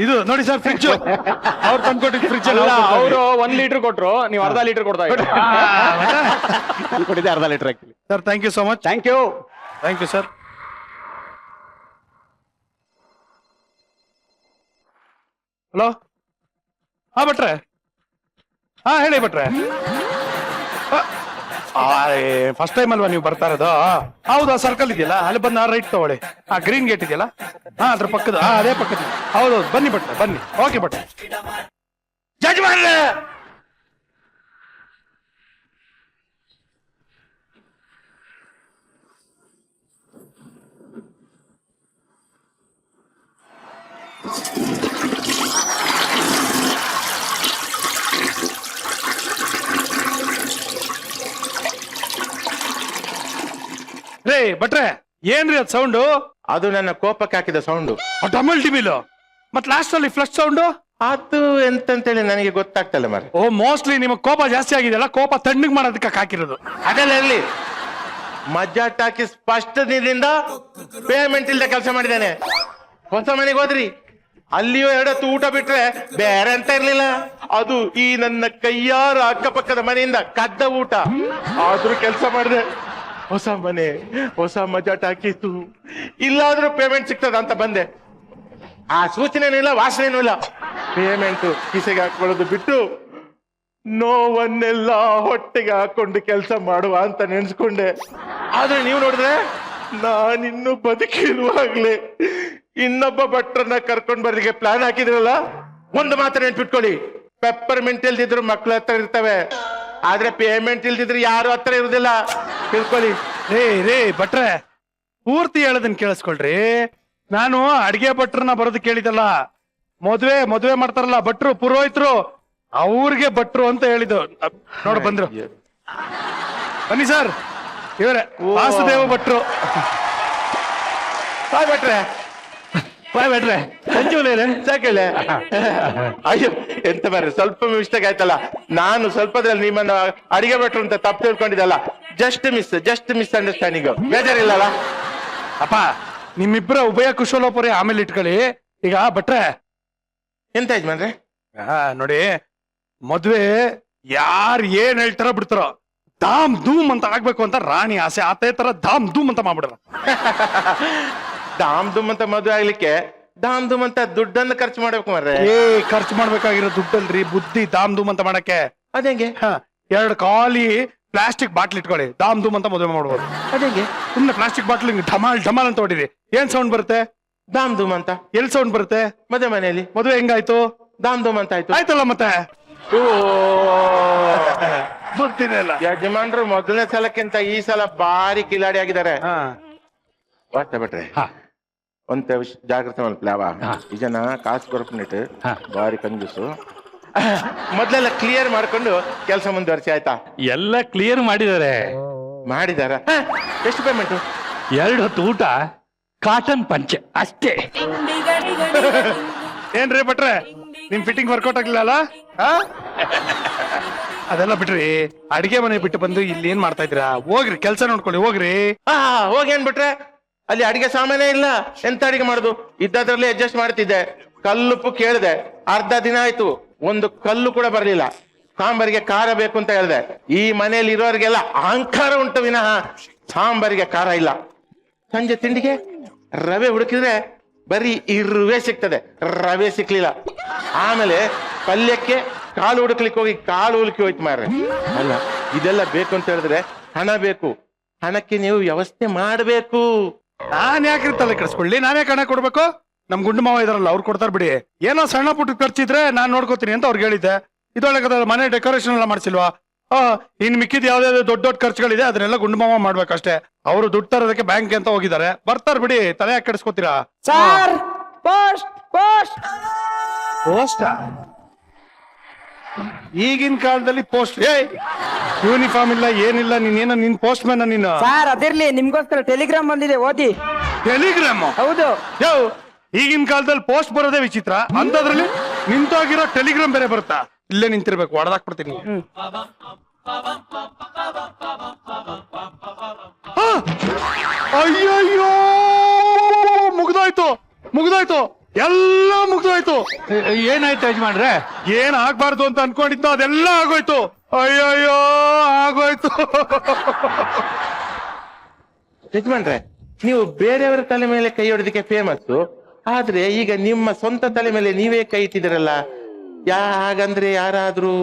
ಇದು ನೋಡಿ ಸರ್, ಫ್ರಿಜ್ ಅವ್ರು ತಂದ್ಕೊಟ್ಟಿದ್ದು ಫ್ರಿಜ್. ಅವರು 1 ಲೀಟರ್ ಕೊಟ್ರು, ನೀವು ಅರ್ಧ ಲೀಟರ್ ಕೊಡ್ತಾ ಇದ್ದೀರಿ. ನಾನು ಕೊಟ್ಟಿದ್ದೆ ಅರ್ಧ litre actually. Sir thank you so much. Thank you. Thank you sir. Hello, ಭಟ್ರೆ. ಹೇಳಿ ಭಟ್ರೆ. ಫಸ್ಟ್ ಟೈಮ್ ಅಲ್ವಾ ನೀವು ಬರ್ತಾ ಇರೋದು? ಹೌದಾ, ಸರ್ಕಲ್ ಇದೆಯಲ್ಲ ಅಲ್ಲಿ ಬಂದು ರೈಟ್ ತಗೊಳ್ಳಿ. ಗ್ರೀನ್ ಗೇಟ್ ಇದೆಯಲ್ಲ, ಅದ್ರ ಪಕ್ಕದ ಅದೇ ಪಕ್ಕದ. ಹೌದೌದು, ಬನ್ನಿ ಭಟ್ರೆ, ಬನ್ನಿ. ಓಕೆ ಭಟ್ರೆ. ಜಜ್ಮಾನ್ರೆ, ರೇ ಭಟ್ರೆ, ಏನ್ರಿ ಅದ್ ಸೌಂಡು? ಅದು ನನ್ನ ಕೋಪಕ್ಕೆ ಹಾಕಿದ ಸೌಂಡು. ಡಬಲ್ ಡಿಬಿಲು. ಮತ್ ಲಾಸ್ಟ್ ಅಲ್ಲಿ ಫ್ಲಶ್ ಸೌಂಡು ಅದು ಎಂತಂತೇಳಿ ನನಗೆ ಗೊತ್ತಾಗ್ತಲ್ಲ ಮಾರೆ. ಓ, ಮೋಸ್ಟ್ಲಿ ನಿಮಗೆ ಕೋಪ ಜಾಸ್ತಿ ಆಗಿದೆಯಲ್ಲ, ಕೋಪ ತಣ್ಣಗ್ ಮಾಡೋದಕ್ಕೆ ಹಾಕಿರೋದು. ಅದೆಲ್ಲ ಇರ್ಲಿ, ಮಜಾ ಟಾಕೀಸ್ ಫಸ್ಟ್ ದಿನದಿಂದ ಪೇಮೆಂಟ್ ಇಲ್ದ ಕೆಲಸ ಮಾಡಿದ್ದೇನೆ. ಹೊಸ ಮನೆಗೆ ಹೋದ್ರಿ, ಅಲ್ಲಿಯೂ 2 ಹೊತ್ತು ಊಟ ಬಿಟ್ರೆ ಬೇರೆ ಅಂತ ಇರ್ಲಿಲ್ಲ. ಅದು ಈ ನನ್ನ ಕೈಯಾರ ಅಕ್ಕಪಕ್ಕದ ಮನೆಯಿಂದ ಕದ್ದ ಊಟ. ಆದ್ರೂ ಕೆಲಸ ಮಾಡಿದೆ. ಹೊಸ ಮನೆ, ಹೊಸ ಮಜಾ ಟಾಕೀಸು, ಇಲ್ಲಾದ್ರೂ ಪೇಮೆಂಟ್ ಸಿಗ್ತದ ಅಂತ ಬಂದೆ. ಆ ಸೂಚನೆನೂ ಇಲ್ಲ, ವಾಸನೆನೂ ಇಲ್ಲ. ಪೇಮೆಂಟ್ ಕಿಸೆಗೆ ಹಾಕೊಳ್ಳೋದು ಬಿಟ್ಟು ನೋವನ್ನೆಲ್ಲ ಹೊಟ್ಟೆಗೆ ಹಾಕೊಂಡು ಕೆಲಸ ಮಾಡುವ ಅಂತ ನೆನ್ಸ್ಕೊಂಡೆ. ಆದ್ರೆ ನೀವು ನೋಡಿದ್ರೆ ನಾನಿನ್ನು ಬದುಕಿರುವಾಗ್ಲೇ ಇನ್ನೊಬ್ಬ ಭಟ್ರನ್ನ ಕರ್ಕೊಂಡ್ ಬರ್ಲಿಕ್ಕೆ ಪ್ಲಾನ್ ಹಾಕಿದ್ರಲ್ಲ. ಒಂದು ಮಾತ್ರ ನೆನ್ಪಿಟ್ಕೊಳ್ಳಿ, ಪೆಪ್ಪರ್ಮೆಂಟ್ ಇಲ್ದಿದ್ರು ಮಕ್ಳ ಹತ್ರ ಇರ್ತವೆ, ಆದ್ರೆ ಪೇಮೆಂಟ್ ಇಲ್ದಿದ್ರೆ ಯಾರು ಹತ್ರ ಇರುದಿಲ್ಲ, ತಿಳ್ಕೊಳ್ಳಿ. ರೇ ಭಟ್ರೆ, ಪೂರ್ತಿ ಹೇಳೋದನ್ನ ಕೇಳಿಸ್ಕೊಳ್ರಿ. ನಾನು ಅಡಿಗೆ ಭಟ್ರನ್ನ ಬರೋದು ಕೇಳಿದಲ್ಲ, ಮದುವೆ ಮಾಡ್ತಾರಲ್ಲ ಭಟ್ರು, ಪುರೋಹಿತರು, ಅವ್ರಿಗೆ ಭಟ್ರು ಅಂತ ಹೇಳಿದ್ದು. ನೋಡ ಬಂದ್ರು, ಬನ್ನಿ ಸರ್, ಇವರೇ ವಾಸುದೇವ ಭಟ್ರು. ಭಟ್ರೆ, ಭಟ್ರೆ ಸಾಕೇಳೆ. ಅಯ್ಯೋ ಎಂತ ಬಾರಿ, ಸ್ವಲ್ಪ ಮಿಸ್ಟೇಕ್ ಆಯ್ತಲ್ಲ. ನಾನು ಸ್ವಲ್ಪದ್ರಲ್ಲಿ ನಿಮ್ಮನ್ನ ಅಡಿಗೆ ಭಟ್ರು ಅಂತ ತಪ್ಪು ತಿಳ್ಕೊಂಡಿದ್ದಲ್ಲ. ಜಸ್ಟ್ ಮಿಸ್ ಅಂಡರ್ಸ್ಟ್ಯಾಂಡಿಂಗ್, ಬೇಜಾರಿಲ್ಲಲ್ಲ ಅಪ್ಪ. ನಿಮ್ಮಿಬ್ಬರ ಉಭಯ ಕುಶಲೋಪರಿ ಆಮೇಲೆ ಇಟ್ಕೊಳ್ಳಿ. ಈಗ ಭಟ್ರೆ, ಎಂತ ಯಜಮಾನ್ರೆ? ನೋಡಿ, ಮದ್ವೆ ಯಾರು ಏನ್ ಹೇಳ್ತಾರ ಬಿಡ್ತಾರೋ, ಧಾಮ್ ಧೂಮ್ ಅಂತ ಆಗ್ಬೇಕು ಅಂತ ರಾಣಿ ಆಸೆ. ಅದೇ ತರ ಧಾಮ್ ಧೂಮ್ ಅಂತ ಮಾಡ್ಬಿಡ್ರ. ದಾಮ್ ದುಮ್ ಅಂತ ಮದುವೆ ಆಗ್ಲಿಕ್ಕೆ ದಾಮ್ ದುಮ್ ಅಂತ ದುಡ್ಡನ್ನು ಖರ್ಚು ಮಾಡ್ಬೇಕು ಮರ್ರೆ. ಖರ್ಚು ಮಾಡ್ಬೇಕಾಗಿರೋ ದುಡ್ಡಲ್ರಿ ಬುದ್ಧಿ ದಾಮ್ ಧೂಮ್ ಅಂತ ಮಾಡಕ್ಕೆ. ಅದೇಂಗೆ? 2 ಖಾಲಿ ಪ್ಲಾಸ್ಟಿಕ್ ಬಾಟ್ಲ್ ಇಟ್ಕೊಳ್ಳಿ, ದಾಮ್ ಧೂಮ್ ಅಂತ ಮದುವೆ ಮಾಡ್ಬೋದು. ಅದೇಂಗೆ? ಸುಮ್ನೆ ಪ್ಲಾಸ್ಟಿಕ್ ಬಾಟ್ಲ್ ಢಮಾಲ್ ಢಮಾಲ್ ಅಂತ ಹೊಡಿರಿ, ಏನ್ ಸೌಂಡ್ ಬರುತ್ತೆ? ದಾಮ್ ದುಮ್ ಅಂತ. ಎಲ್ ಸೌಂಡ್ ಬರುತ್ತೆ? ಮದುವೆ ಮನೆಯಲ್ಲಿ. ಮದುವೆ ಹೆಂಗಾಯ್ತು? ದಾಮ್ ದುಮ್ ಅಂತ ಆಯ್ತು. ಆಯ್ತಲ್ಲ ಮತ್ತೆ. ಬುದ್ಧಿನೇ ಇಲ್ಲ. ಯಜಮಾನ್ರು ಮೊದಲನೇ ಸಲಕ್ಕಿಂತ ಈ ಸಲ ಭಾರಿ ಕಿಲಾಡಿ ಆಗಿದ್ದಾರೆ. ವಾರ್ತೆ ಬಿಟ್ರೆ ಒಂದ್ ಜಾಗ್ರತೆ ಮಾಡ್ಲವ ಈ ಜನ ಕಾಸು ಬರ್ಕೊಂಡಿಟ್ಟು ಭಾರಿ ಕಂಜೂಸು. ಮೊದ್ಲೆಲ್ಲ ಕ್ಲಿಯರ್ ಮಾಡ್ಕೊಂಡು ಕೆಲಸ ಮುಂದುವರ್ಸಿ ಆಯ್ತಾ? ಎಲ್ಲ ಕ್ಲಿಯರ್ ಮಾಡಿದ್ದಾರೆ. ಮಾಡಿದಾರ? ಎಷ್ಟು ಪೇಮೆಂಟ್? 2 ಹೊತ್ತು ಊಟ, ಕಾಟನ್ ಪಂಚೆ ಅಷ್ಟೇ. ಏನ್ರಿ ಭಟ್ರೆ, ನಿಮ್ ಫಿಟ್ಟಿಂಗ್ ವರ್ಕೌಟ್ ಆಗ್ಲಿಲ್ಲ? ಅದೆಲ್ಲ ಬಿಟ್ರಿ, ಅಡಿಗೆ ಮನೆ ಬಿಟ್ಟು ಬಂದು ಇಲ್ಲಿ ಏನ್ ಮಾಡ್ತಾ ಇದ್ದೀರಾ? ಹೋಗ್ರಿ ಕೆಲ್ಸ ನೋಡ್ಕೊಳ್ಳಿ, ಹೋಗ್ರಿ. ಹೋಗಿ ಏನ್ಬಿಟ್ರೆ ಅಲ್ಲಿ ಅಡಿಗೆ ಸಾಮಾನೇ ಇಲ್ಲ, ಎಂತ ಅಡಿಗೆ ಮಾಡುದು? ಇದ್ದದ್ರಲ್ಲಿ ಅಡ್ಜಸ್ಟ್ ಮಾಡ್ತಿದ್ದೆ. ಕಲ್ಲುಪ್ಪು ಕೇಳಿದೆ, ಅರ್ಧ ದಿನ ಆಯ್ತು, ಒಂದು ಕಲ್ಲು ಕೂಡ ಬರ್ಲಿಲ್ಲ. ಸಾಂಬಾರಿಗೆ ಖಾರ ಬೇಕು ಅಂತ ಹೇಳಿದೆ. ಈ ಮನೆಯಲ್ಲಿ ಇರೋರಿಗೆಲ್ಲ ಅಹಂಕಾರ ಉಂಟು ವಿನಃ ಸಾಂಬಾರಿಗೆ ಖಾರ ಇಲ್ಲ. ಸಂಜೆ ತಿಂಡಿಗೆ ರವೆ ಹುಡುಕಿದ್ರೆ ಬರೀ ಇರುವೆ ಸಿಗ್ತದೆ, ರವೆ ಸಿಕ್ಲಿಲ್ಲ. ಆಮೇಲೆ ಪಲ್ಯಕ್ಕೆ ಕಾಳು ಹುಡುಕ್ಲಿಕ್ಕೆ ಹೋಗಿ ಕಾಳು ಹುಡುಕಿ ಹೋಯ್ತು ಮಾರ್ರೆ. ಅಲ್ಲ, ಇದೆಲ್ಲ ಬೇಕು ಅಂತ ಹೇಳಿದ್ರೆ ಹಣ ಬೇಕು. ಹಣಕ್ಕೆ ನೀವು ವ್ಯವಸ್ಥೆ ಮಾಡಬೇಕು. ನಾನ್ ಯಾಕ್ರಿ ತಲೆ ಕೆಡಿಸ್ಕೊಳ್ಳಿ? ನಾನೇ ಹಣ ಕೊಡ್ಬೇಕು? ನಮ್ ಗುಂಡು ಮಾವ ಇದಾರಲ್ಲ, ಅವ್ರು ಕೊಡ್ತಾರ ಬಿಡಿ. ಏನೋ ಸಣ್ಣ ಪುಟ್ಟ ಖರ್ಚಿದ್ರೆ ನಾನ್ ನೋಡ್ಕೋತೀನಿ ಅಂತ ಅವ್ರಿಗೆ ಹೇಳಿದ್ದೆ. ಇದೊಳಗೆ ಮನೆ ಡೆಕೋರೇಷನ್ ಎಲ್ಲ ಮಾಡ್ಸಿಲ್ವಾ? ಇನ್ ಮಿಕ್ಕಿದ್ ಯಾವ್ದಾವ್ದು ದೊಡ್ಡ ದೊಡ್ಡ ಖರ್ಚುಗಳಿದೆ ಅದನ್ನೆಲ್ಲ ಗುಂಡು ಮಾವ ಮಾಡ್ಬೇಕಷ್ಟೇ. ಅವರು ದುಡ್ಡು ತರೋದಕ್ಕೆ ಬ್ಯಾಂಕ್ ಅಂತ ಹೋಗಿದ್ದಾರೆ, ಬರ್ತಾರ ಬಿಡಿ. ತಲೆ ಯಾಕೆ ಕೆಡಿಸ್ಕೋತೀರಾ? ಪೋಸ್ಟ್ ಈಗಿನ ಕಾಲದಲ್ಲಿ ಪೋಸ್ಟ್ ಯೂನಿಫಾರ್ಮ್ ಇಲ್ಲ, ಏನಿಲ್ಲ. ನೀನೇನ ನಿನ್ ಪೋಸ್ಟ್ ಮ್ಯಾನ್ ನೀನು? ಸರ್ ಅದಿರ್ಲಿ, ನಿಮ್ಗೋಸ್ಕರ ಟೆಲಿಗ್ರಾಮ್ ಬಂದಿದೆ, ಓದಿ. ಟೆಲಿಗ್ರಾಮ್? ಹೌದು. ಈಗಿನ ಕಾಲದಲ್ಲಿ ಪೋಸ್ಟ್ ಬರೋದೇ ವಿಚಿತ್ರ, ಅಂತದ್ರಲ್ಲಿ ನಿಂತೋಗಿರೋ ಟೆಲಿಗ್ರಾಮ್ ಬೇರೆ ಬರುತ್ತಾ? ಇಲ್ಲೇ ನಿಂತಿರ್ಬೇಕು, ಹೊಡೆದಾಕ್ಬಿಡ್ತೀನಿ. ಅಯ್ಯಯ್ಯೋ, ಮುಗ್ದೋಯ್ತು ಮುಗ್ದೋಯ್ತು, ಎಲ್ಲ ಮುಗ್ದೋಯ್ತು. ಏನಾಯ್ತು ಯಜಮಾನ್ರೆ? ಏನ್ ಆಗ್ಬಾರ್ದು ಅಂತ ಅನ್ಕೊಂಡಿದ್ದು ಅದೆಲ್ಲ ಆಗೋಯ್ತು. ಅಯ್ಯಯ್ಯೋ, ಆಗೋಯ್ತು. ಯಜಮಾನ್ರೆ, ನೀವು ಬೇರೆಯವರ ತಲೆ ಮೇಲೆ ಕೈ ಹೊಡೆದಕ್ಕೆ ಫೇಮಸ್, ಆದ್ರೆ ಈಗ ನಿಮ್ಮ ಸ್ವಂತ ತಲೆ ಮೇಲೆ ನೀವೇ ಕೈ ಇಟ್ಟಿದ್ದೀರಲ್ಲ, ಹಾಗಂದ್ರೆ ಯಾರಾದ್ರೂ?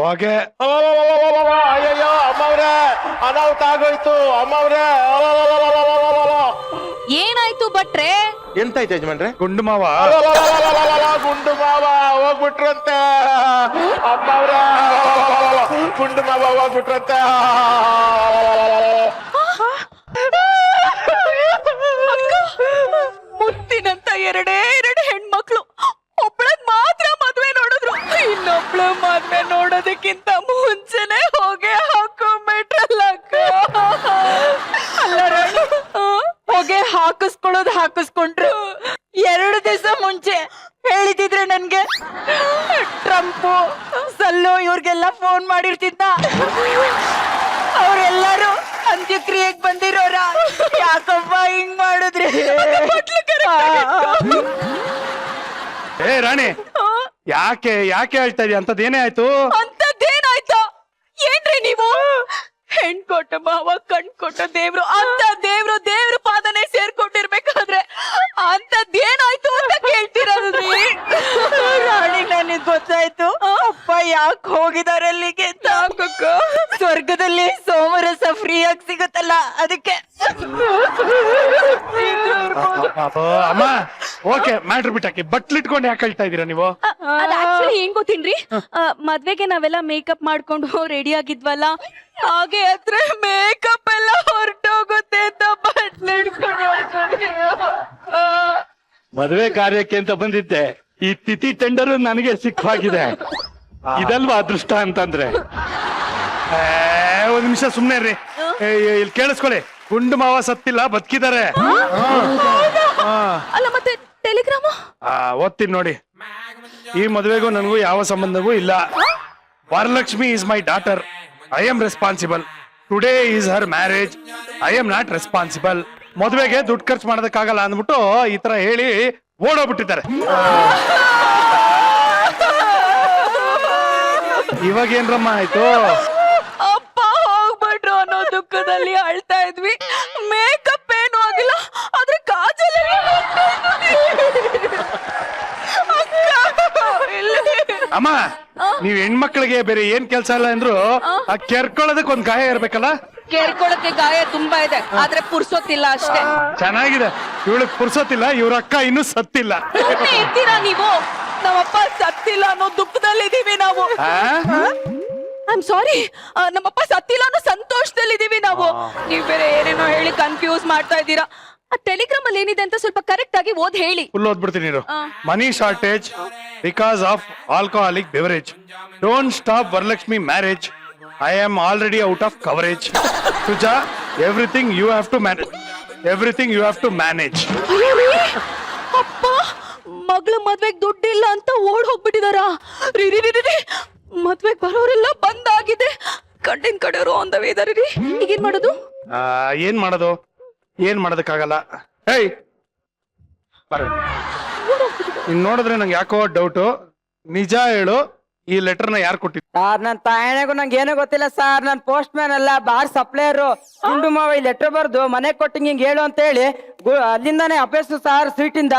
ಅಯ್ಯಯ್ಯೋ ಅಮ್ಮವ್ರೆ, ಅನಾಹುತ ಆಗೋಯ್ತು ಅಮ್ಮವ್ರೆ. ಏನಾಯ್ತು ಭಟ್ರೆ? ಎಂತಾಯ್ತು ಯಜಮಾನ್ರೆ? ಗುಂಡು ಮಾವ ಗುಂಡು ಮಾವ ಹೋಗ್ಬಿಟ್ರಂತೆ ಅಮ್ಮವ್ರೆ. ಗುಂಡು ಮಾವ ಹೋಗ್ಬಿಟ್ರಂತೆ. ಮುತ್ತಿನಂತ 2 ಹೆಣ್ಮಕ್ಳು, ಒಬ್ಳಗ್ ಮಾತ್ರ ಮದ್ವೆ ನೋಡಿದ್ರು, ಇನ್ನೊಬ್ಳ ಮದ್ವೆ ನೋಡೋದಕ್ಕಿಂತ ಮುಂಚೆನೆ ಹೊಗೆ ಹಾಕೊಂಡ್ಬಿಟ್ರಲ್ಲಕ್ಕ. ಅಲ್ಲ ರಾಣಿ, ಹೊಗೆ ಹಾಕಿಸ್ಕೊಂಡ್ರು. 2 ದಿವಸ ಮುಂಚೆ ಹೇಳಿದಿದ್ರೆ ನನ್ಗೆ ಟ್ರಂಪು ಸಲ್ಲು ಇವ್ರಿಗೆಲ್ಲ ಫೋನ್ ಮಾಡಿರ್ತಿದ್ದ. ಅವರೆಲ್ಲರೂ ಅಂತ್ಯಕ್ರಿಯೆಗೆ ಬಂದಿರೋರ. ಯಾಕಪ್ಪ ಹಿಂಗ್ ಮಾಡಿದ್ರಿ? ರಾಣಿ, ಯಾಕೆ ಹೇಳ್ತಾ ಇದೀಯ? ಅಂತದೇನೇ ಆಯ್ತು? ಅಂತದ್ದೇನಾಯ್ತು? ಏನ್ರಿ ನೀವು? ಹೆಣ್ ಕೊಟ್ಟ ಮಾವ, ಕಣ್ ಕೊಟ್ಟ ದೇವ್ರು ಅಂತ ದೇವ್ರು ಪಾದನೆ ಸೇರ್ಕೊಂಡಿರ್ಬೇಕಾದ್ರೆ ಅಂತದ್ದೇನಾಯ್ತು ಅಂತ ಕೇಳ್ತಿರೋದ್ರಿ. ರಾಣಿ, ನನಗ್ ಗೊತ್ತಾಯ್ತು ಅಪ್ಪ ಯಾಕೆ ಹೋಗಿದಾರೆ ಅಲ್ಲಿಗೆ. ಸ್ವರ್ಗದಲ್ಲಿ ಸೋಮರಸ ಫ್ರೀ ಆಗಿ ಸಿಗುತ್ತಲ್ಲ, ಅದಕ್ಕೆ. ಅಮ್ಮ, ಓಕೆ, ಮ್ಯಾಟ್ರ್ ಬಿಟ್ಟಾಕಿ. ಬಟ್ಲಿಟ್ಕೊಂಡು ಯಾಕೆ ಹೇಳ್ತಾ ಇದೀರಾ ನೀವು? ಏನ್ ಗೊತ್ತೇನ್ರಿ, ಮದ್ವೆಗೆ ನಾವೆಲ್ಲ ಮೇಕಪ್ ಮಾಡ್ಕೊಂಡು ರೆಡಿ ಆಗಿದ್ವಲ್ಲ, ಹಾಗೆ ಹತ್ರ ಮೇಕಪ್ ಎಲ್ಲ ಹೊರಟೋಗುತ್ತೆ ಅಂತ ಬಟ್ಲಿಟ್ಕೊಂಡು. ಮದುವೆ ಕಾರ್ಯಕ್ಕೆ ಅಂತ ಬಂದಿದ್ದೆ, ಈ ತಿಥಿ ಟೆಂಡರ್ ನನಗೆ ಸಿಕ್ಕಾಗಿದೆ. ಇದಲ್ವಾ ಅದೃಷ್ಟ ಅಂತಂದ್ರೆ? ಒಂದ್ ನಿಮಿಷ ಸುಮ್ನೆ ರೀ, ಇಲ್ಲಿ ಕೇಳಿಸ್ಕೊಳ್ಳಿ. ಗುಂಡು ಮಾವ ಸತ್ತಿಲ್ಲ, ಬದುಕಿದ್ದಾರೆ. ಅಲ್ಲ ಮತ್ತೆ ಟೆಲಿಗ್ರಾಮ್ ಓದ್ತೀನಿ ನೋಡಿ. ಈ ಮದುವೆಗೂ ನನಗೂ ಯಾವ ಸಂಬಂಧವೂ ಇಲ್ಲ. Varalakshmi is my daughter. I am responsible. Today is her marriage. I am not responsible. ಮದುವೆಗೆ ದುಡ್ಡು ಖರ್ಚು ಮಾಡೋದಕ್ಕಾಗಲ್ಲ ಅಂದ್ಬಿಟ್ಟು ಈ ತರ ಹೇಳಿ ಓಡೋಗ್ಬಿಟ್ಟಿದ್ದಾರೆ. ಇವಾಗ ಏನ್ರಮ್ಮ ಆಯ್ತು? ಅಪ್ಪ ಹೋಗ್ಬಿಟ್ರು ಅನ್ನೋ ದುಃಖದಲ್ಲಿ ಅಳ್ತಾ ಇದ್ವಿ. ಮೇಕಪ್ ಏನು ಆಗಿಲ್ಲ, ಆದ್ರೆ ಕಾಜಲ್ ಅಮ್ಮ ನೀವ್ ಹೆಣ್ಮಕ್ಳಿಗೆ ಬೇರೆ ಏನ್ ಕೆಲ್ಸ ಇಲ್ಲ ಅಂದ್ರು ಆ ಕೆರ್ಕೊಳ್ಳೋದಕ್ ಒಂದ್ ಗಾಯ ಇರ್ಬೇಕಲ್ಲ. ಕೇಳ್ಕೊಳಕ್ಕೆ ಗಾಯ ತುಂಬಾ ಇದೆ, ಆದ್ರೆ ಪುರ್ಸೊತ್ತಿಲ್ಲ ಅಷ್ಟೇ. ಚೆನ್ನಾಗಿದೆ, ಇವಳಗ್ ಪುರ್ಸೋತಿಲ್ಲ, ಇವ್ರ ಅಕ್ಕ ಇನ್ನೂ ಸತ್ತಿಲ್ಲ. ಇರ್ತೀರಾ ನೀವು? ನಮ್ಮಪ್ಪ ಸತ್ತಿಲ್ಲ ಅನ್ನೋ ದುಃಖದಲ್ಲಿದ್ದೀವಿ ನಾವು. ಐ ಆಮ್ ಸಾರಿ, ನಮ್ಮಪ್ಪ ಸತ್ತಿಲ್ಲ ಅನ್ನೋ ಸಂತೋಷದಲ್ಲಿದ್ದೀವಿ ನಾವು. ನೀವ್ ಬೇರೆ ಏನೇನೋ ಹೇಳಿ ಕನ್ಫ್ಯೂಸ್ ಮಾಡ್ತಾ ಇದ್ದೀರಾ. ಆ ಟೆಲಿಗ್ರಾಮ್ ಅಲ್ಲಿ ಏನಿದೆ ಅಂತ ಸ್ವಲ್ಪ ಕರೆಕ್ಟ್ ಆಗಿ ಓದ್ ಹೇಳಿ. ಫುಲ್ ಓದ್ಬಿಡ್ತೀನಿ ಇರು. Money shortage because of alcoholic beverage. Don't stop Varalakshmi marriage. I am already out of coverage. Suja, everything you have to manage. Everything you have to manage. ಅಪ್ಪ, ಮಗಳ ಮದ್ವೆಗ್ ದುಡ್ಡಿಲ್ಲ ಅಂತ ಓಡ್ ಹೋಗ್ಬಿಟ್ಟಿದಾರ. ಮದ್ವೆಗ್ ಬರೋರೆಲ್ಲ ಬಂದಾಗಿದೆ. ಗಂಡಿನ ಕಡೆಯವರು ಆನ್ ದ ವೇ ಇದಾರೆ ರೀ. ಈಗೇನ್ ಮಾಡೋದು? ಏನ್ ಮಾಡೋದು? ಏನ್ ಮಾಡೋದಕ್ಕಾಗಲ್ಲ. ಹೇಯ್ ನೀನ್ ನೋಡಿದ್ರೆ ನಂಗೆ ಯಾಕೋ ಡೌಟು. ನಿಜ ಹೇಳು, ಈ ಲೆಟರ್ನ ಯಾರು ಕೊಟ್ಟಿದ್ದು? ಸರ್, ನನ್ ತಾಯಣೆಗೂ ನಂಗೆ ಏನೂ ಗೊತ್ತಿಲ್ಲ ಸರ್. ನನ್ ಪೋಸ್ಟ್ ಮ್ಯಾನ್ ಅಲ್ಲ, ಬಾರ್ ಸಪ್ಲೈಯರು. ಗುಂಡು ಮಾವ ಈ ಲೆಟರ್ ಬರ್ದು ಮನೆ ಕೊಟ್ಟಿಂಗ್ ಹಿಂಗ್ ಹೇಳು ಅಂತ ಹೇಳಿ ಅಲ್ಲಿಂದಾನೆ ಅಪೇಸು ಸರ್, ಸ್ವೀಟ್ ಇಂದ.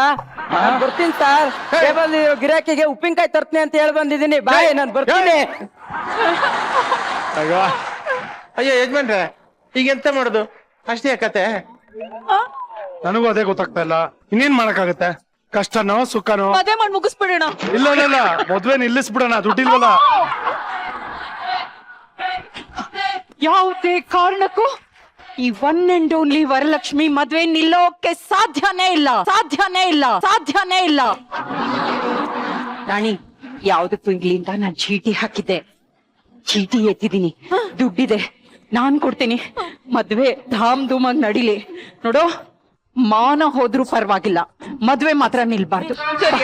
ಬರ್ತೀನಿ ಸರ್, ಟೇಬಲ್ ಗಿರಾಕಿಗೆ ಉಪ್ಪಿನಕಾಯಿ ತರ್ತೀನಿ ಅಂತ ಹೇಳಿ ಬಂದಿದ್ದೀನಿ. ಬಾಯ್, ನಾನ್ ಬರ್ತೀನಿ. ಅಯ್ಯೋ ಯಜಮಾನ್ರೆ, ಈಗ ಎಂತ ಮಾಡುದು? ಅಷ್ಟೇ ಕತೆ. ನನಗೂ ಅದೇ ಗೊತ್ತಾಗ್ತಾ ಇಲ್ಲ. ಇನ್ನೇನ್ ಮಾಡಕ್ಕಾಗತ್ತೆ? ಕಷ್ಟನೋ ಸುಖನೋ ಮದುವೆ ಮಾಡಿ ಮುಗಿಸ್ಬಿಡೋಣ. ಇಲ್ಲ ಇಲ್ಲ ಇಲ್ಲ, ಮದ್ವೆ ನಿಲ್ಲಿಸ್ಬಿಡೋಣ, ದುಡ್ಡಿಲ್ವಲ್ಲ. ಯಾವುದೇ ಕಾರಣಕ್ಕೂ ಈ ಒನ್ ಅಂಡ್ ಓನ್ಲಿ ವರಲಕ್ಷ್ಮಿ ಮದ್ವೆ ನಿಲ್ಲೋಕೆ ಸಾಧ್ಯನೇ ಇಲ್ಲ, ಸಾಧ್ಯನೇ ಇಲ್ಲ, ಸಾಧ್ಯನೇ ಇಲ್ಲ. ರಾಣಿ, ಯಾವ್ದಕ್ಕೂ ಇಲ್ಲಿಂದ ನಾನ್ ಚೀಟಿ ಹಾಕಿದ್ದೆ, ಚೀಟಿ ಎತ್ತಿದೀನಿ, ದುಡ್ಡಿದೆ, ನಾನ್ ಕೊಡ್ತೀನಿ. ಮದ್ವೆ ಧಾಮ್ ಧೂಮಾಗಿ ನಡಿಲಿ. ನೋಡು, ಮಾನ ಹೋದ್ರೂ ಪರವಾಗಿಲ್ಲ, ಮದ್ವೆ ಮಾತ್ರ ನಿಲ್ಬಾರ್ದು. ಸರಿ,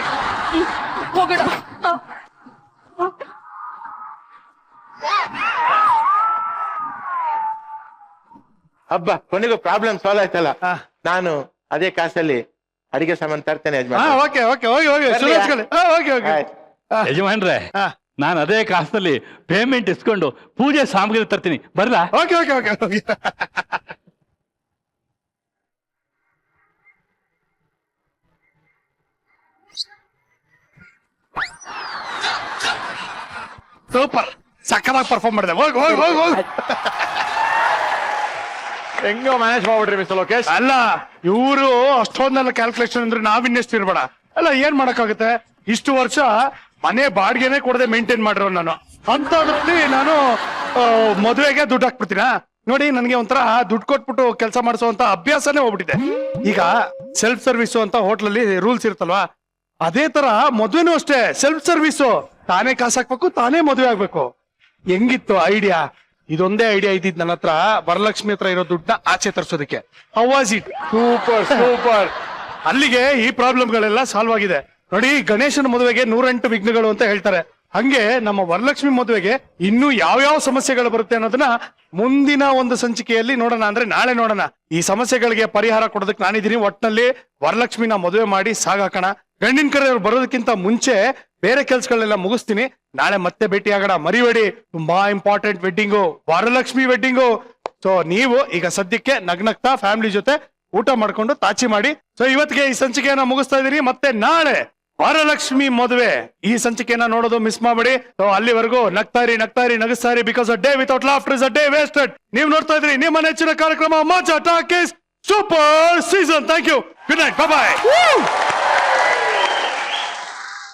ಹೋಗೋಣ. ಹಬ್ಬ, ಕೊನೆಗೂ ಪ್ರಾಬ್ಲಮ್ ಸಾಲ್ವ್ ಆಯ್ತಲ್ಲ. ನಾನು ಅದೇ ಕಾಸಲ್ಲಿ ಅಡಿಗೆ ಸಾಮಾನು ತರ್ತೇನೆ ಯಜಮಾನ್. ಓಕೆ ಓಕೆ, ಹೋಗಿ ಹೋಗಿ ಓಕೆ ಓಕೆ. ಯಜಮಾನ್ರೆ, ನಾನು ಅದೇ ಕಾಸಲ್ಲಿ ಪೇಮೆಂಟ್ ಇಸ್ಕೊಂಡು ಪೂಜೆ ಸಾಮಗ್ರಿ ತರ್ತೀನಿ, ಬರ್ಲಾ? Okay okay okay okay. Super, ಸಕ್ಕತ್ತಾಗಿ ಪರ್ಫಾರ್ಮ್ ಮಾಡಿದೆ. ಹೋಗಿ ಹೋಗಿ ಹೋಗಿ ಹೋಗಿ. ಹೆಂಗೋ ಮ್ಯಾನೇಜ್ ಮಾಡ್ಬಿಡ್ರಿ ಮಿಸ್ಟರ್ ಲೋಕೇಶ್. ಅಲ್ಲ, ಇವರು ಅಷ್ಟೊಂದೆಲ್ಲ ಕ್ಯಾಲ್ಕುಲೇಷನ್ ಅಂದ್ರೆ ನಾವ್ ಇನ್ನೆಷ್ಟು ಇರ್ಬೇಡ. ಅಲ್ಲ, ಏನ್ ಮಾಡಕ್ಕಾಗುತ್ತೆ? ಇಷ್ಟು ವರ್ಷ ಮನೆ ಬಾಡಿಗೆನೆ ಕೊಡದೆ ಮೇಂಟೈನ್ ಮಾಡಿರೋ ನಾನು. ಅಂತದ್ರಲ್ಲಿ ನಾನು ಮದುವೆಗೆ ದುಡ್ಡು ಹಾಕ್ಬಿಡ್ತೀನ. ನೋಡಿ, ನನಗೆ ಒಂಥರ ದುಡ್ಡು ಕೊಟ್ಬಿಟ್ಟು ಕೆಲಸ ಮಾಡಿಸುವಂತ ಅಭ್ಯಾಸನೇ ಹೋಗ್ಬಿಟ್ಟಿದೆ. ಈಗ ಸೆಲ್ಫ್ ಸರ್ವಿಸ್ ಅಂತ ಹೋಟ್ಲಲ್ಲಿ ರೂಲ್ಸ್ ಇರುತ್ತಲ್ವಾ, ಅದೇ ತರ ಮದುವೆನೂ ಅಷ್ಟೇ, ಸೆಲ್ಫ್ ಸರ್ವಿಸ್. ತಾನೇ ಕಾಸು ಹಾಕ್ಬೇಕು, ತಾನೇ ಮದುವೆ ಆಗ್ಬೇಕು. ಹೆಂಗಿತ್ತು ಐಡಿಯಾ? ಇದೊಂದೇ ಐಡಿಯಾ ಇದ್ದಿದ್ ನನ್ನ ಹತ್ರ, ವರಲಕ್ಷ್ಮಿ ಹತ್ರ ಇರೋ ದುಡ್ಡನ್ನ ಆಚೆ ತರಿಸೋದಕ್ಕೆ. How was it? Super super. ಅಲ್ಲಿಗೆ ಈ ಪ್ರಾಬ್ಲಮ್ಗಳೆಲ್ಲ ಸಾಲ್ವ್ ಆಗಿದೆ. ನೋಡಿ, ಗಣೇಶನ ಮದುವೆಗೆ 108 ವಿಘ್ನಗಳು ಅಂತ ಹೇಳ್ತಾರೆ. ಹಂಗೆ ನಮ್ಮ ವರಲಕ್ಷ್ಮಿ ಮದುವೆಗೆ ಇನ್ನೂ ಯಾವ್ಯಾವ ಸಮಸ್ಯೆಗಳು ಬರುತ್ತೆ ಅನ್ನೋದನ್ನ ಮುಂದಿನ ಒಂದು ಸಂಚಿಕೆಯಲ್ಲಿ ನೋಡೋಣ. ಅಂದ್ರೆ ನಾಳೆ ನೋಡೋಣ. ಈ ಸಮಸ್ಯೆಗಳಿಗೆ ಪರಿಹಾರ ಕೊಡೋದಕ್ಕೆ ನಾನಿದ್ದೀನಿ. ಒಟ್ನಲ್ಲಿ ವರಲಕ್ಷ್ಮಿನ ಮದುವೆ ಮಾಡಿ ಸಾಗಾಕೋಣ. ಗಂಡಿನ ಕರೆಯವ್ರು ಬರೋದಕ್ಕಿಂತ ಮುಂಚೆ ಬೇರೆ ಕೆಲ್ಸಗಳೆಲ್ಲ ಮುಗಿಸ್ತೀನಿ. ನಾಳೆ ಮತ್ತೆ ಭೇಟಿ ಆಗೋಣ. ಮರಿಬೇಡಿ, ತುಂಬಾ important wedding, Varalakshmi wedding. So ನೀವು ಈಗ ಸದ್ಯಕ್ಕೆ ನಗ್ನಗ್ತಾ ಫ್ಯಾಮಿಲಿ ಜೊತೆ ಊಟ ಮಾಡ್ಕೊಂಡು ತಾಚಿ ಮಾಡಿ. ಸೊ ಇವತ್ತಿಗೆ ಈ ಸಂಚಿಕೆಯನ್ನ ಮುಗಿಸ್ತಾ ಇದೀನಿ. ಮತ್ತೆ ನಾಳೆ ವರಲಕ್ಷ್ಮಿ ಮದುವೆ ಈ ಸಂಚಿಕೆಯನ್ನ ನೋಡೋದು ಮಿಸ್ ಮಾಡಬೇಡಿ. ಸೊ ಅಲ್ಲಿವರೆಗೂ ನಗ್ತಾರಿ ನಗ್ತಾರಿ ನಗಿಸ್ತಾರಿ. Because a day without laughter is a day wasted. ನೀವು ನೋಡ್ತಾ ಇದ್ರಿ ನಿಮ್ಮ ನೆಚ್ಚಿನ ಕಾರ್ಯಕ್ರಮ Majaa Talkies super season. Thank you. Good night. Bye bye.